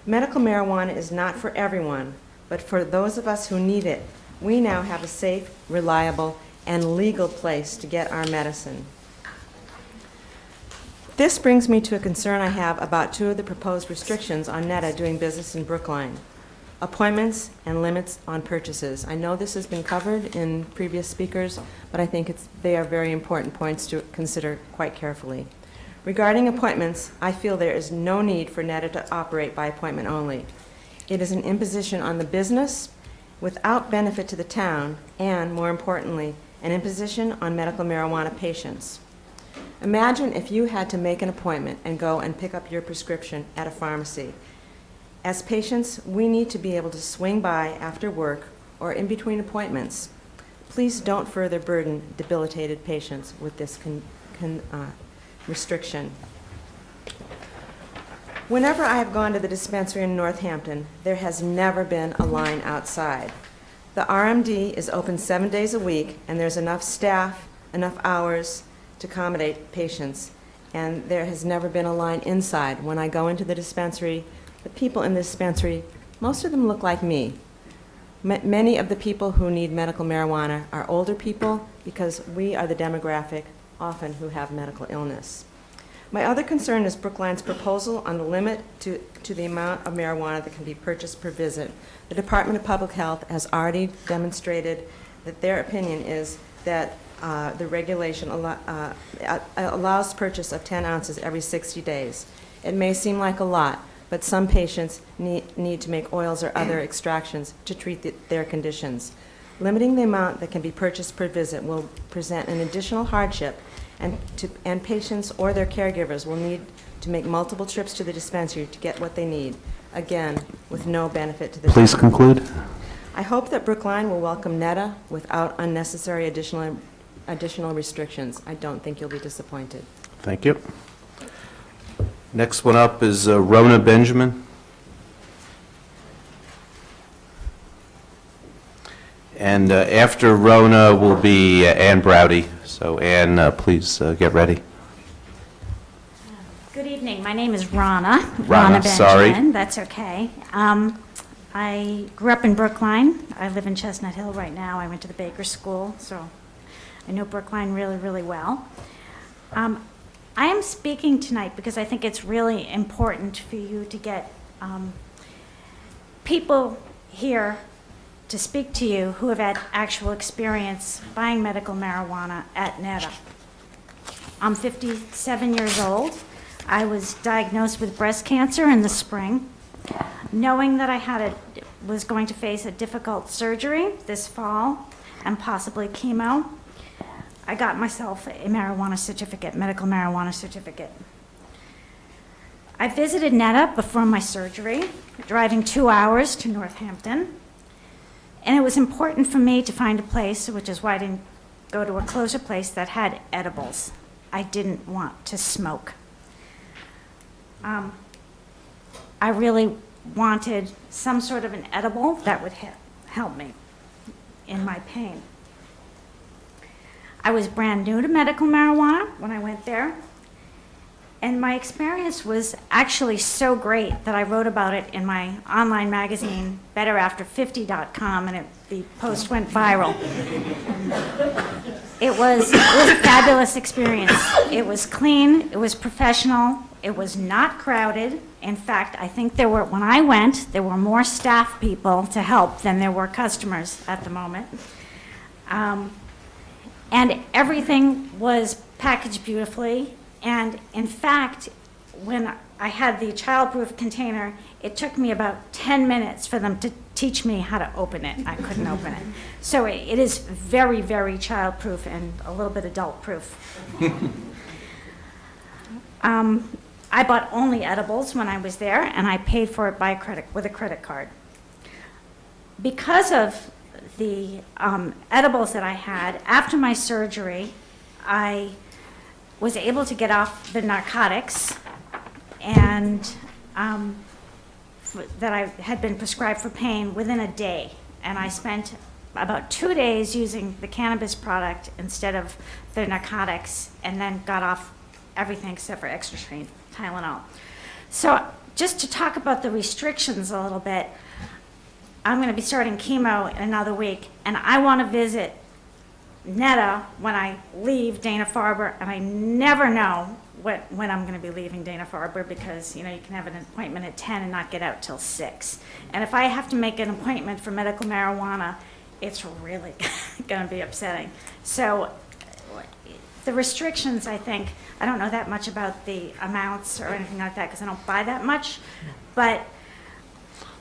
Medical marijuana is not for everyone, but for those of us who need it, we now have a safe, reliable, and legal place to get our medicine. This brings me to a concern I have about two of the proposed restrictions on NETA doing business in Brookline. appointments, and limits on purchases. I know this has been covered in previous speakers, but I think they are very important points to consider quite carefully. Regarding appointments, I feel there is no need for NETA to operate by appointment only. It is an imposition on the business without benefit to the town, and, more importantly, an imposition on medical marijuana patients. Imagine if you had to make an appointment and go and pick up your prescription at a pharmacy. As patients, we need to be able to swing by after work or in between appointments. Please don't further burden debilitated patients with this restriction. Whenever I have gone to the dispensary in Northampton, there has never been a line outside. The RMD is open 7 days a week, and there's enough staff, enough hours to accommodate patients, and there has never been a line inside. When I go into the dispensary, the people in the dispensary, most of them look like me. Many of the people who need medical marijuana are older people because we are the demographic often who have medical illness. My other concern is Brookline's proposal on the limit to the amount of marijuana that can be purchased per visit. The Department of Public Health has already demonstrated that their opinion is that the regulation allows purchase of 10 ounces every 60 days. It may seem like a lot, but some patients need to make oils or other extractions to treat their conditions. Limiting the amount that can be purchased per visit will present an additional hardship, and patients or their caregivers will need to make multiple trips to the dispensary to get what they need, again, with no benefit to the Please town. conclude. I hope that Brookline will welcome NETA without unnecessary additional restrictions. I don't think you'll be disappointed. Thank you. Next one up is Rona Benjamin. And after Rona will be Ann Browdy. So Ann, please get ready. Good evening. My name is Rona. Rona, Benjamin. sorry. That's okay. I grew up in Brookline. I live in Chestnut Hill right now. I went to the Baker School, so I know Brookline really, really well. I am speaking tonight because I think it's really important for you to get people here to speak to you who have had actual experience buying medical marijuana at NETA. I'm 57 years old. I was diagnosed with breast cancer in the spring. Knowing that I was going to face a difficult surgery this fall and possibly chemo, I got myself a marijuana certificate, medical marijuana certificate. I visited NETA before my surgery, driving 2 hours to Northampton. And it was important for me to find a place, which is why I didn't go to a closer place, that had edibles. I didn't want to smoke. I really wanted some sort of an edible that would help me in my pain. I was brand new to medical marijuana when I went there, and my experience was actually so great that I wrote about it in my online magazine, BetterAfter50.com, and the post went viral. It was a fabulous experience. It was clean, it was professional, it was not crowded. In fact, I think when I went, there were more staff people to help than there were customers at the moment. And everything was packaged beautifully. And in fact, when I had the childproof container, it took me about 10 minutes for them to teach me how to open it. I couldn't open it. So it is very, very childproof and a little bit adult-proof. I bought only edibles when I was there, and I paid for it with a credit card. Because of the edibles that I had, after my surgery, I was able to get off the narcotics and that I had been prescribed for pain within a day. And I spent about 2 days using the cannabis product instead of the narcotics, and then got off everything except for extra strength Tylenol. So just to talk about the restrictions a little bit, I'm going to be starting chemo in another week, and I want to visit NETA when I leave Dana-Farber, and I never know when I'm going to be leaving Dana-Farber, because, you know, you can have an appointment at 10 and not get out till 6. And if I have to make an appointment for medical marijuana, it's really going to be upsetting. So the restrictions, I think, I don't know that much about the amounts or anything like that because I don't buy that much, but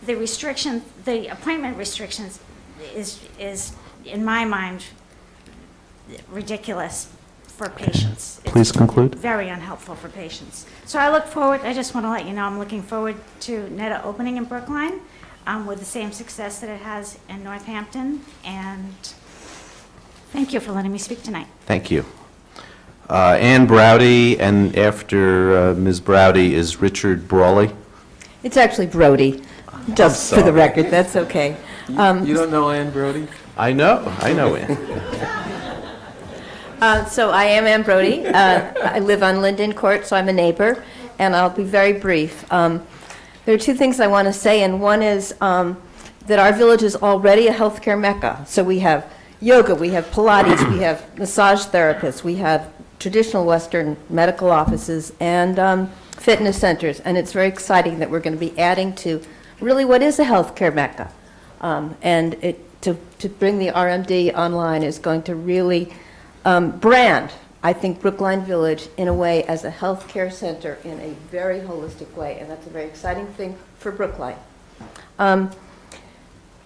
the restriction, the appointment restrictions is in my mind, ridiculous for patients. Please conclude. Very unhelpful for patients. So I look forward, I just want to let you know, I'm looking forward to Netta opening in Brookline with the same success that it has in Northampton. And thank you for letting me speak tonight. Thank you. Ann Browdy, and after Ms. Browdy is Richard Brawley. It's actually Brody, just for the record, that's okay. You don't know Ann Brody? I know Ann. So I am Ann Brody. I live on Linden Court, so I'm a neighbor, and I'll be very brief. There are two things I want to say, and one is that our village is already a healthcare mecca. So we have yoga, we have Pilates, we have massage therapists, we have traditional Western medical offices, and fitness centers, and it's very exciting that we're going to be adding to really what is a healthcare mecca. And to bring the RMD online is going to really brand, I think, Brookline Village in a way as a healthcare center in a very holistic way, and that's a very exciting thing for Brookline.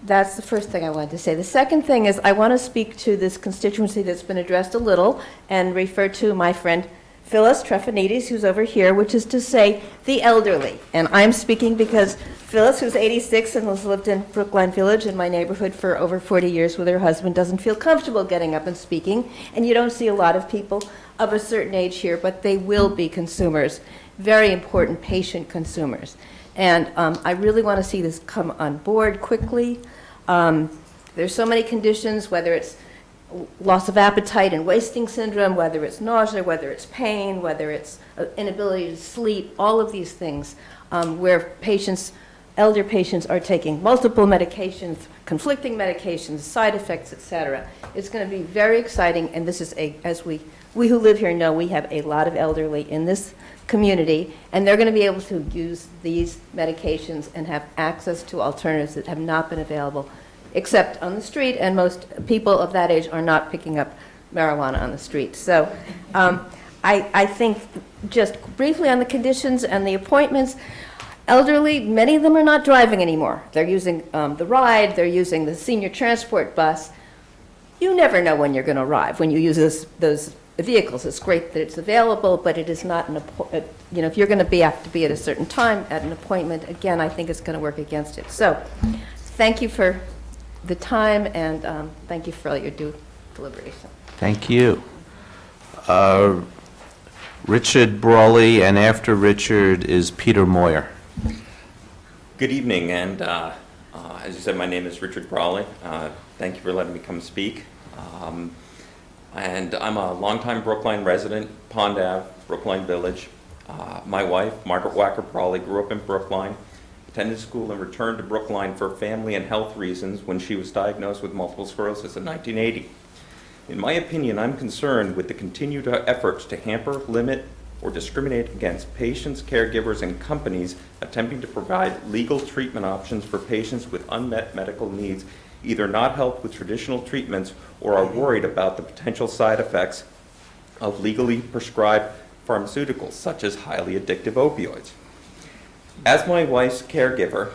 That's the first thing I wanted to say. The second thing is I want to speak to this constituency that's been addressed a little and refer to my friend Phyllis Trefanides, who's over here, which is to say the elderly. And I'm speaking because Phyllis, who's 86 and has lived in Brookline Village in my neighborhood for over 40 years with her husband, doesn't feel comfortable getting up and speaking. And you don't see a lot of people of a certain age here, but they will be consumers, very important patient consumers. And I really want to see this come on board quickly. There's so many conditions, whether it's loss of appetite and wasting syndrome, whether it's nausea, whether it's pain, whether it's inability to sleep, all of these things where patients, elder patients are taking multiple medications, conflicting medications, side effects, etc. It's going to be very exciting, and this is as we who live here know, we have a lot of elderly in this community, and they're going to be able to use these medications and have access to alternatives that have not been available except on the street, and most people of that age are not picking up marijuana on the street. So I think just briefly on the conditions and the appointments, elderly, many of them are not driving anymore. They're using the ride, they're using the senior transport bus. You never know when you're going to arrive when you use those vehicles. It's great that it's available, but it is not if you're going to have to be at a certain time at an appointment, again, I think it's going to work against it. So thank you for the time, and thank you for all your deliberation. Thank you. Richard Brawley, and after Richard is Peter Moyer. Good evening, and as you said, my name is Richard Brawley. Thank you for letting me come speak. And I'm a longtime Brookline resident, Pond Ave, Brookline Village. My wife, Margaret Wacker Brawley, grew up in Brookline, attended school and returned to Brookline for family and health reasons when she was diagnosed with multiple sclerosis in 1980. In my opinion, I'm concerned with the continued efforts to hamper, limit, or discriminate against patients, caregivers, and companies attempting to provide legal treatment options for patients with unmet medical needs, either not helped with traditional treatments or are worried about the potential side effects of legally prescribed pharmaceuticals, such as highly addictive opioids. As my wife's caregiver,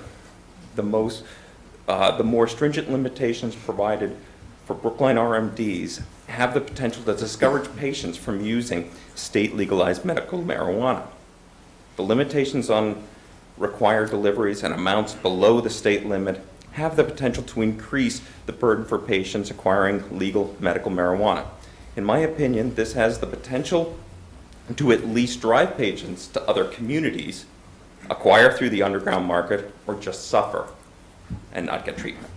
the more stringent limitations provided for Brookline RMDs have the potential to discourage patients from using state legalized medical marijuana. The limitations on required deliveries and amounts below the state limit have the potential to increase the burden for patients acquiring legal medical marijuana. In my opinion, this has the potential to at least drive patients to other communities, acquire through the underground market, or just suffer and not get treatment.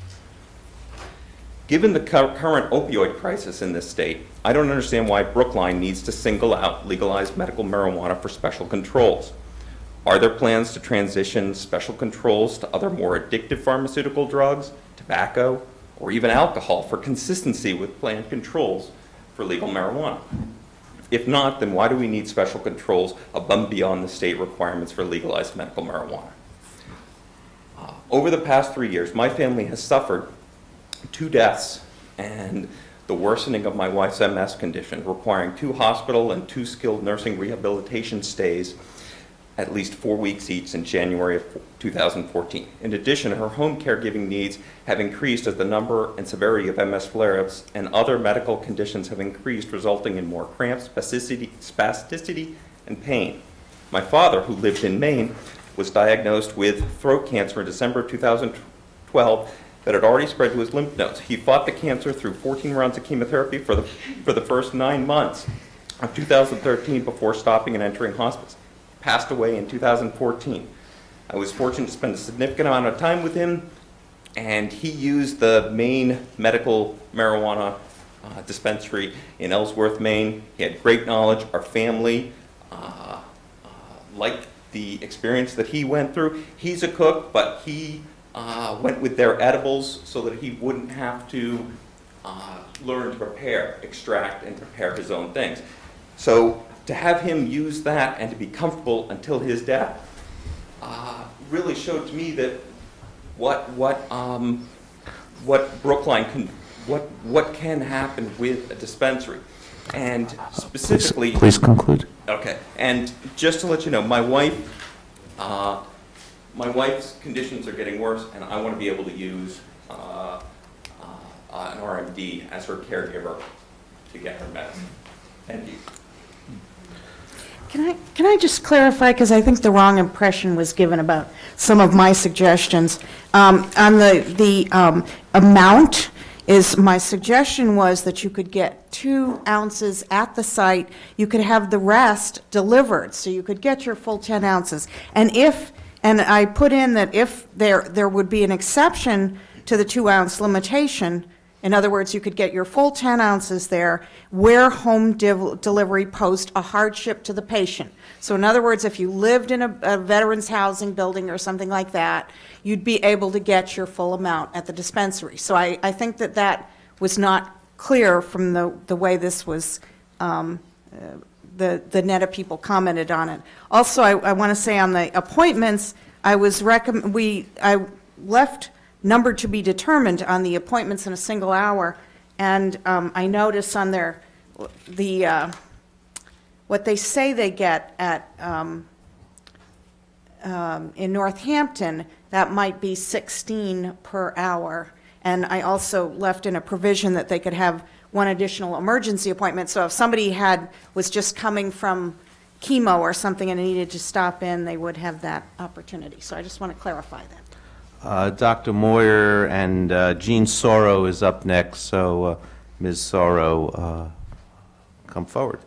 Given the current opioid crisis in this state, I don't understand why Brookline needs to single out legalized medical marijuana for special controls. Are there plans to transition special controls to other more addictive pharmaceutical drugs, tobacco, or even alcohol for consistency with planned controls for legal marijuana? If not, then why do we need special controls above and beyond the state requirements for legalized medical marijuana? Over the past 3 years, my family has suffered 2 deaths and the worsening of my wife's MS condition, requiring 2 hospital and 2 skilled nursing rehabilitation stays at least 4 weeks each in January of 2014. In addition, her home caregiving needs have increased as the number and severity of MS flare-ups and other medical conditions have increased, resulting in more cramps, spasticity, and pain. My father, who lived in Maine, was diagnosed with throat cancer in December 2012 that had already spread to his lymph nodes. He fought the cancer through 14 rounds of chemotherapy for the first 9 months of 2013 before stopping and entering hospice. Passed away in 2014. I was fortunate to spend a significant amount of time with him, and he used the Maine medical marijuana dispensary in Ellsworth, Maine. He had great knowledge. Our family liked the experience that he went through. He's a cook, but he went with their edibles so that he wouldn't have to learn to prepare, extract, and prepare his own things. So to have him use that and to be comfortable until his death really showed to me that what Brookline can, what can happen with a dispensary, and specifically. Please conclude. Okay, and just to let you know, my wife's conditions are getting worse, and I want to be able to use an RMD as her caregiver to get her medicine. Thank you. Can I just clarify, because I think the wrong impression was given about some of my suggestions. On the amount, my suggestion was that you could get 2 ounces at the site, you could have the rest delivered, so you could get your full 10 ounces. And I put in that if there would be an exception to the 2-ounce limitation, in other words, you could get your full 10 ounces there where home delivery posed a hardship to the patient. So in other words, if you lived in a veterans housing building or something like that, you'd be able to get your full amount at the dispensary. So I think that was not clear from the way this was, the NETA people commented on it. Also, I want to say on the appointments, I left number to be determined on the appointments in a single hour, and I notice on what they say they get at in Northampton, that might be 16 per hour. And I also left in a provision that they could have 1 additional emergency appointment. So if somebody was just coming from chemo or something and needed to stop in, they would have that opportunity. So I just want to clarify that. Dr. Moyer and Jean Sorrow is up next, so Ms. Sorrow, come forward.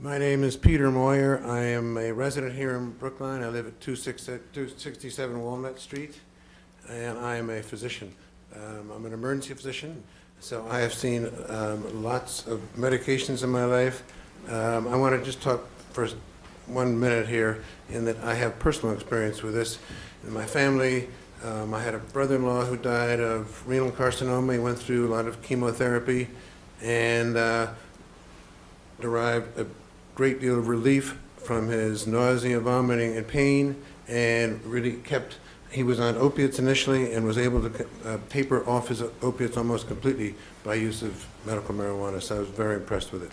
My name is Peter Moyer. I am a resident here in Brookline. I live at 267 Walnut Street, and I am a physician. I'm an emergency physician, so I have seen lots of medications in my life. I want to just talk for 1 minute here in that I have personal experience with this. In my family, I had a brother-in-law who died of renal carcinoma. He went through a lot of chemotherapy and derived a great deal of relief from his nausea, vomiting, and pain, and really he was on opiates initially and was able to taper off his opiates almost completely by use of medical marijuana, so I was very impressed with it.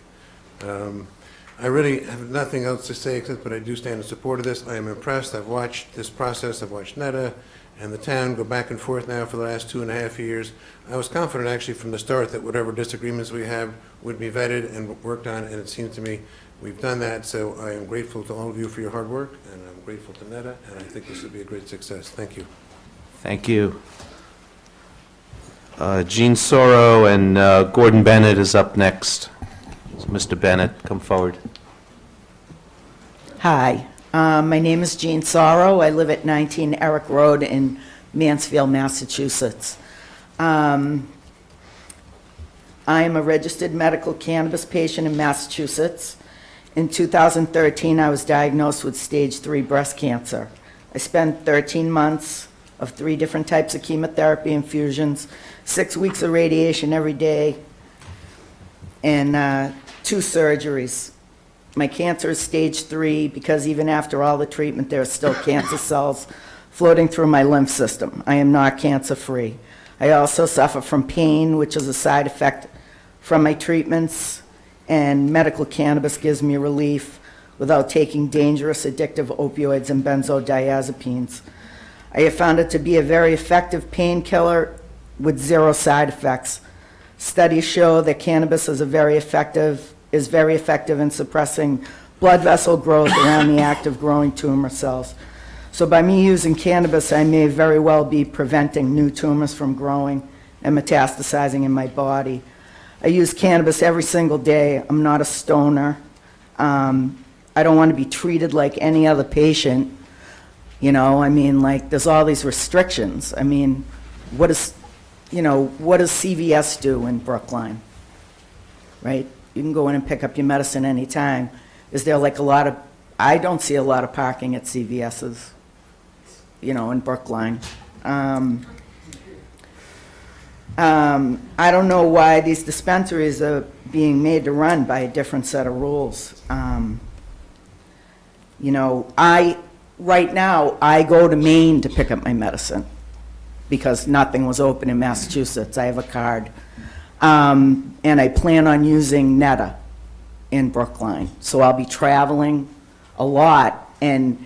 I really have nothing else to say except that I do stand in support of this. I am impressed. I've watched this process. I've watched NETA and the town go back and forth now for the last 2.5 years. I was confident actually from the start that whatever disagreements we have would be vetted and worked on, and it seems to me we've done that. So I am grateful to all of you for your hard work, and I'm grateful to NETA, and I think this will be a great success. Thank you. Thank you. Jean Sorrow and Gordon Bennett is up next. So Mr. Bennett, come forward. Hi, my name is Jean Sorrow. I live at 19 Eric Road in Mansfield, Massachusetts. I am a registered medical cannabis patient in Massachusetts. In 2013, I was diagnosed with stage 3 breast cancer. I spent 13 months of 3 different types of chemotherapy infusions, 6 weeks of radiation every day, and 2 surgeries. My cancer is stage 3 because even after all the treatment, there are still cancer cells floating through my lymph system. I am not cancer-free. I also suffer from pain, which is a side effect from my treatments, and medical cannabis gives me relief without taking dangerous addictive opioids and benzodiazepines. I have found it to be a very effective painkiller with 0 side effects. Studies show that cannabis is very effective in suppressing blood vessel growth around the active growing tumor cells. So by me using cannabis, I may very well be preventing new tumors from growing and metastasizing in my body. I use cannabis every single day. I'm not a stoner. I don't want to be treated like any other patient. You know, I mean, like, there's all these restrictions. I mean, what does CVS do in Brookline? Right? You can go in and pick up your medicine anytime. Is there like I don't see a lot of parking at CVS's, in Brookline. I don't know why these dispensaries are being made to run by a different set of rules. Right now, I go to Maine to pick up my medicine because nothing was open in Massachusetts. I have a card. And I plan on using Netta in Brookline. So I'll be traveling a lot. And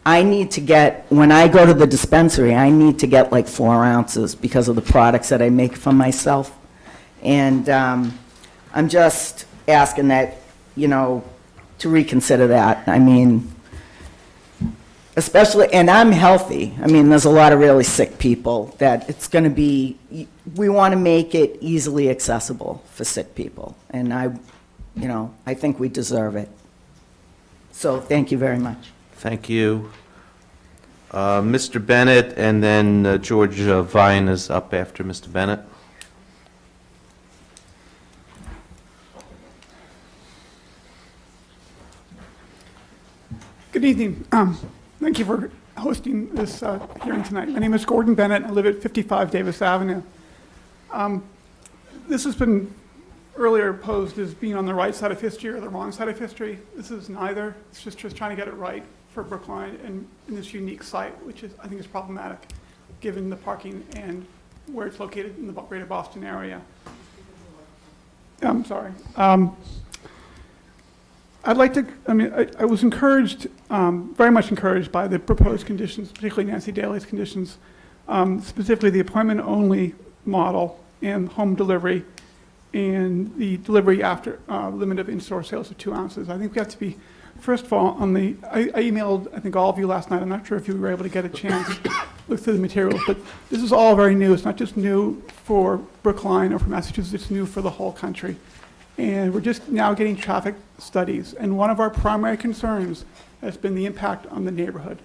I need to when I go to the dispensary, I need to get like 4 ounces because of the products that I make for myself. And I'm just asking that, to reconsider that. I mean, especially, and I'm healthy. I mean, there's a lot of really sick people that it's going to be, we want to make it easily accessible for sick people. And I think we deserve it. So thank you very much. Thank you. Mr. Bennett, and then George Vine is up after Mr. Bennett. Good evening. Thank you for hosting this hearing tonight. My name is Gordon Bennett. I live at 55 Davis Avenue. This has been earlier posed as being on the right side of history or the wrong side of history. This is neither. It's just trying to get it right for Brookline and in this unique site, which I think is problematic given the parking and where it's located in the greater Boston area. I'm sorry. I was encouraged, very much encouraged by the proposed conditions, particularly Nancy Daly's conditions, specifically the appointment-only model and home delivery and the delivery after limit of in-store sales of 2 ounces. I think we have to be, first of all, I emailed, I think, all of you last night. I'm not sure if you were able to get a chance to look through the materials, but this is all very new. It's not just new for Brookline or for Massachusetts, it's new for the whole country. And we're just now getting traffic studies. And one of our primary concerns has been the impact on the neighborhood.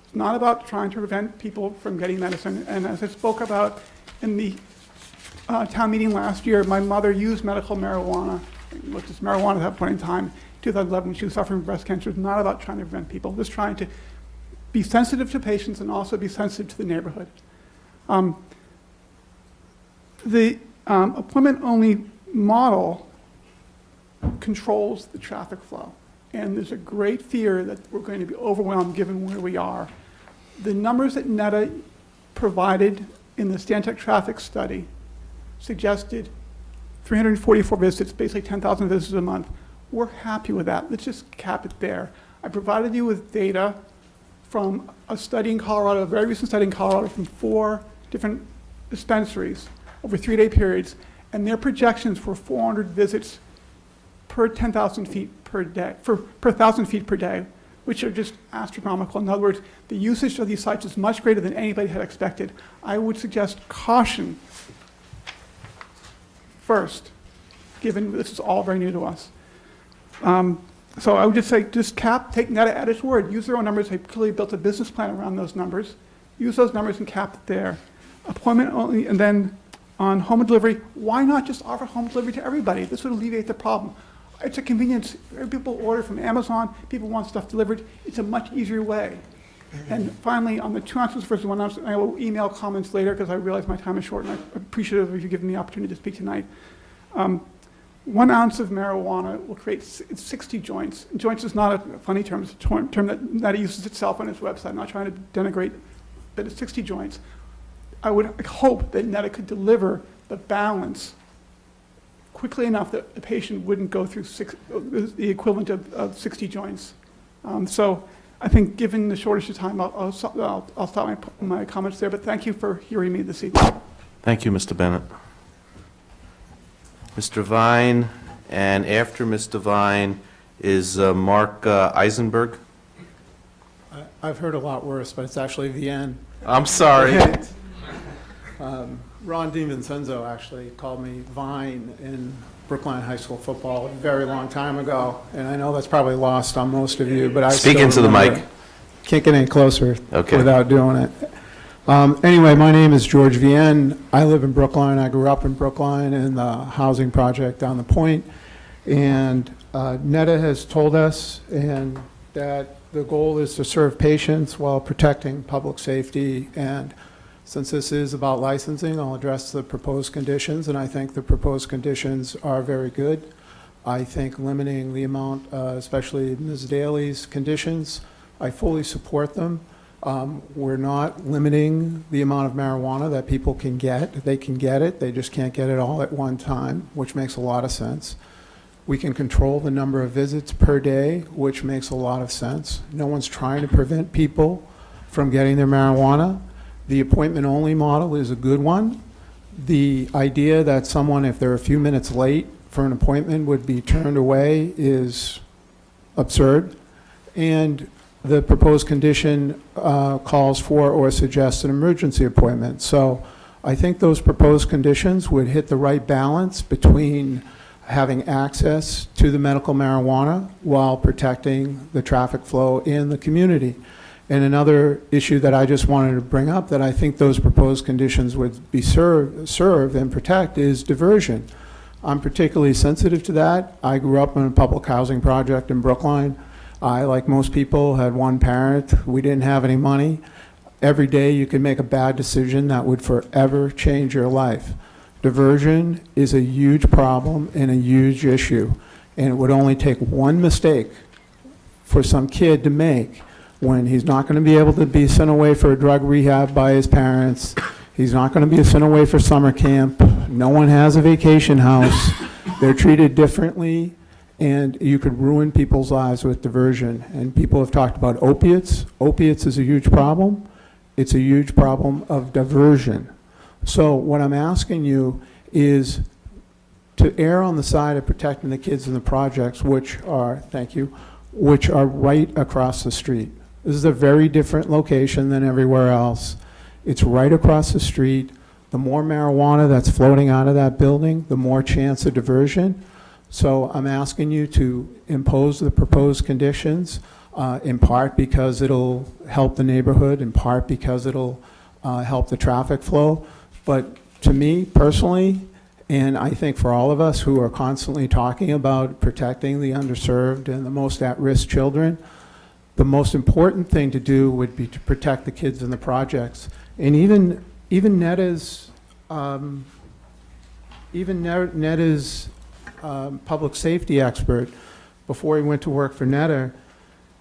It's not about trying to prevent people from getting medicine. And as I spoke about in the town meeting last year, my mother used medical marijuana, which is marijuana at that point in time, 2011, when she was suffering from breast cancer. It's not about trying to prevent people, just trying to be sensitive to patients and also be sensitive to the neighborhood. The appointment-only model controls the traffic flow. And there's a great fear that we're going to be overwhelmed given where we are. The numbers that Netta provided in the Stantec traffic study suggested 344 visits, basically 10,000 visits a month. We're happy with that. Let's just cap it there. I provided you with data from a study in Colorado, a very recent study in Colorado from 4 different dispensaries over 3-day periods, and their projections were 400 visits per 10,000 feet per day, per 1,000 feet per day, which are just astronomical. In other words, the usage of these sites is much greater than anybody had expected. I would suggest caution first, given this is all very new to us. So I would just say, take Netta at its word. Use their own numbers. They clearly built a business plan around those numbers. Use those numbers and cap it there. Appointment only, and then on home delivery, why not just offer home delivery to everybody? This would alleviate the problem. It's a convenience. People order from Amazon. People want stuff delivered. It's a much easier way. And finally, on the 2 ounces versus 1 ounce, I will email comments later because I realize my time is short and I'm appreciative of you giving me the opportunity to speak tonight. 1 ounce of marijuana will create 60 joints. Joints is not a funny term, it's a term that he uses itself on his website. I'm not trying to denigrate, but it's 60 joints. I would hope that NETA could deliver the balance quickly enough that the patient wouldn't go through the equivalent of 60 joints. So I think given the shortage of time, I'll stop my comments there, but thank you for hearing me this evening. Thank you, Mr. Bennett. Mr. Vine, and after Mr. Vine is Mark Eisenberg. I've heard a lot worse, but it's actually Vienne. I'm sorry. Ron DiVincenzo actually called me Vine in Brookline High School football a very long time ago, and I know that's probably lost on most of you, but I Speak still into the remember mic. it. Can't get any closer Okay. without doing it. Anyway, my name is George Vienne. I live in Brookline. I grew up in Brookline in the housing project down the point, and NETA has told us that the goal is to serve patients while protecting public safety. And since this is about licensing, I'll address the proposed conditions, and I think the proposed conditions are very good. I think limiting the amount, especially Ms. Daly's conditions, I fully support them. We're not limiting the amount of marijuana that people can get. They can get it, they just can't get it all at one time, which makes a lot of sense. We can control the number of visits per day, which makes a lot of sense. No one's trying to prevent people from getting their marijuana. The appointment-only model is a good one. The idea that someone, if they're a few minutes late for an appointment, would be turned away is absurd. And the proposed condition calls for or suggests an emergency appointment. So I think those proposed conditions would hit the right balance between having access to the medical marijuana while protecting the traffic flow in the community. And another issue that I just wanted to bring up that I think those proposed conditions would be serve and protect is diversion. I'm particularly sensitive to that. I grew up in a public housing project in Brookline. I, like most people, had one parent. We didn't have any money. Every day you could make a bad decision that would forever change your life. Diversion is a huge problem and a huge issue, and it would only take one mistake for some kid to make when he's not going to be able to be sent away for a drug rehab by his parents. He's not going to be sent away for summer camp. No one has a vacation house. They're treated differently, and you could ruin people's lives with diversion. And people have talked about opiates. Opiates is a huge problem. It's a huge problem of diversion. So what I'm asking you is to err on the side of protecting the kids in the projects, which are, thank you, which are right across the street. This is a very different location than everywhere else. It's right across the street. The more marijuana that's floating out of that building, the more chance of diversion. So I'm asking you to impose the proposed conditions, in part because it'll help the neighborhood, in part because it'll help the traffic flow. But to me personally, and I think for all of us who are constantly talking about protecting the underserved and the most at-risk children, the most important thing to do would be to protect the kids in the projects. And even NETA's public safety expert, before he went to work for NETA,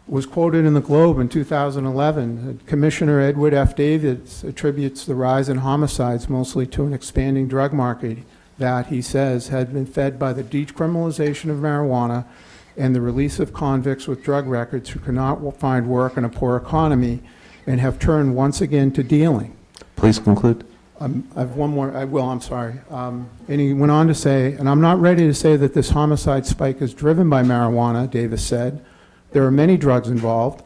was quoted in the Globe in 2011. Commissioner Edward F. Davids attributes the rise in homicides mostly to an expanding drug market that, he says, had been fed by the decriminalization of marijuana and the release of convicts with drug records who cannot find work in a poor economy and have turned once again to dealing. Please conclude. I have one more, I'm sorry. And he went on to say, and I'm not ready to say that this homicide spike is driven by marijuana, Davis said. There are many drugs involved,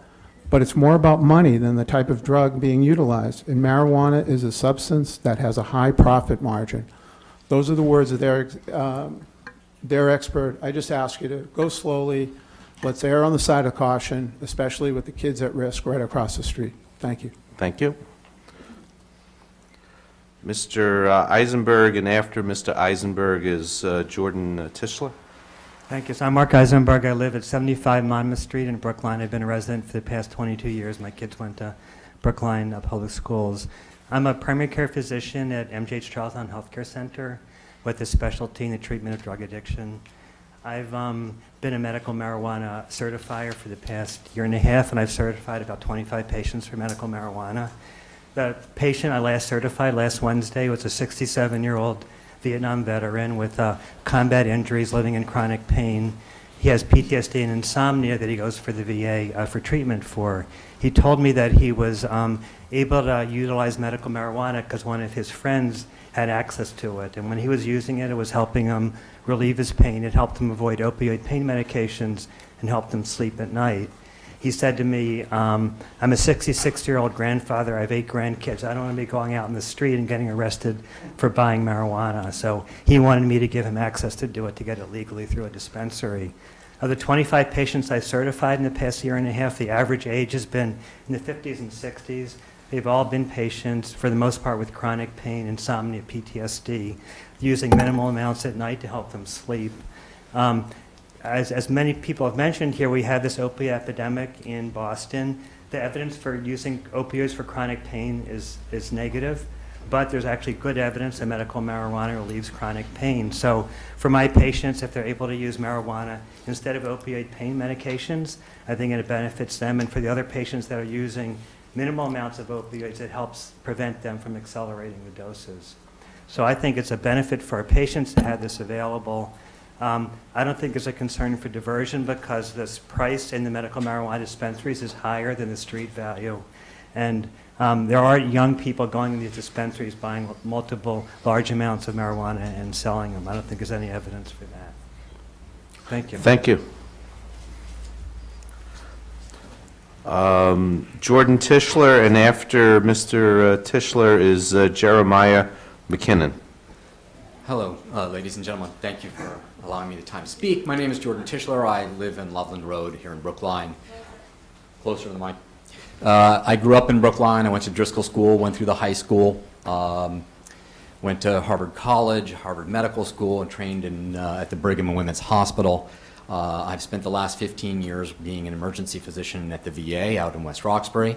but it's more about money than the type of drug being utilized. And marijuana is a substance that has a high profit margin. Those are the words of their expert. I just ask you to go slowly. Let's err on the side of caution, especially with the kids at risk right across the street. Thank you. Thank you. Mr. Eisenberg, and after Mr. Eisenberg is Jordan Tischler. Thank you. So I'm Mark Eisenberg. I live at 75 Monmouth Street in Brookline. I've been a resident for the past 22 years. My kids went to Brookline Public Schools. I'm a primary care physician at MGH Charlestown Healthcare Center with a specialty in the treatment of drug addiction. I've been a medical marijuana certifier for the past year and a half, and I've certified about 25 patients for medical marijuana. The patient I last certified last Wednesday was a 67-year-old Vietnam veteran with combat injuries, living in chronic pain. He has PTSD and insomnia that he goes for the VA for treatment for. He told me that he was able to utilize medical marijuana because one of his friends had access to it. And when he was using it, it was helping him relieve his pain. It helped him avoid opioid pain medications and helped him sleep at night. He said to me, I'm a 66-year-old grandfather. I have 8 grandkids. I don't want to be going out in the street and getting arrested for buying marijuana. So he wanted me to give him access to do it, to get it legally through a dispensary. Of the 25 patients I certified in the past year and a half, the average age has been in the 50s and 60s. They've all been patients, for the most part, with chronic pain, insomnia, PTSD, using minimal amounts at night to help them sleep. As many people have mentioned here, we have this opioid epidemic in Boston. The evidence for using opioids for chronic pain is negative, but there's actually good evidence that medical marijuana relieves chronic pain. So for my patients, if they're able to use marijuana instead of opioid pain medications, I think it benefits them. And for the other patients that are using minimal amounts of opioids, it helps prevent them from accelerating the doses. So I think it's a benefit for our patients to have this available. I don't think there's a concern for diversion because this price in the medical marijuana dispensaries is higher than the street value. And there are young people going to these dispensaries buying multiple large amounts of marijuana and selling them. I don't think there's any evidence for that. Thank you. Thank you. Jordan Tischler, and after Mr. Tischler is Jeremiah McKinnon. Hello, ladies and gentlemen. Thank you for allowing me the time to speak. My name is Jordan Tischler. I live in Loveland Road here in Brookline. Closer to the mic. I grew up in Brookline. I went to Driscoll School, went through the high school, went to Harvard College, Harvard Medical School, and trained at the Brigham and Women's Hospital. I've spent the last 15 years being an emergency physician at the VA out in West Roxbury.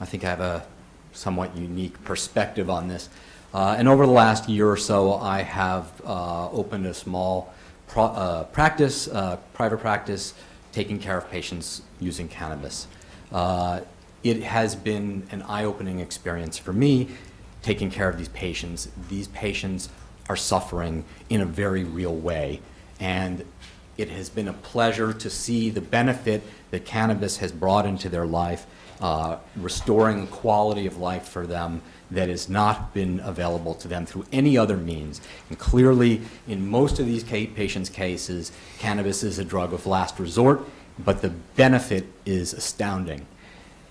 I think I have a somewhat unique perspective on this. And over the last year or so, I have opened a small private practice, taking care of patients using cannabis. It has been an eye-opening experience for me, taking care of these patients. These patients are suffering in a very real way, and it has been a pleasure to see the benefit that cannabis has brought into their life, restoring quality of life for them that has not been available to them through any other means. And clearly, in most of these patients' cases, cannabis is a drug of last resort, but the benefit is astounding.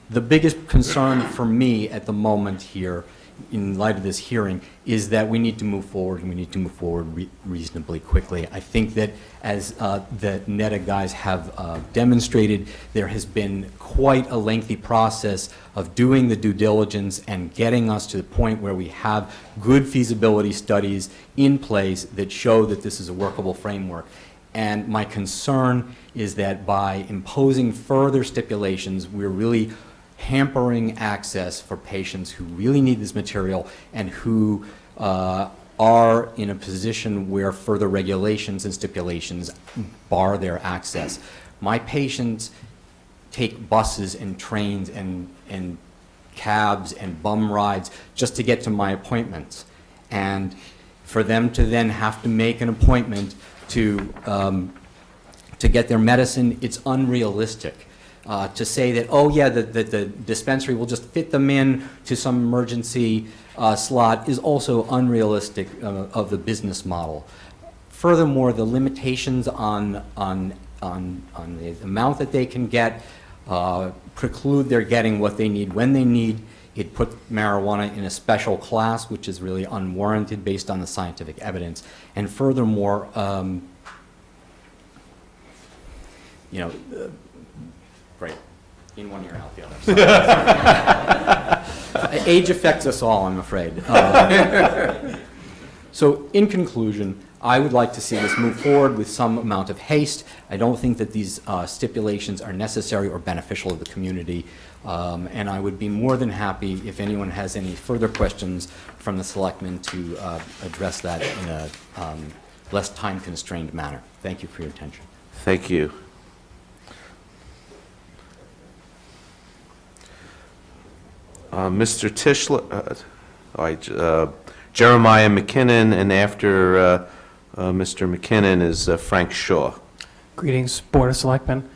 The biggest concern for me at the moment here, in light of this hearing, is that we need to move forward, and we need to move forward reasonably quickly. I think that as the NEDA guys have demonstrated, there has been quite a lengthy process of doing the due diligence and getting us to the point where we have good feasibility studies in place that show that this is a workable framework. And my concern is that by imposing further stipulations, we're really hampering access for patients who really need this material and who are in a position where further regulations and stipulations bar their access. My patients take buses and trains and cabs and bum rides just to get to my appointments. And for them to then have to make an appointment to get their medicine, it's unrealistic. To say that, oh yeah, the dispensary will just fit them in to some emergency slot is also unrealistic of the business model. Furthermore, the limitations on the amount that they can get preclude their getting what they need when they need. It put marijuana in a special class, which is really unwarranted based on the scientific evidence. And furthermore, right, in one ear, out the other. Age affects us all, I'm afraid. So in conclusion, I would like to see this move forward with some amount of haste. I don't think that these stipulations are necessary or beneficial to the community, and I would be more than happy if anyone has any further questions from the selectmen to address that in a less time-constrained manner. Thank you for your attention. Thank you. Mr. Tischler, Jeremiah McKinnon, and after Mr. McKinnon is Frank Shaw. Greetings, Board of Selectmen.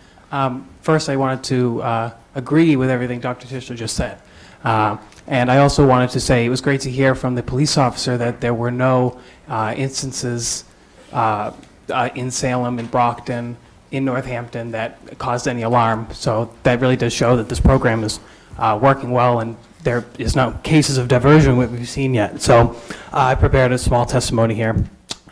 First, I wanted to agree with everything Dr. Tischler just said. And I also wanted to say it was great to hear from the police officer that there were no instances in Salem, in Brockton, in Northampton that caused any alarm. So that really does show that this program is working well, and there is no cases of diversion that we've seen yet. So I prepared a small testimony here.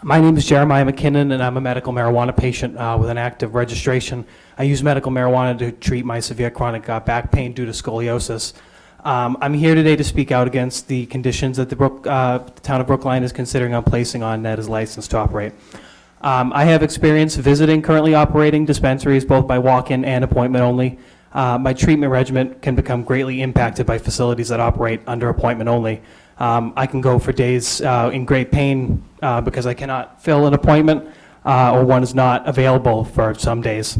My name is Jeremiah McKinnon, and I'm a medical marijuana patient with an active registration. I use medical marijuana to treat my severe chronic back pain due to scoliosis. I'm here today to speak out against the conditions that the town of Brookline is considering on placing on Netta's license to operate. I have experience visiting currently operating dispensaries, both by walk-in and appointment only. My treatment regimen can become greatly impacted by facilities that operate under appointment only. I can go for days in great pain because I cannot fill an appointment or one is not available for some days.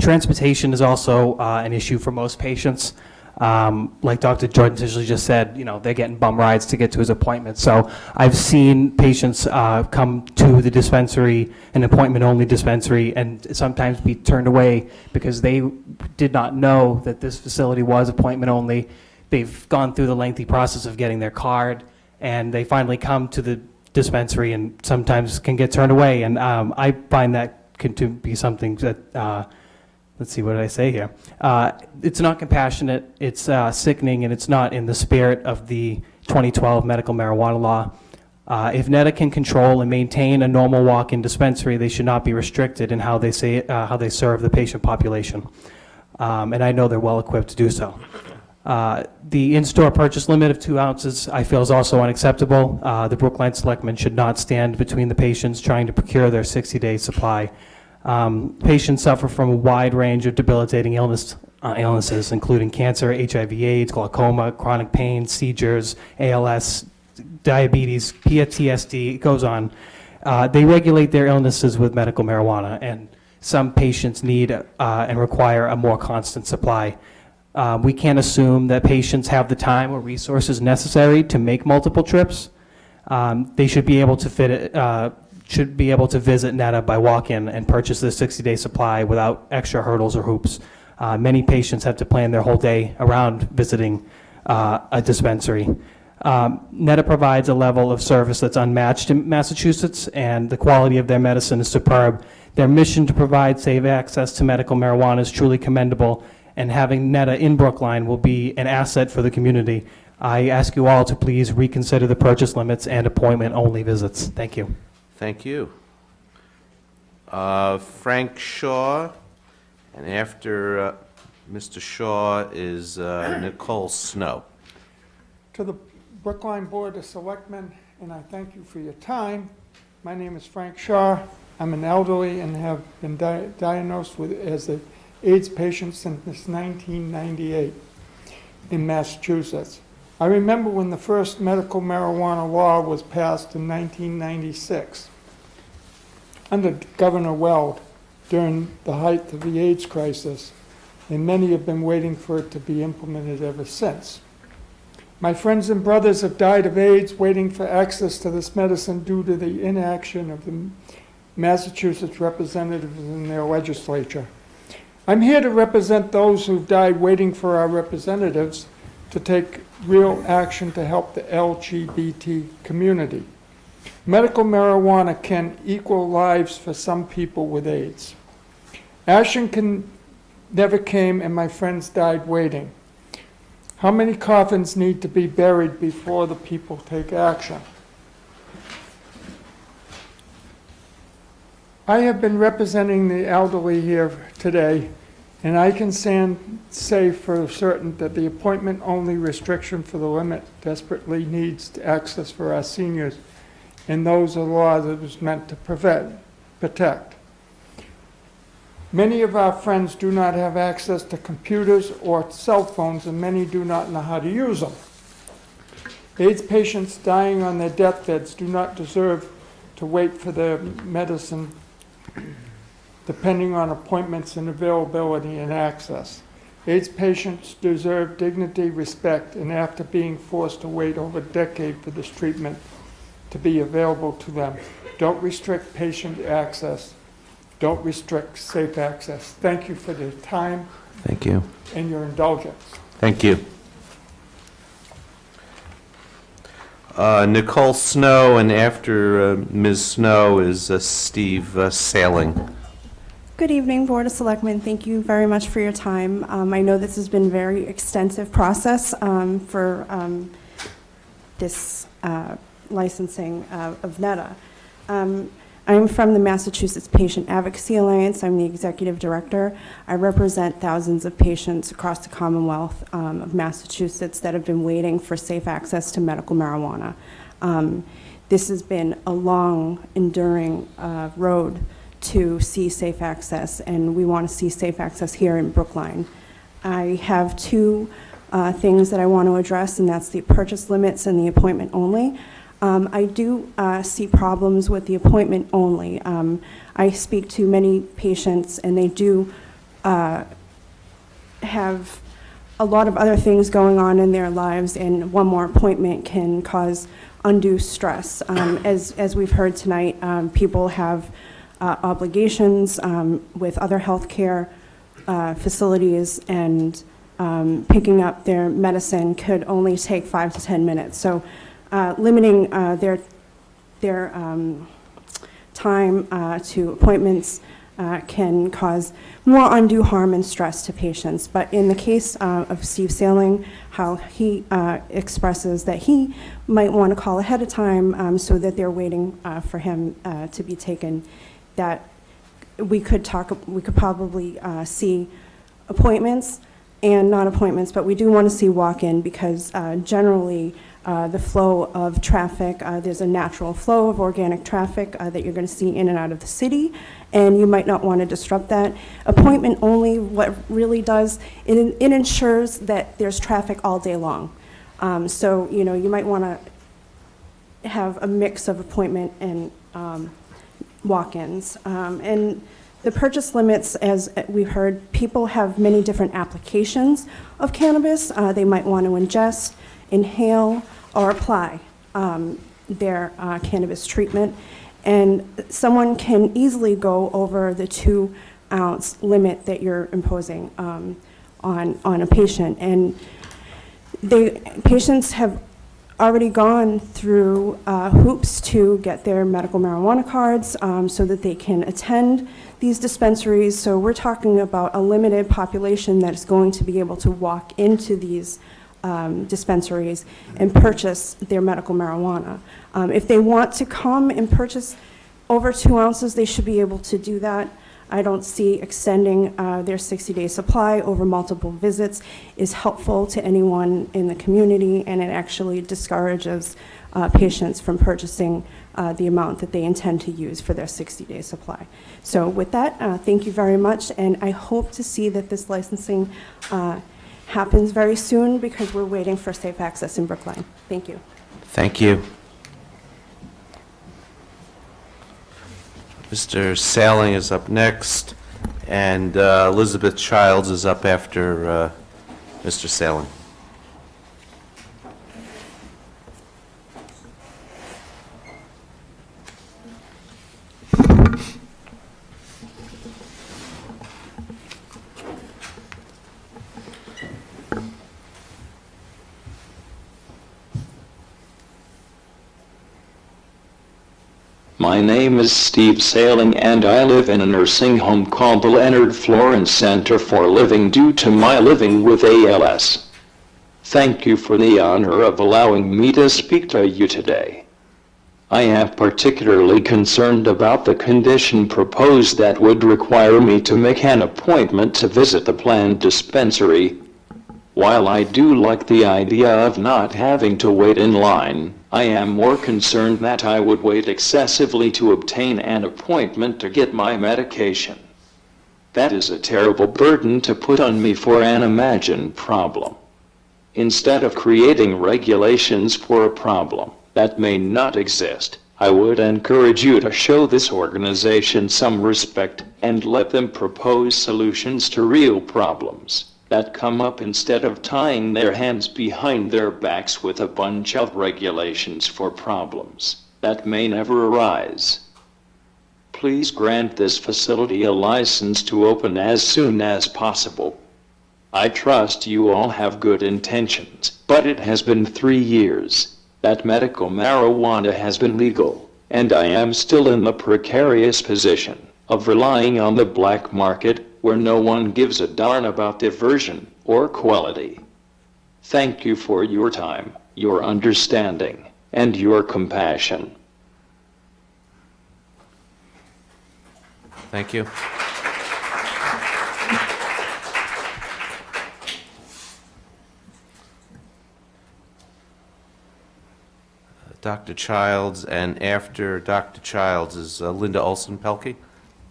Transportation is also an issue for most patients. Like Dr. Jordan Tischler just said, they're getting bum rides to get to his appointment. So I've seen patients come to the dispensary, an appointment-only dispensary, and sometimes be turned away because they did not know that this facility was appointment-only. They've gone through the lengthy process of getting their card, and they finally come to the dispensary and sometimes can get turned away. And I find that to be something that let's see, what did I say here? It's not compassionate, it's sickening, and it's not in the spirit of the 2012 medical marijuana law. If Netta can control and maintain a normal walk-in dispensary, they should not be restricted in how they serve the patient population. And I know they're well equipped to do so. The in-store purchase limit of 2 ounces I feel is also unacceptable. The Brookline Selectmen should not stand between the patients trying to procure their 60-day supply. Patients suffer from a wide range of debilitating illnesses, including cancer, HIV/AIDS, glaucoma, chronic pain, seizures, ALS, diabetes, PTSD, it goes on. They regulate their illnesses with medical marijuana, and some patients need and require a more constant supply. We can't assume that patients have the time or resources necessary to make multiple trips. They should be able to visit Netta by walk-in and purchase the 60-day supply without extra hurdles or hoops. Many patients have to plan their whole day around visiting a dispensary. Netta provides a level of service that's unmatched in Massachusetts, and the quality of their medicine is superb. Their mission to provide safe access to medical marijuana is truly commendable, and having Netta in Brookline will be an asset for the community. I ask you all to please reconsider the purchase limits and appointment-only visits. Thank you. Thank you. Frank Shaw, and after Mr. Shaw is Nicole Snow. To the Brookline Board of Selectmen, and I thank you for your time. My name is Frank Shaw. I'm an elderly and have been diagnosed as an AIDS patient since 1998 in Massachusetts. I remember when the first medical marijuana law was passed in 1996 under Governor Weld during the height of the AIDS crisis, and many have been waiting for it to be implemented ever since. My friends and brothers have died of AIDS waiting for access to this medicine due to the inaction of the Massachusetts representatives in their legislature. I'm here to represent those who've died waiting for our representatives to take real action to help the LGBT community. Medical marijuana can equal lives for some people with AIDS. Action never came, and my friends died waiting. How many coffins need to be buried before the people take action? I have been representing the elderly here today, and I can say for certain that the appointment-only restriction for the limit desperately needs access for our seniors and those of the law that it was meant to protect. Many of our friends do not have access to computers or cell phones, and many do not know how to use them. AIDS patients dying on their deathbeds do not deserve to wait for their medicine, depending on appointments and availability and access. AIDS patients deserve dignity, respect, and after being forced to wait over a decade for this treatment to be available to them, don't restrict patient access. Don't restrict safe access. Thank you for your time. Thank you. And your indulgence. Thank you. Nicole Snow, and after Ms. Snow is Steve Sailing. Good evening, Board of Selectmen. Thank you very much for your time. I know this has been a very extensive process for this licensing of NEDA. I'm from the Massachusetts Patient Advocacy Alliance. I'm the executive director. I represent thousands of patients across the Commonwealth of Massachusetts that have been waiting for safe access to medical marijuana. This has been a long, enduring road to see safe access, and we want to see safe access here in Brookline. I have two things that I want to address, and that's the purchase limits and the appointment only. I do see problems with the appointment only. I speak to many patients, and they do have a lot of other things going on in their lives, and one more appointment can cause undue stress. As we've heard tonight, people have obligations with other healthcare facilities, and picking up their medicine could only take 5 to 10 minutes. So limiting their time to appointments can cause more undue harm and stress to patients. But in the case of Steve Sailing, how he expresses that he might want to call ahead of time so that they're waiting for him to be taken, that we could probably see appointments and not appointments, but we do want to see walk-in because generally the flow of traffic, there's a natural flow of organic traffic that you're going to see in and out of the city, and you might not want to disrupt that. Appointment only, what really does, it ensures that there's traffic all day long. So, you know, you might want to have a mix of appointment and walk-ins. And the purchase limits, as we've heard, people have many different applications of cannabis. They might want to ingest, inhale, or apply their cannabis treatment. And someone can easily go over the 2-ounce limit that you're imposing on a patient. And patients have already gone through hoops to get their medical marijuana cards so that they can attend these dispensaries. So we're talking about a limited population that is going to be able to walk into these dispensaries and purchase their medical marijuana. If they want to come and purchase over 2 ounces, they should be able to do that. I don't see extending their 60-day supply over multiple visits is helpful to anyone in the community, and it actually discourages patients from purchasing the amount that they intend to use for their 60-day supply. So with that, thank you very much, and I hope to see that this licensing happens very soon because we're waiting for safe access in Brookline. Thank you. Thank you. Mr. Sailing is up next, and Elizabeth Childs is up after Mr. Sailing. My name is Steve Sailing and I live in a nursing home called the Leonard Florence Center for Living due to my living with ALS. Thank you for the honor of allowing me to speak to you today. I am particularly concerned about the condition proposed that would require me to make an appointment to visit the planned dispensary. While I do like the idea of not having to wait in line, I am more concerned that I would wait excessively to obtain an appointment to get my medication. That is a terrible burden to put on me for an imagined problem. Instead of creating regulations for a problem that may not exist, I would encourage you to show this organization some respect and let them propose solutions to real problems that come up instead of tying their hands behind their backs with a bunch of regulations for problems that may never arise. Please grant this facility a license to open as soon as possible. I trust you all have good intentions, but it has been 3 years that medical marijuana has been legal, and I am still in the precarious position of relying on the black market where no one gives a darn about diversion or quality. Thank you for your time, your understanding, and your compassion. Thank you. Dr. Childs, and after Dr. Childs is Linda Olson-Pelkey.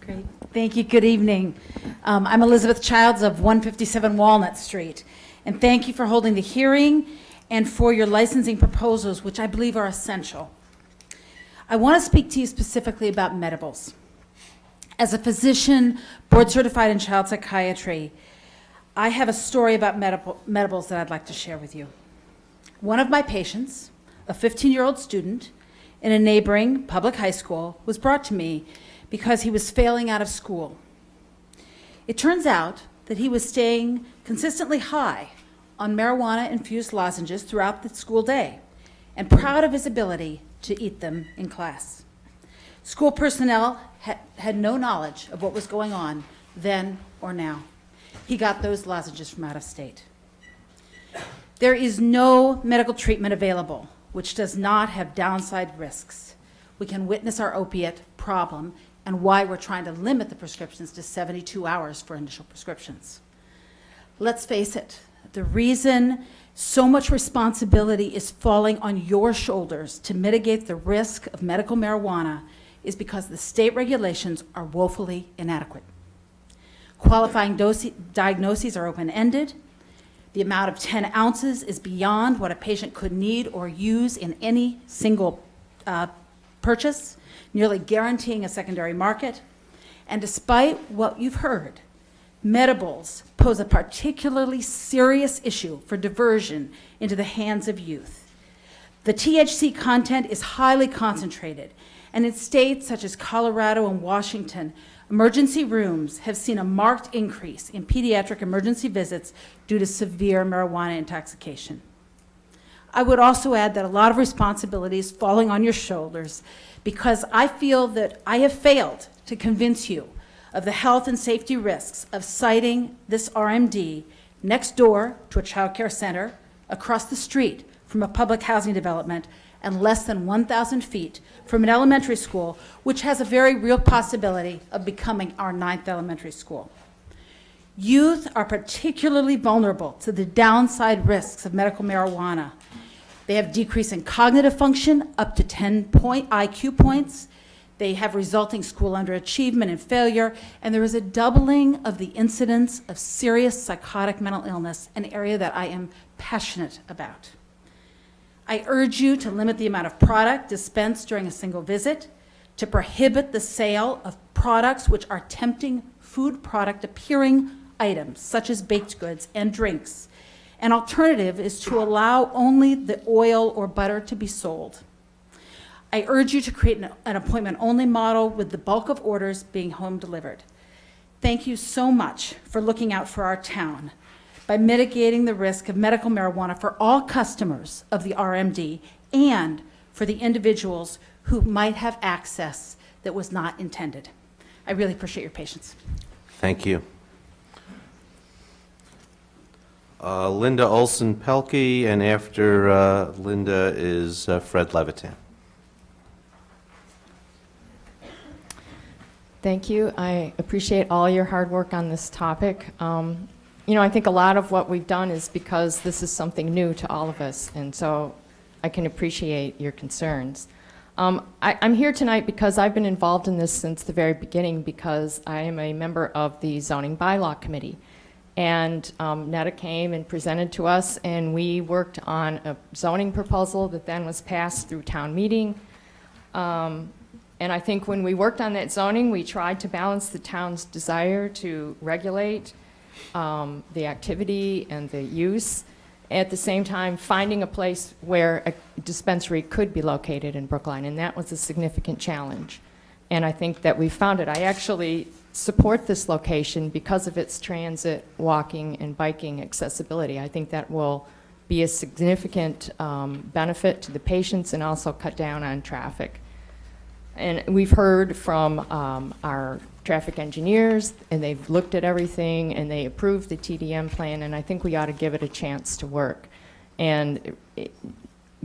Great. Thank you. Good evening. I'm Elizabeth Childs of 157 Walnut Street, and thank you for holding the hearing and for your licensing proposals, which I believe are essential. I want to speak to you specifically about medibles. As a physician, board certified in child psychiatry, I have a story about medibles that I'd like to share with you. One of my patients, a 15-year-old student in a neighboring public high school, was brought to me because he was failing out of school. It turns out that he was staying consistently high on marijuana-infused lozenges throughout the school day and proud of his ability to eat them in class. School personnel had no knowledge of what was going on then or now. He got those lozenges from out of state. There is no medical treatment available which does not have downside risks. We can witness our opiate problem and why we're trying to limit the prescriptions to 72 hours for initial prescriptions. Let's face it, the reason so much responsibility is falling on your shoulders to mitigate the risk of medical marijuana is because the state regulations are woefully inadequate. Qualifying diagnoses are open-ended. The amount of 10 ounces is beyond what a patient could need or use in any single purchase, nearly guaranteeing a secondary market. And despite what you've heard, medibles pose a particularly serious issue for diversion into the hands of youth. The THC content is highly concentrated, and in states such as Colorado and Washington, emergency rooms have seen a marked increase in pediatric emergency visits due to severe marijuana intoxication. I would also add that a lot of responsibility is falling on your shoulders because I feel that I have failed to convince you of the health and safety risks of citing this RMD next door to a child care center, across the street from a public housing development, and less than 1,000 feet from an elementary school, which has a very real possibility of becoming our 9th elementary school. Youth are particularly vulnerable to the downside risks of medical marijuana. They have decrease in cognitive function, up to 10 IQ points. They have resulting school underachievement and failure, and there is a doubling of the incidence of serious psychotic mental illness, an area that I am passionate about. I urge you to limit the amount of product dispensed during a single visit, to prohibit the sale of products which are tempting food product appearing items, such as baked goods and drinks. An alternative is to allow only the oil or butter to be sold. I urge you to create an appointment-only model with the bulk of orders being home delivered. Thank you so much for looking out for our town by mitigating the risk of medical marijuana for all customers of the RMD and for the individuals who might have access that was not intended. I really appreciate your patience. Thank you. Linda Olson-Pelkey, and after Linda is Fred Levitan. Thank you. I appreciate all your hard work on this topic. I think a lot of what we've done is because this is something new to all of us, and so I can appreciate your concerns. I'm here tonight because I've been involved in this since the very beginning because I am a member of the Zoning Bylaw Committee. And NETA came and presented to us, and we worked on a zoning proposal that then was passed through town meeting. And I think when we worked on that zoning, we tried to balance the town's desire to regulate the activity and the use, at the same time finding a place where a dispensary could be located in Brookline, and that was a significant challenge. And I think that we found it. I actually support this location because of its transit, walking, and biking accessibility. I think that will be a significant benefit to the patients and also cut down on traffic. And we've heard from our traffic engineers, and they've looked at everything, and they approved the TDM plan, and I think we ought to give it a chance to work. And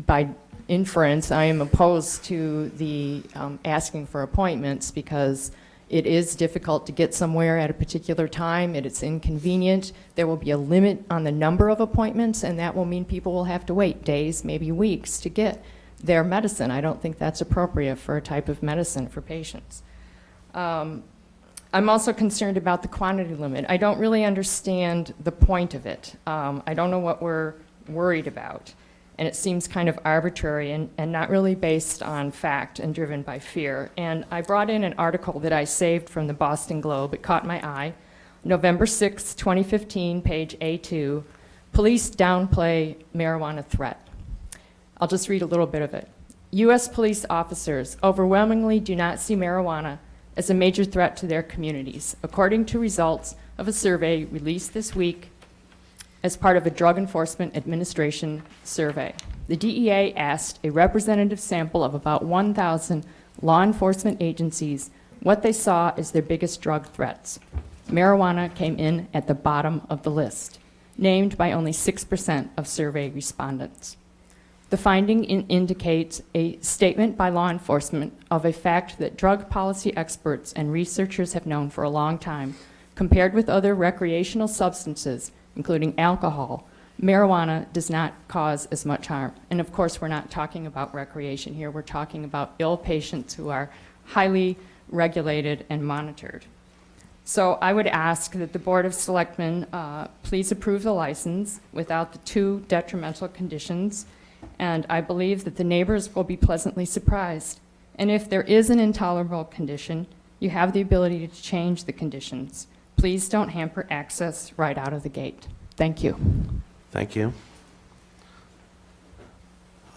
by inference, I am opposed to the asking for appointments because it is difficult to get somewhere at a particular time. It's inconvenient. There will be a limit on the number of appointments, and that will mean people will have to wait days, maybe weeks, to get their medicine. I don't think that's appropriate for a type of medicine for patients. I'm also concerned about the quantity limit. I don't really understand the point of it. I don't know what we're worried about. And it seems kind of arbitrary and not really based on fact and driven by fear. And I brought in an article that I saved from the Boston Globe. It caught my eye. November 6, 2015, page A2, police downplay marijuana threat. I'll just read a little bit of it. U.S. police officers overwhelmingly do not see marijuana as a major threat to their communities, according to results of a survey released this week as part of a Drug Enforcement Administration survey. The DEA asked a representative sample of about 1,000 law enforcement agencies what they saw as their biggest drug threats. Marijuana came in at the bottom of the list, named by only 6% of survey respondents. The finding indicates a statement by law enforcement of a fact that drug policy experts and researchers have known for a long time. Compared with other recreational substances, including alcohol, marijuana does not cause as much harm. And of course, we're not talking about recreation here. We're talking about ill patients who are highly regulated and monitored. So I would ask that the Board of Selectmen please approve the license without the 2 detrimental conditions. And I believe that the neighbors will be pleasantly surprised. And if there is an intolerable condition, you have the ability to change the conditions. Please don't hamper access right out of the gate. Thank you. Thank you.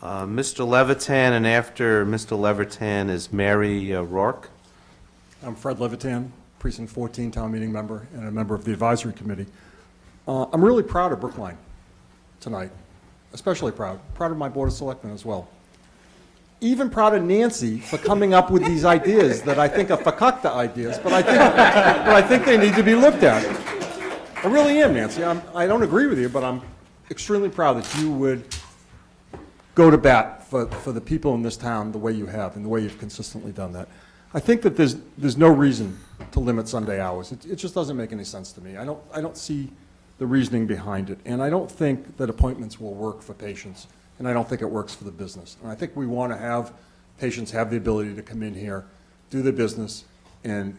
Mr. Levitan, and after Mr. Levitan is Mary Rourke. I'm Fred Levitan, Precinct 14 Town Meeting member and a member of the Advisory Committee. I'm really proud of Brookline tonight, especially proud of my Board of Selectmen as well. Even proud of Nancy for coming up with these ideas that I think are fakakta ideas, but I think they need to be looked at. I really am, Nancy. I don't agree with you, but I'm extremely proud that you would go to bat for the people in this town the way you have and the way you've consistently done that. I think that there's no reason to limit Sunday hours. It just doesn't make any sense to me. I don't see the reasoning behind it, and I don't think that appointments will work for patients, and I don't think it works for the business. And I think we want to have patients have the ability to come in here, do their business, and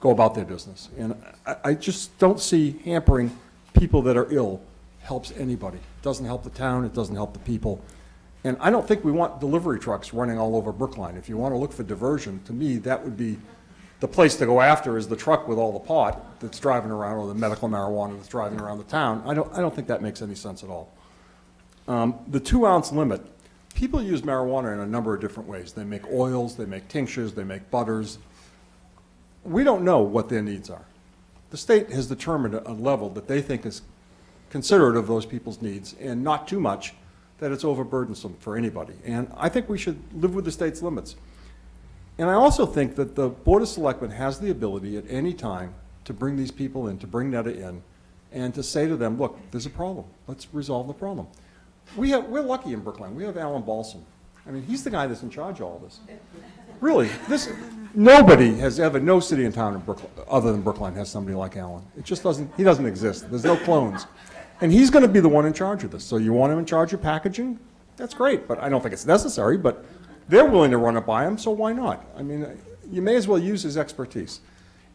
go about their business. And I just don't see hampering people that are ill helps anybody. It doesn't help the town, it doesn't help the people. And I don't think we want delivery trucks running all over Brookline. If you want to look for diversion, to me, that would be the place to go after, is the truck with all the pot that's driving around, or the medical marijuana that's driving around the town. I don't think that makes any sense at all. The 2-ounce limit, people use marijuana in a number of different ways. They make oils, they make tinctures, they make butters. We don't know what their needs are. The state has determined a level that they think is considerate of those people's needs, and not too much that it's overburdensome for anybody. And I think we should live with the state's limits. And I also think that the Board of Selectmen has the ability at any time to bring these people in, to bring NETA in, and to say to them, look, there's a problem. Let's resolve the problem. We're lucky in Brookline. We have Alan Balsam. I mean, he's the guy that's in charge of all this. Really, Nobody has ever, no city in town in Brookline, other than Brookline, has somebody like Alan. It just doesn't, he doesn't exist. There's no clones. And he's going to be the one in charge of this. So you want him in charge of packaging? That's great, but I don't think it's necessary, but they're willing to run it by him, so why not? I mean, you may as well use his expertise.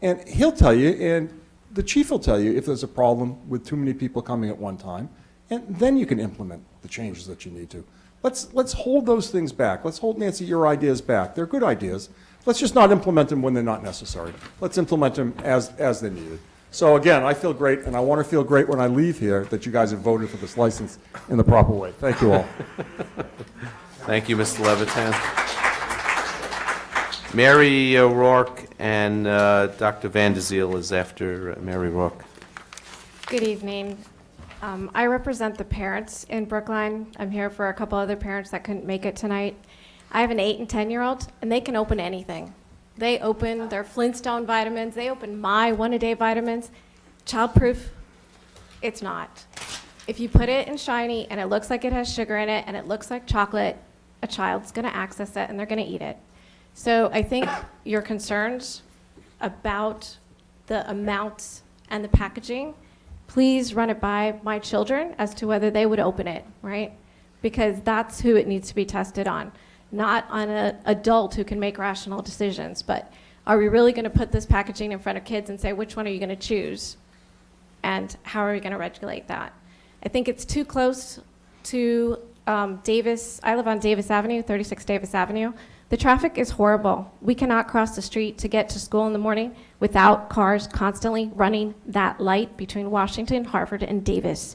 And he'll tell you, and the chief will tell you if there's a problem with too many people coming at one time, and then you can implement the changes that you need to. Let's hold those things back. Let's hold, Nancy, your ideas back. They're good ideas. Let's just not implement them when they're not necessary. Let's implement them as they're needed. So again, I feel great, and I want to feel great when I leave here that you guys have voted for this license in the proper way. Thank you all. Thank you, Mr. Levitan. Mary Rourke and Dr. Van der Zeel is after Mary Rourke. Good evening. I represent the parents in Brookline. I'm here for a couple other parents that couldn't make it tonight. I have an 8 and 10-year-old, and they can open anything. They open their Flintstone vitamins. They open my one-a-day vitamins. Childproof, it's not. If you put it in shiny and it looks like it has sugar in it and it looks like chocolate, a child's going to access it and they're going to eat it. So I think your concerns about the amounts and the packaging, please run it by my children as to whether they would open it, right? Because that's who it needs to be tested on, not on an adult who can make rational decisions. But are we really going to put this packaging in front of kids and say, which one are you going to choose? And how are we going to regulate that? I think it's too close to Davis. I live on Davis Avenue, 36 Davis Avenue. The traffic is horrible. We cannot cross the street to get to school in the morning without cars constantly running that light between Washington, Harvard, and Davis.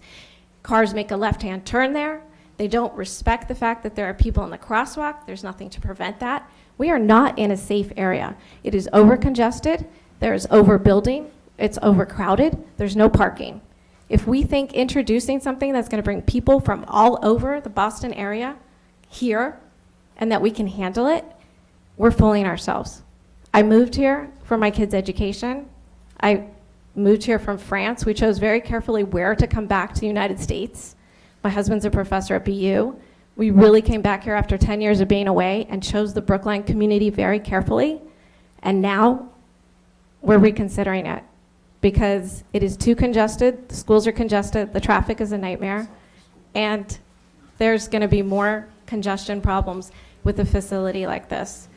Cars make a left-hand turn there. They don't respect the fact that there are people in the crosswalk. There's nothing to prevent that. We are not in a safe area. It is over-congested. There is overbuilding. It's overcrowded. There's no parking. If we think introducing something that's going to bring people from all over the Boston area here and that we can handle it, we're fooling ourselves. I moved here for my kids' education. I moved here from France. We chose very carefully where to come back to the United States. My husband's a professor at BU. We really came back here after 10 years of being away and chose the Brookline community very carefully. And now we're reconsidering it because it is too congested. The schools are congested. The traffic is a nightmare. And there's going to be more congestion problems with a facility like this.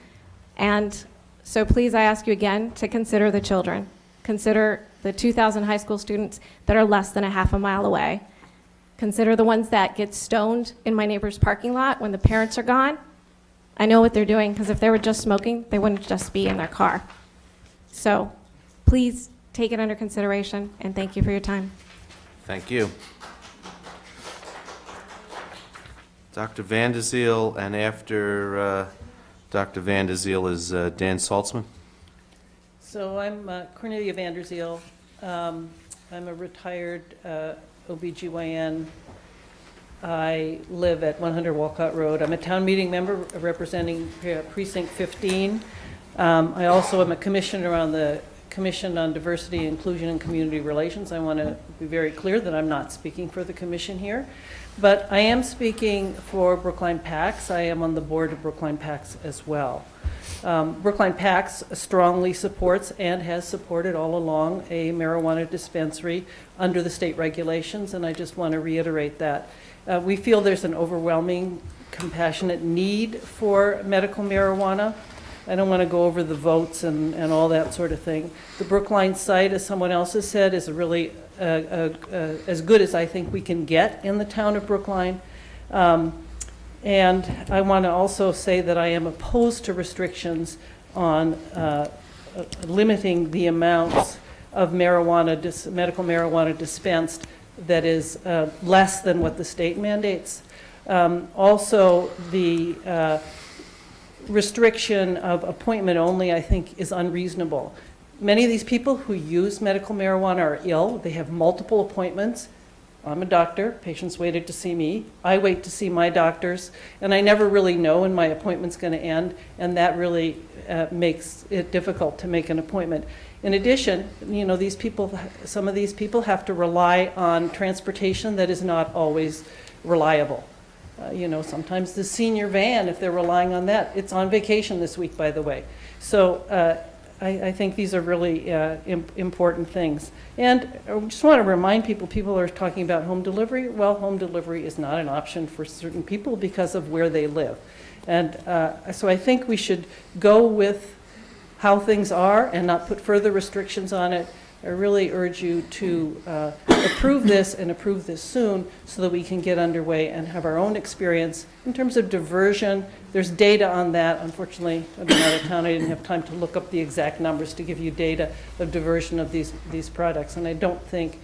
And so please, I ask you again to consider the children. Consider the 2,000 high school students that are less than a half a mile away. Consider the ones that get stoned in my neighbor's parking lot when the parents are gone. I know what they're doing, because if they were just smoking, they wouldn't just be in their car. So please take it under consideration, and thank you for your time. Thank you. Dr. Van der Zeel, and after Dr. Van der Zeel is Dan Saltzman. So I'm Cornelia Van der Zeel. I'm a retired OBGYN. I live at 100 Walcott Road. I'm a town meeting member representing Precinct 15. I also am a commissioner on the Commission on Diversity, Inclusion, and Community Relations. I want to be very clear that I'm not speaking for the commission here, but I am speaking for Brookline PACS. I am on the board of Brookline PACS as well. Brookline PACS strongly supports and has supported all along a marijuana dispensary under the state regulations, and I just want to reiterate that. We feel there's an overwhelming, compassionate need for medical marijuana. I don't want to go over the votes and all that sort of thing. The Brookline site, as someone else has said, is really as good as I think we can get in the town of Brookline. And I want to also say that I am opposed to restrictions on limiting the amounts of marijuana, medical marijuana dispensed that is less than what the state mandates. Also, the restriction of appointment only, I think, is unreasonable. Many of these people who use medical marijuana are ill. They have multiple appointments. I'm a doctor. Patients waited to see me. I wait to see my doctors, and I never really know when my appointment's going to end, and that really makes it difficult to make an appointment. In addition, you know, these people, some of these people have to rely on transportation that is not always reliable. sometimes the senior van, if they're relying on that. It's on vacation this week, by the way. So I think these are really important things. And I just want to remind people are talking about home delivery. Well, home delivery is not an option for certain people because of where they live. And so I think we should go with how things are and not put further restrictions on it. I really urge you to approve this and approve this soon so that we can get underway and have our own experience. In terms of diversion, there's data on that. Unfortunately, I've been out of town. I didn't have time to look up the exact numbers to give you data of diversion of these products. And I don't think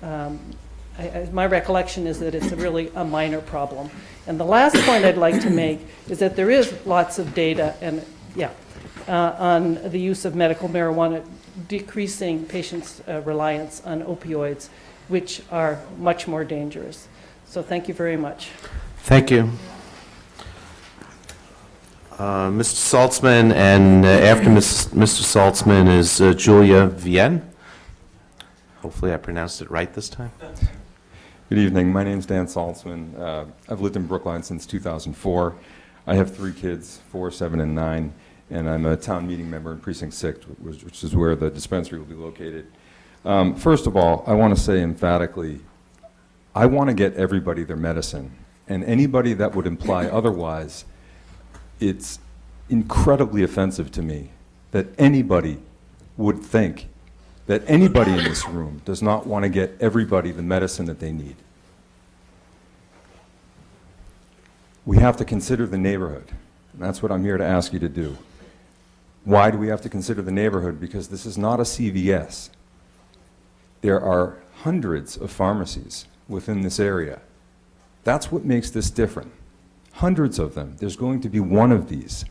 my recollection is that it's really a minor problem. And the last point I'd like to make is that there is lots of data on the use of medical marijuana decreasing patients' reliance on opioids, which are much more dangerous. So thank you very much. Thank you. Mr. Saltzman, and after Mr. Saltzman is Julia Vienne. Hopefully I pronounced it right this time. Good evening. My name's Dan Saltzman. I've lived in Brookline since 2004. I have 3 kids, 4, 7, and 9, and I'm a town meeting member in Precinct 6, which is where the dispensary will be located. First of all, I want to say emphatically, I want to get everybody their medicine, and anybody that would imply otherwise, it's incredibly offensive to me that anybody would think that anybody in this room does not want to get everybody the medicine that they need. We have to consider the neighborhood, and that's what I'm here to ask you to do. Why do we have to consider the neighborhood? Because this is not a CVS. There are hundreds of pharmacies within this area. That's what makes this different. Hundreds of them. There's going to be one of these.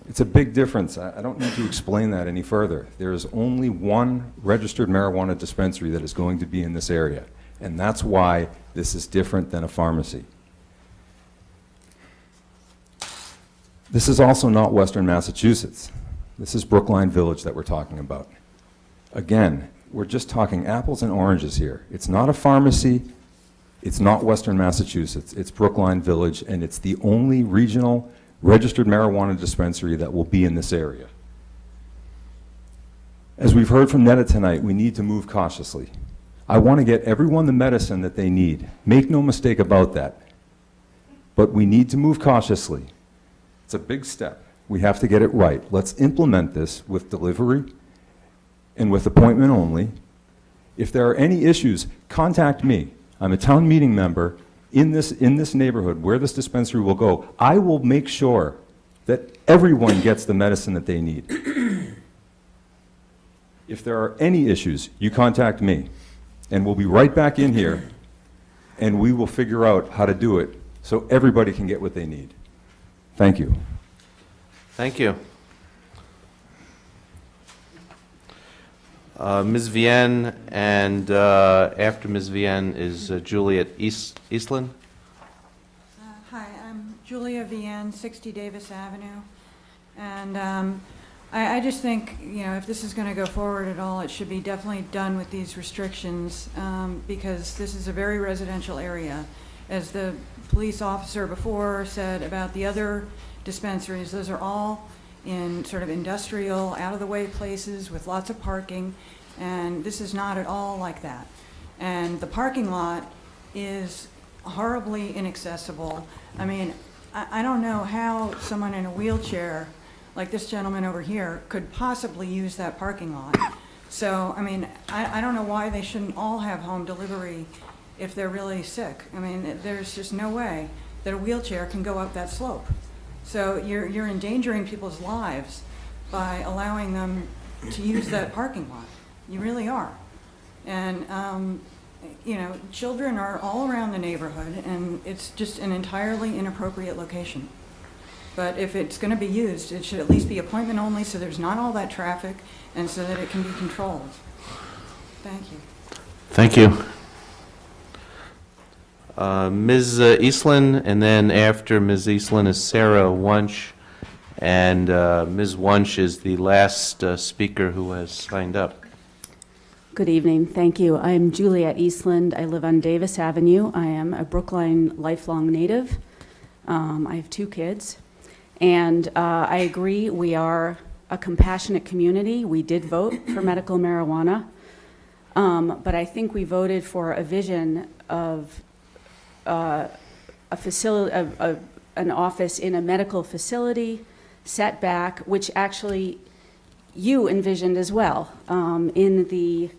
It's a big difference. I don't need to explain that any further. There is only one registered marijuana dispensary that is going to be in this area, and that's why this is different than a pharmacy. This is also not Western Massachusetts. This is Brookline Village that we're talking about. Again, we're just talking apples and oranges here. It's not a pharmacy. It's not Western Massachusetts. It's Brookline Village, and it's the only regional registered marijuana dispensary that will be in this area. As we've heard from Netta tonight, we need to move cautiously. I want to get everyone the medicine that they need. Make no mistake about that. But we need to move cautiously. It's a big step. We have to get it right. Let's implement this with delivery and with appointment only. If there are any issues, contact me. I'm a town meeting member in this neighborhood where this dispensary will go. I will make sure that everyone gets the medicine that they need. If there are any issues, you contact me, and we'll be right back in here, and we will figure out how to do it so everybody can get what they need. Thank you. Thank you. Ms. Vienne, and after Ms. Vienne is Juliet Eastland. Hi, I'm Julia Vienne, 60 Davis Avenue. And I just think, if this is going to go forward at all, it should be definitely done with these restrictions because this is a very residential area. As the police officer before said about the other dispensaries, those are all in sort of industrial, out-of-the-way places with lots of parking, and this is not at all like that. And the parking lot is horribly inaccessible. I mean, I don't know how someone in a wheelchair, like this gentleman over here, could possibly use that parking lot. So, I mean, I don't know why they shouldn't all have home delivery if they're really sick. I mean, there's just no way that a wheelchair can go up that slope. So you're endangering people's lives by allowing them to use that parking lot. You really are. And, children are all around the neighborhood, and it's just an entirely inappropriate location. But if it's going to be used, it should at least be appointment only so there's not all that traffic and so that it can be controlled. Thank you. Thank you. Ms. Eastland, and then after Ms. Eastland is Sarah Wunsch, and Ms. Wunsch is the last speaker who has signed up. Good evening. Thank you. I'm Juliet Eastland. I live on Davis Avenue. I am a Brookline lifelong native. I have 2 kids. And I agree, we are a compassionate community. We did vote for medical marijuana. But I think we voted for a vision of a facility, an office in a medical facility, setback, which actually you envisioned as well. In the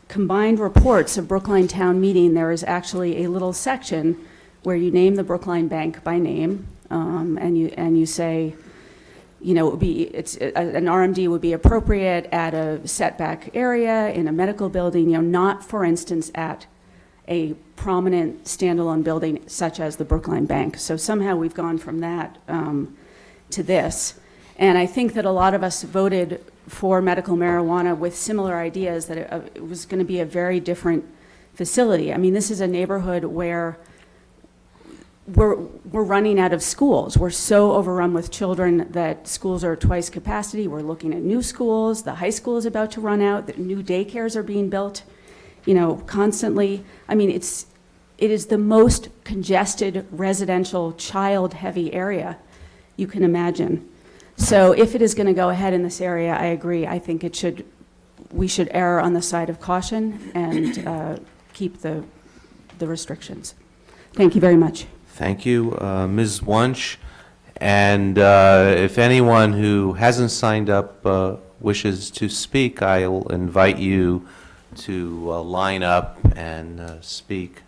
combined reports of Brookline Town Meeting, there is actually a little section where you name the Brookline Bank by name, and you say, you know, an RMD would be appropriate at a setback area in a medical building, you know, not, for instance, at a prominent standalone building such as the Brookline Bank. So somehow we've gone from that to this. And I think that a lot of us voted for medical marijuana with similar ideas that it was going to be a very different facility. I mean, this is a neighborhood where we're running out of schools. We're so overrun with children that schools are twice capacity. We're looking at new schools. The high school is about to run out. The new daycares are being built, you know, constantly. I mean, it is the most congested residential child-heavy area you can imagine. So if it is going to go ahead in this area, I agree. I think we should err on the side of caution and keep the restrictions. Thank you very much. Thank you, Ms. Wunsch. And if anyone who hasn't signed up wishes to speak, I'll invite you to line up and speak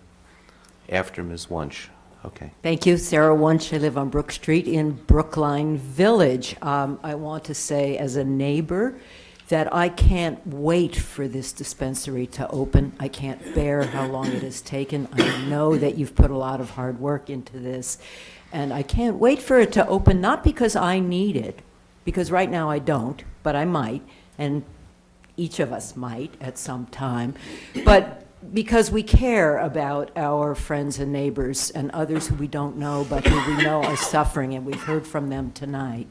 after Ms. Wunsch. Okay. Thank you. Sarah Wunsch. I live on Brook Street in Brookline Village. I want to say as a neighbor that I can't wait for this dispensary to open. I can't bear how long it has taken. I know that you've put a lot of hard work into this, and I can't wait for it to open, not because I need it, because right now I don't, but I might, and each of us might at some time, but because we care about our friends and neighbors and others who we don't know but who we know are suffering, and we've heard from them tonight.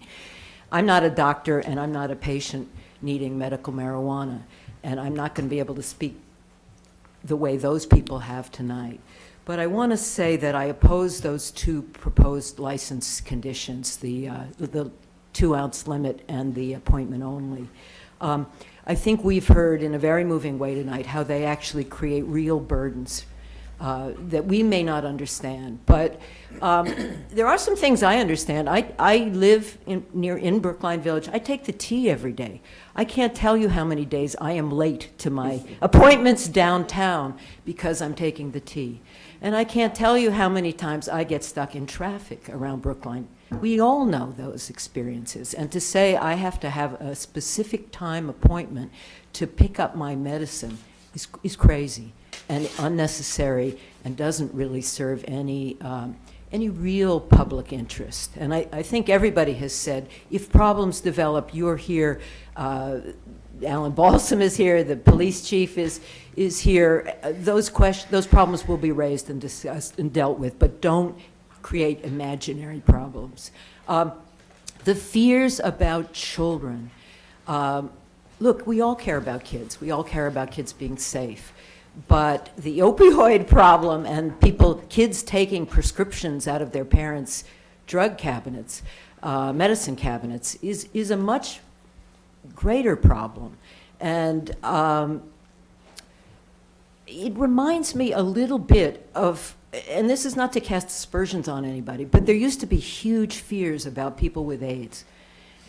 I'm not a doctor and I'm not a patient needing medical marijuana, and I'm not going to be able to speak the way those people have tonight. But I want to say that I oppose those 2 proposed license conditions, the 2-ounce limit and the appointment only. I think we've heard in a very moving way tonight how they actually create real burdens that we may not understand. But there are some things I understand. I live in Brookline Village. I take the T every day. I can't tell you how many days I am late to my appointments downtown because I'm taking the T. And I can't tell you how many times I get stuck in traffic around Brookline. We all know those experiences. And to say I have to have a specific time appointment to pick up my medicine is crazy and unnecessary and doesn't really serve any real public interest. And I think everybody has said, if problems develop, you're here. Alan Balsam is here. The police chief is here. Those problems will be raised and discussed and dealt with, but don't create imaginary problems. The fears about children. Look, we all care about kids. We all care about kids being safe. But the opioid problem and kids taking prescriptions out of their parents' drug cabinets, medicine cabinets, is a much greater problem. And it reminds me a little bit of, and this is not to cast aspersions on anybody, but there used to be huge fears about people with AIDS.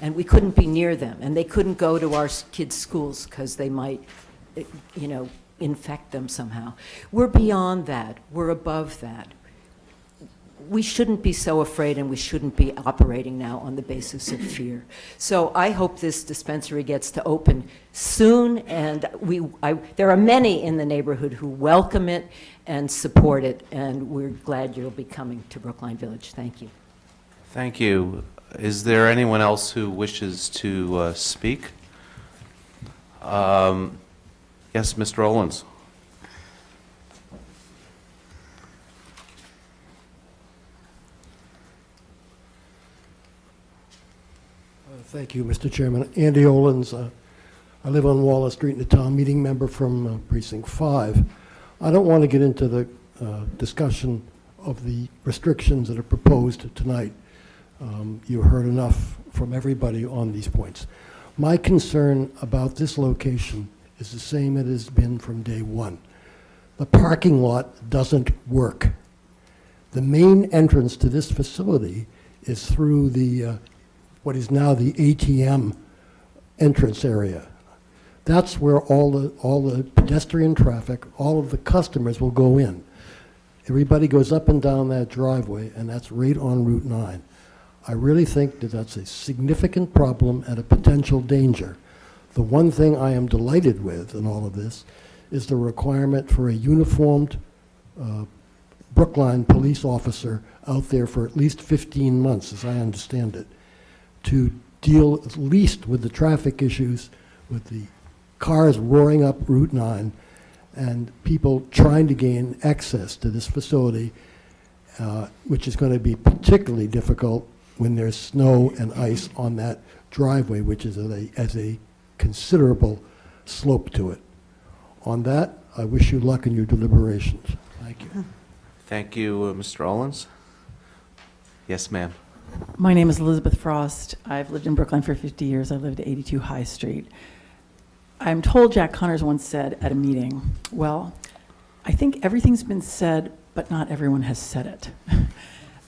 And we couldn't be near them. And they couldn't go to our kids' schools because they might, infect them somehow. We're beyond that. We're above that. We shouldn't be so afraid, and we shouldn't be operating now on the basis of fear. So I hope this dispensary gets to open soon, and there are many in the neighborhood who welcome it and support it, and we're glad you'll be coming to Brookline Village. Thank you. Thank you. Is there anyone else who wishes to speak? Yes, Mr. Owens. Thank you, Mr. Chairman. Andy Olens. I live on Wallace Street and a town meeting member from Precinct 5. I don't want to get into the discussion of the restrictions that are proposed tonight. You heard enough from everybody on these points. My concern about this location is the same it has been from day one. The parking lot doesn't work. The main entrance to this facility is through the, what is now the ATM entrance area. That's where all the pedestrian traffic, all of the customers will go in. Everybody goes up and down that driveway, and that's right on Route 9. I really think that that's a significant problem and a potential danger. The one thing I am delighted with in all of this is the requirement for a uniformed Brookline police officer out there for at least 15 months, as I understand it, to deal at least with the traffic issues, with the cars roaring up Route 9, and people trying to gain access to this facility, which is going to be particularly difficult when there's snow and ice on that driveway, which is has a considerable slope to it. On that, I wish you luck in your deliberations. Thank you. Thank you, Mr. Owens. Yes, ma'am. My name is Elizabeth Frost. I've lived in Brookline for 50 years. I lived at 82 High Street. I'm told Jack Connors once said at a meeting, well, I think everything's been said, but not everyone has said it.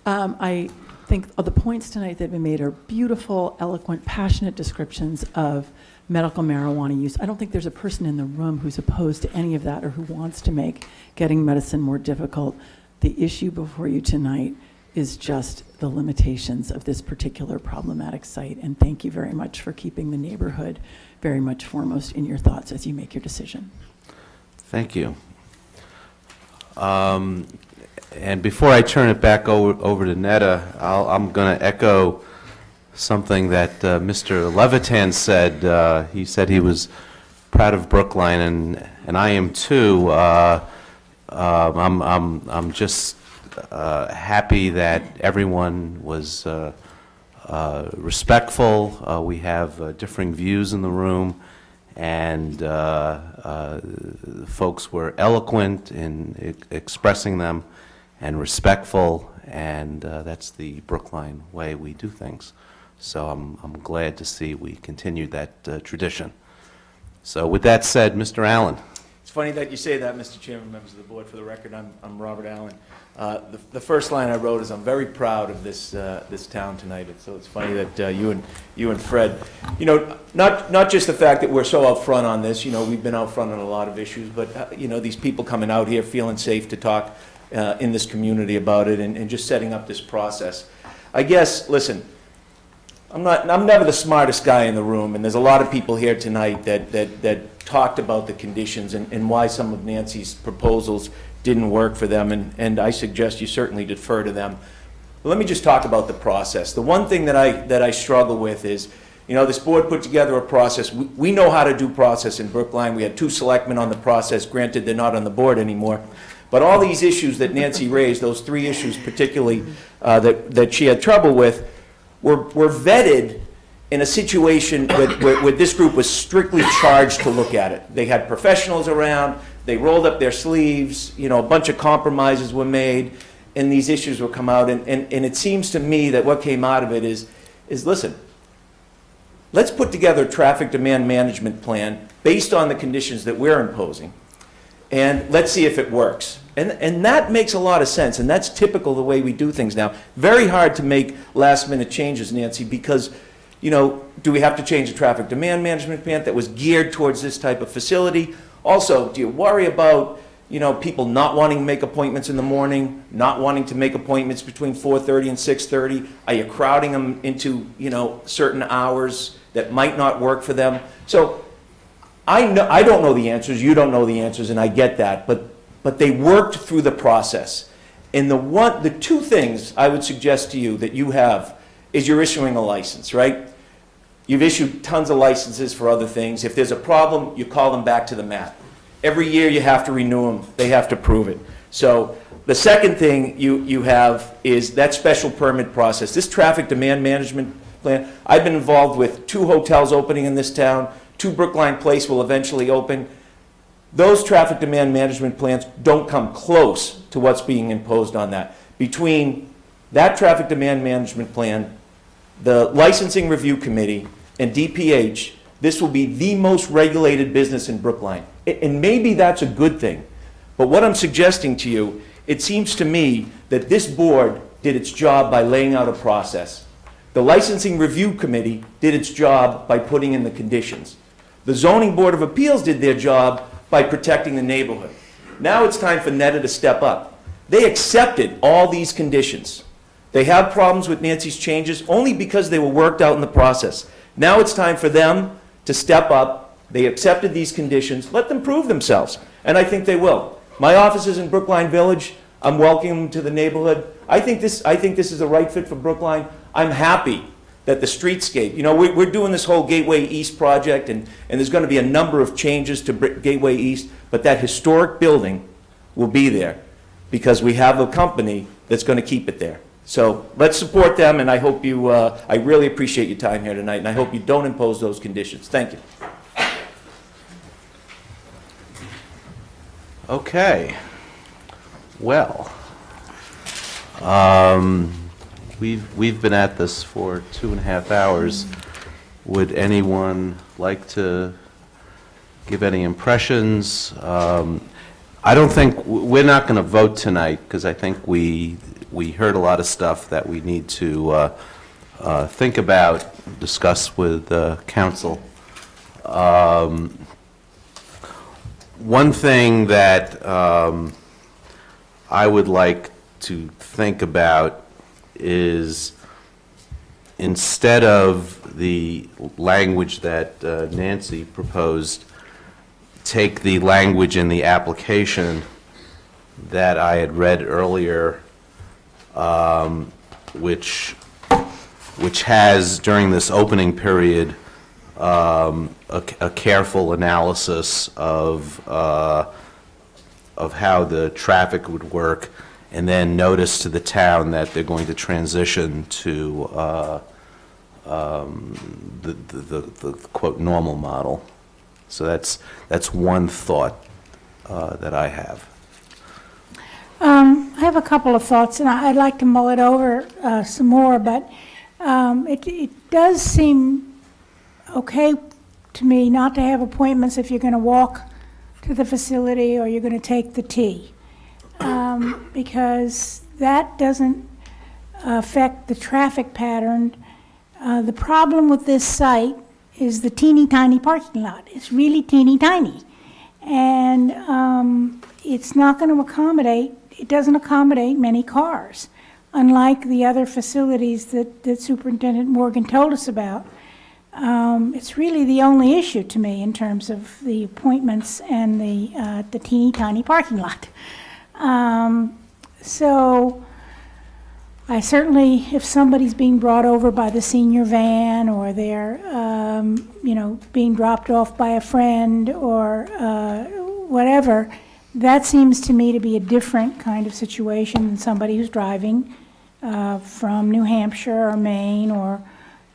I think the points tonight that have been made are beautiful, eloquent, passionate descriptions of medical marijuana use. I don't think there's a person in the room who's opposed to any of that or who wants to make getting medicine more difficult. The issue before you tonight is just the limitations of this particular problematic site. And thank you very much for keeping the neighborhood very much foremost in your thoughts as you make your decision. Thank you. And before I turn it back over to Netta, I'm going to echo something that Mr. Levitan said. He said he was proud of Brookline, and I am too. I'm just happy that everyone was respectful. We have differing views in the room, and folks were eloquent in expressing them and respectful, and that's the Brookline way we do things. So I'm glad to see we continued that tradition. So with that said, Mr. Allen. It's funny that you say that, Mr. Chairman, members of the board. For the record, I'm Robert Allen. The first line I wrote is, I'm very proud of this town tonight. So it's funny that you and Fred, not just the fact that we're so out front on this, we've been out front on a lot of issues, but these people coming out here feeling safe to talk in this community about it, and just setting up this process. I guess, listen, I'm never the smartest guy in the room, and there's a lot of people here tonight that talked about the conditions and why some of Nancy's proposals didn't work for them, and I suggest you certainly defer to them. But let me just talk about the process. The one thing that I struggle with is, this board put together a process. We know how to do process in Brookline. We had 2 selectmen on the process. Granted, they're not on the board anymore. But all these issues that Nancy raised, those 3 issues particularly that she had trouble with, were vetted in a situation where this group was strictly charged to look at it. They had professionals around, they rolled up their sleeves, a bunch of compromises were made, and these issues will come out. And it seems to me that what came out of it is listen, let's put together a traffic demand management plan based on the conditions that we're imposing, and let's see if it works. And that makes a lot of sense, and that's typical the way we do things now. Very hard to make last-minute changes, Nancy, because, do we have to change the traffic demand management plan that was geared towards this type of facility? Also, do you worry about, people not wanting to make appointments in the morning, not wanting to make appointments between 4:30 and 6:30? Are you crowding them into, certain hours that might not work for them? So I don't know the answers, you don't know the answers, and I get that, but they worked through the process. And the 2 things I would suggest to you that you have is you're issuing a license, right? You've issued tons of licenses for other things. If there's a problem, you call them back to the mat. Every year you have to renew them. They have to prove it. So the second thing you have is that special permit process. This traffic demand management plan, I've been involved with 2 hotels opening in this town, to Brookline Place will eventually open. Those traffic demand management plans don't come close to what's being imposed on that. Between that traffic demand management plan, the licensing review committee, and DPH, this will be the most regulated business in Brookline. And maybe that's a good thing. But what I'm suggesting to you, it seems to me that this board did its job by laying out a process. The licensing review committee did its job by putting in the conditions. The zoning board of appeals did their job by protecting the neighborhood. Now it's time for NETA to step up. They accepted all these conditions. They have problems with Nancy's changes only because they were worked out in the process. Now it's time for them to step up. They accepted these conditions. Let them prove themselves, and I think they will. My office is in Brookline Village. I'm welcoming them to the neighborhood. I think this is a right fit for Brookline. I'm happy that the streetscape, you know, we're doing this whole Gateway East project, and there's going to be a number of changes to Gateway East, but that historic building will be there because we have a company that's going to keep it there. So let's support them, and I hope you, I really appreciate your time here tonight, and I hope you don't impose those conditions. Thank you. Okay. Well, we've been at this for 2.5 hours. Would anyone like to give any impressions? I don't think, we're not going to vote tonight because I think we heard a lot of stuff that we need to think about, discuss with council. One thing that I would like to think about is, instead of the language that Nancy proposed, take the language in the application that I had read earlier, which has, during this opening period, a careful analysis of how the traffic would work, and then notice to the town that they're going to transition to the quote normal model. So that's one thought that I have. I have a couple of thoughts, and I'd like to mull it over some more, but it does seem okay to me not to have appointments if you're going to walk to the facility or you're going to take the T, because that doesn't affect the traffic pattern. The problem with this site is the teeny tiny parking lot. It's really teeny tiny, and it's not going to accommodate, it doesn't accommodate many cars, unlike the other facilities that Superintendent Morgan told us about. It's really the only issue to me in terms of the appointments and the teeny tiny parking lot. So I certainly, if somebody's being brought over by the senior van, or they're, being dropped off by a friend, or whatever, that seems to me to be a different kind of situation than somebody who's driving from New Hampshire or Maine,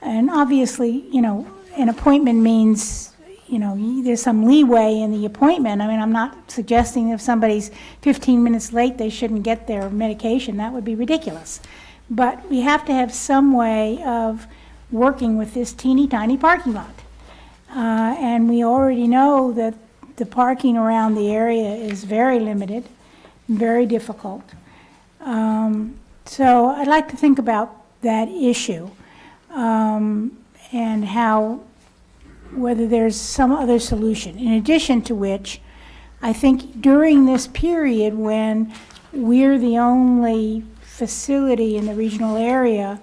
and obviously, an appointment means, there's some leeway in the appointment. I mean, I'm not suggesting if somebody's 15 minutes late, they shouldn't get their medication. That would be ridiculous. But we have to have some way of working with this teeny tiny parking lot. And we already know that the parking around the area is very limited, very difficult. So I'd like to think about that issue, and whether there's some other solution. In addition to which, I think during this period when we're the only facility in the regional area,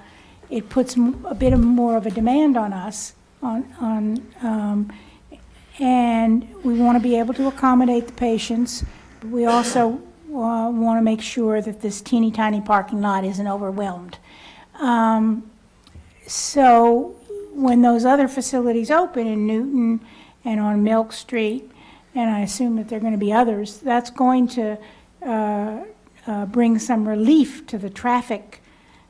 it puts a bit more of a demand on us, and we want to be able to accommodate the patients. But we also want to make sure that this teeny tiny parking lot isn't overwhelmed. So when those other facilities open in Newton and on Milk Street, and I assume that there are going to be others, that's going to bring some relief to the traffic.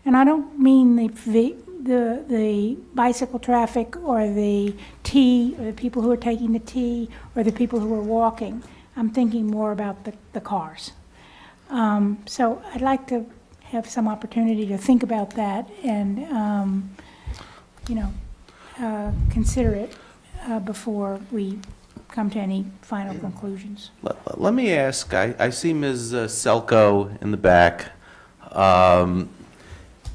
And I don't mean the bicycle traffic or the T, or the people who are taking the T, or the people who are walking. I'm thinking more about the cars. So I'd like to have some opportunity to think about that and, consider it before we come to any final conclusions. Let me ask, I see Ms. Selko in the back.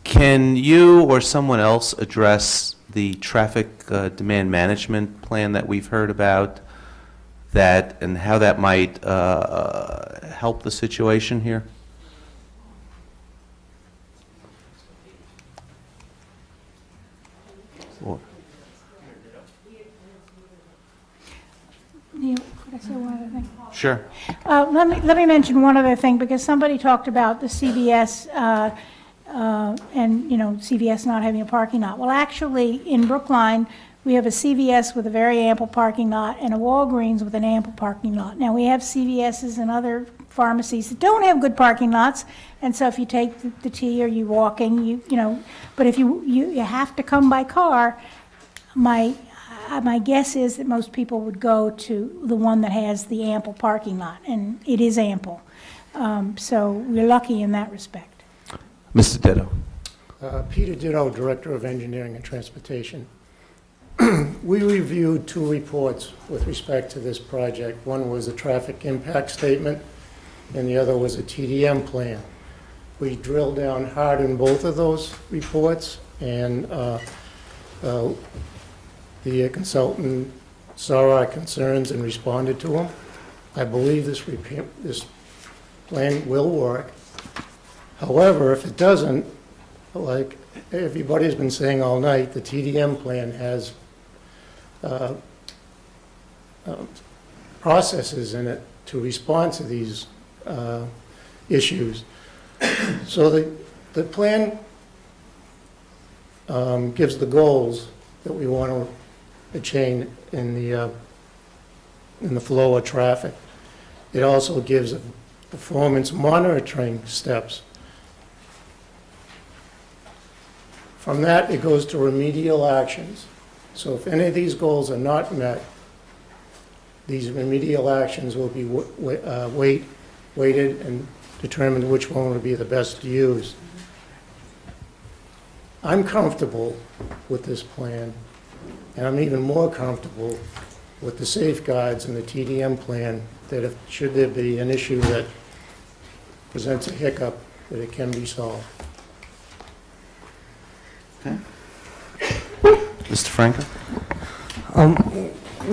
Can you or someone else address the traffic demand management plan that we've heard about, that and how that might help the situation here? Or- Neil, could I say one other thing? Sure. Let me mention one other thing, because somebody talked about the CVS and, CVS not having a parking lot. Well, actually, in Brookline, we have a CVS with a very ample parking lot and a Walgreens with an ample parking lot. Now, we have CVSs and other pharmacies that don't have good parking lots, and so if you take the T or you're walking, but if you have to come by car, my guess is that most people would go to the one that has the ample parking lot, and it is ample. So we're lucky in that respect. Mr. Ditto. Peter Ditto, Director of Engineering and Transportation. We reviewed 2 reports with respect to this project. One was a traffic impact statement, and the other was a TDM plan. We drilled down hard in both of those reports, and the consultant saw our concerns and responded to them. I believe this plan will work. However, if it doesn't, like everybody's been saying all night, the TDM plan has processes in it to respond to these issues. So the plan gives the goals that we want to attain in the flow of traffic. It also gives performance monitoring steps. From that, it goes to remedial actions. So if any of these goals are not met, these remedial actions will be weighted and determine which one would be the best to use. I'm comfortable with this plan, and I'm even more comfortable with the safeguards in the TDM plan, that if, should there be an issue that presents a hiccup, that it can be solved. Okay. Mr. Franco?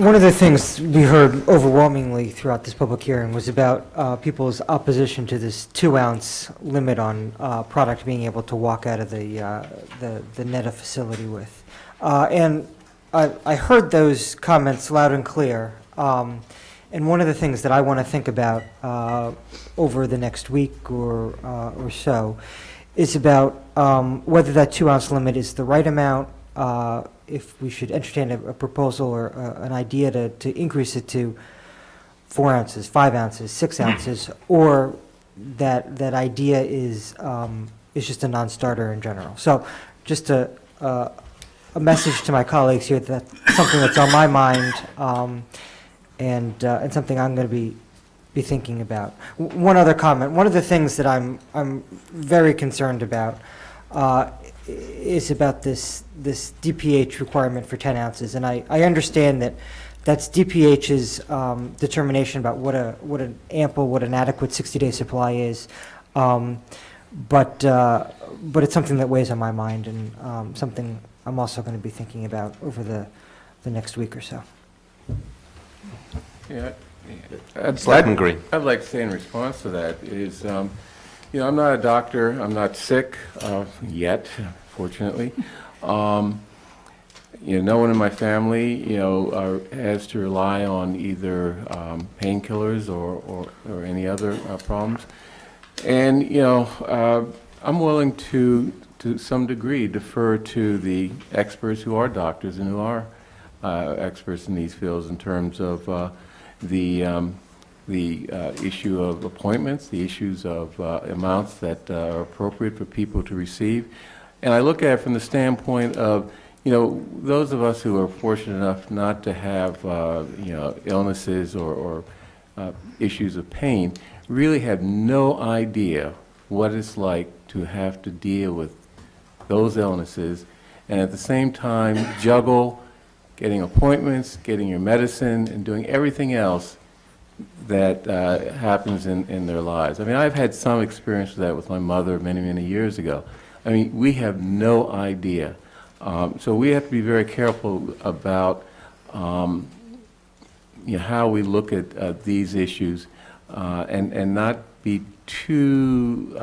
One of the things we heard overwhelmingly throughout this public hearing was about people's opposition to this 2-ounce limit on product being able to walk out of the NETA facility with. And I heard those comments loud and clear. And one of the things that I want to think about over the next week or so is about whether that 2-ounce limit is the right amount, if we should entertain a proposal or an idea to increase it to 4 ounces, 5 ounces, 6 ounces, or that idea is just a non-starter in general. So just a message to my colleagues here that something that's on my mind, and something I'm going to be thinking about. One other comment. One of the things that I'm very concerned about is about this DPH requirement for 10 ounces, and I understand that that's DPH's determination about what an adequate 60-day supply is, but it's something that weighs on my mind, and something I'm also going to be thinking about over the next week or so. Yeah, Selectman Green. I'd like to say in response to that is, I'm not a doctor, I'm not sick yet, fortunately. No one in my family, has to rely on either painkillers or any other problems. And, I'm willing to some degree, defer to the experts who are doctors and who are experts in these fields in terms of the issue of appointments, the issues of amounts that are appropriate for people to receive. And I look at it from the standpoint of, those of us who are fortunate enough not to have, illnesses or issues of pain really have no idea what it's like to have to deal with those illnesses and at the same time juggle getting appointments, getting your medicine, and doing everything else that happens in their lives. I mean, I've had some experience with that with my mother many, many years ago. I mean, we have no idea. So we have to be very careful about how we look at these issues and not be too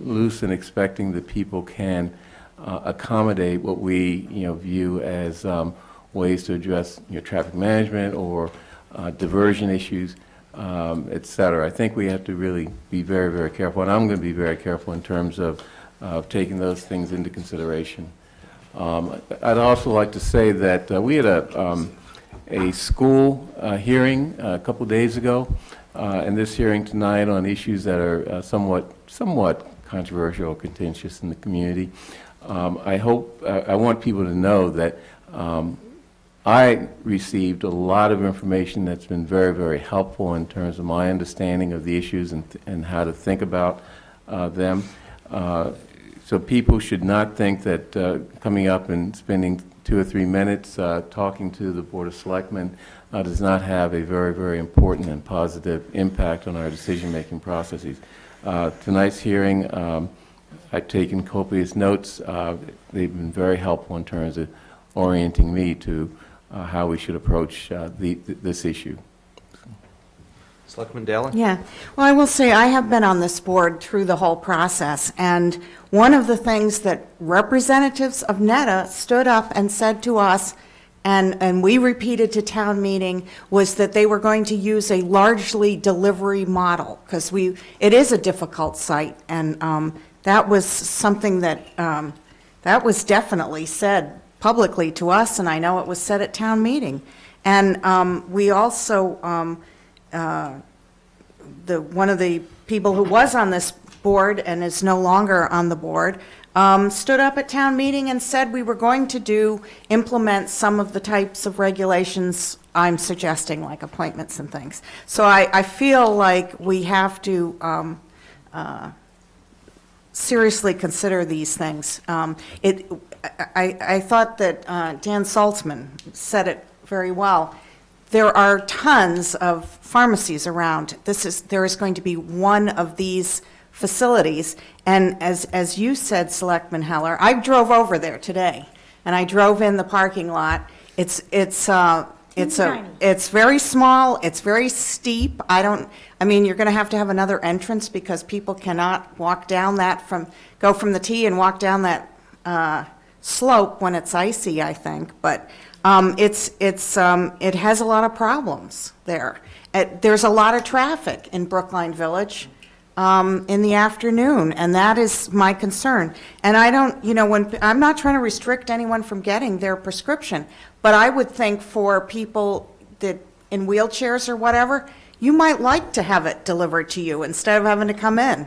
loose in expecting that people can accommodate what we view as ways to address traffic management or diversion issues, et cetera. I think we have to really be very, very careful, and I'm going to be very careful in terms of taking those things into consideration. I'd also like to say that we had a school hearing a couple days ago, and this hearing tonight on issues that are somewhat controversial or contentious in the community. I want people to know that I received a lot of information that's been very, very helpful in terms of my understanding of the issues and how to think about them. So people should not think that coming up and spending 2 or 3 minutes talking to the Board of Selectmen does not have a very, very important and positive impact on our decision-making processes. Tonight's hearing, I've taken copious notes. They've been very helpful in terms of orienting me to how we should approach this issue. Selectman Daley? Yeah. Well, I will say I have been on this board through the whole process, and one of the things that representatives of NETA stood up and said to us, and we repeated to town meeting, was that they were going to use a largely delivery model, because it is a difficult site, and that was something that was definitely said publicly to us, and I know it was said at town meeting. And we also, one of the people who was on this board and is no longer on the board, stood up at town meeting and said we were going to implement some of the types of regulations I'm suggesting, like appointments and things. So I feel like we have to seriously consider these things. I thought that Dan Saltzman said it very well. There are tons of pharmacies around. There is going to be one of these facilities, and as you said, Selectman Heller, I drove over there today, and I drove in the parking lot. It's very small. It's very steep. I mean, you're going to have another entrance because people cannot walk down go from the T and walk down that slope when it's icy, I think. But it has a lot of problems there. There's a lot of traffic in Brookline Village in the afternoon, and that is my concern. And I'm not trying to restrict anyone from getting their prescription, but I would think for people that in wheelchairs or whatever, you might like to have it delivered to you instead of having to come in.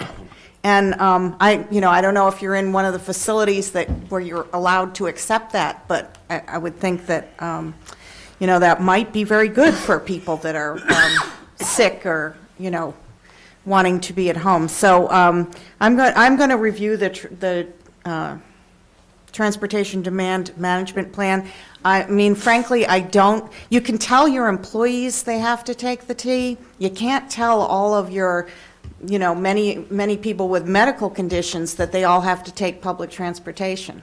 And I don't know if you're in one of the facilities where you're allowed to accept that, but I would think that that might be very good for people that are sick or wanting to be at home. So I'm going to review the transportation demand management plan. I mean, frankly, you can tell your employees they have to take the T. You can't tell all of your, many people with medical conditions that they all have to take public transportation.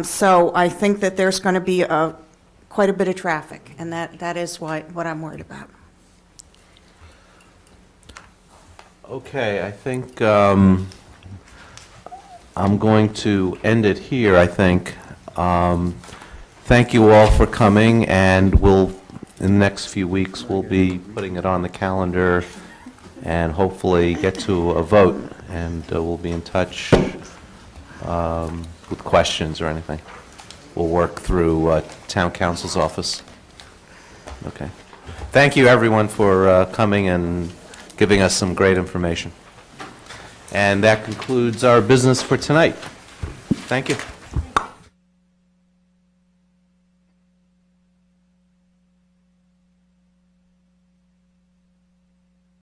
So I think that there's going to be quite a bit of traffic, and that is what I'm worried about. Okay, I think I'm going to end it here, I think. Thank you all for coming, and in the next few weeks, we'll be putting it on the calendar and hopefully get to a vote, and we'll be in touch with questions or anything. We'll work through Town Council's office. Okay. Thank you, everyone, for coming and giving us some great information. And that concludes our business for tonight. Thank you.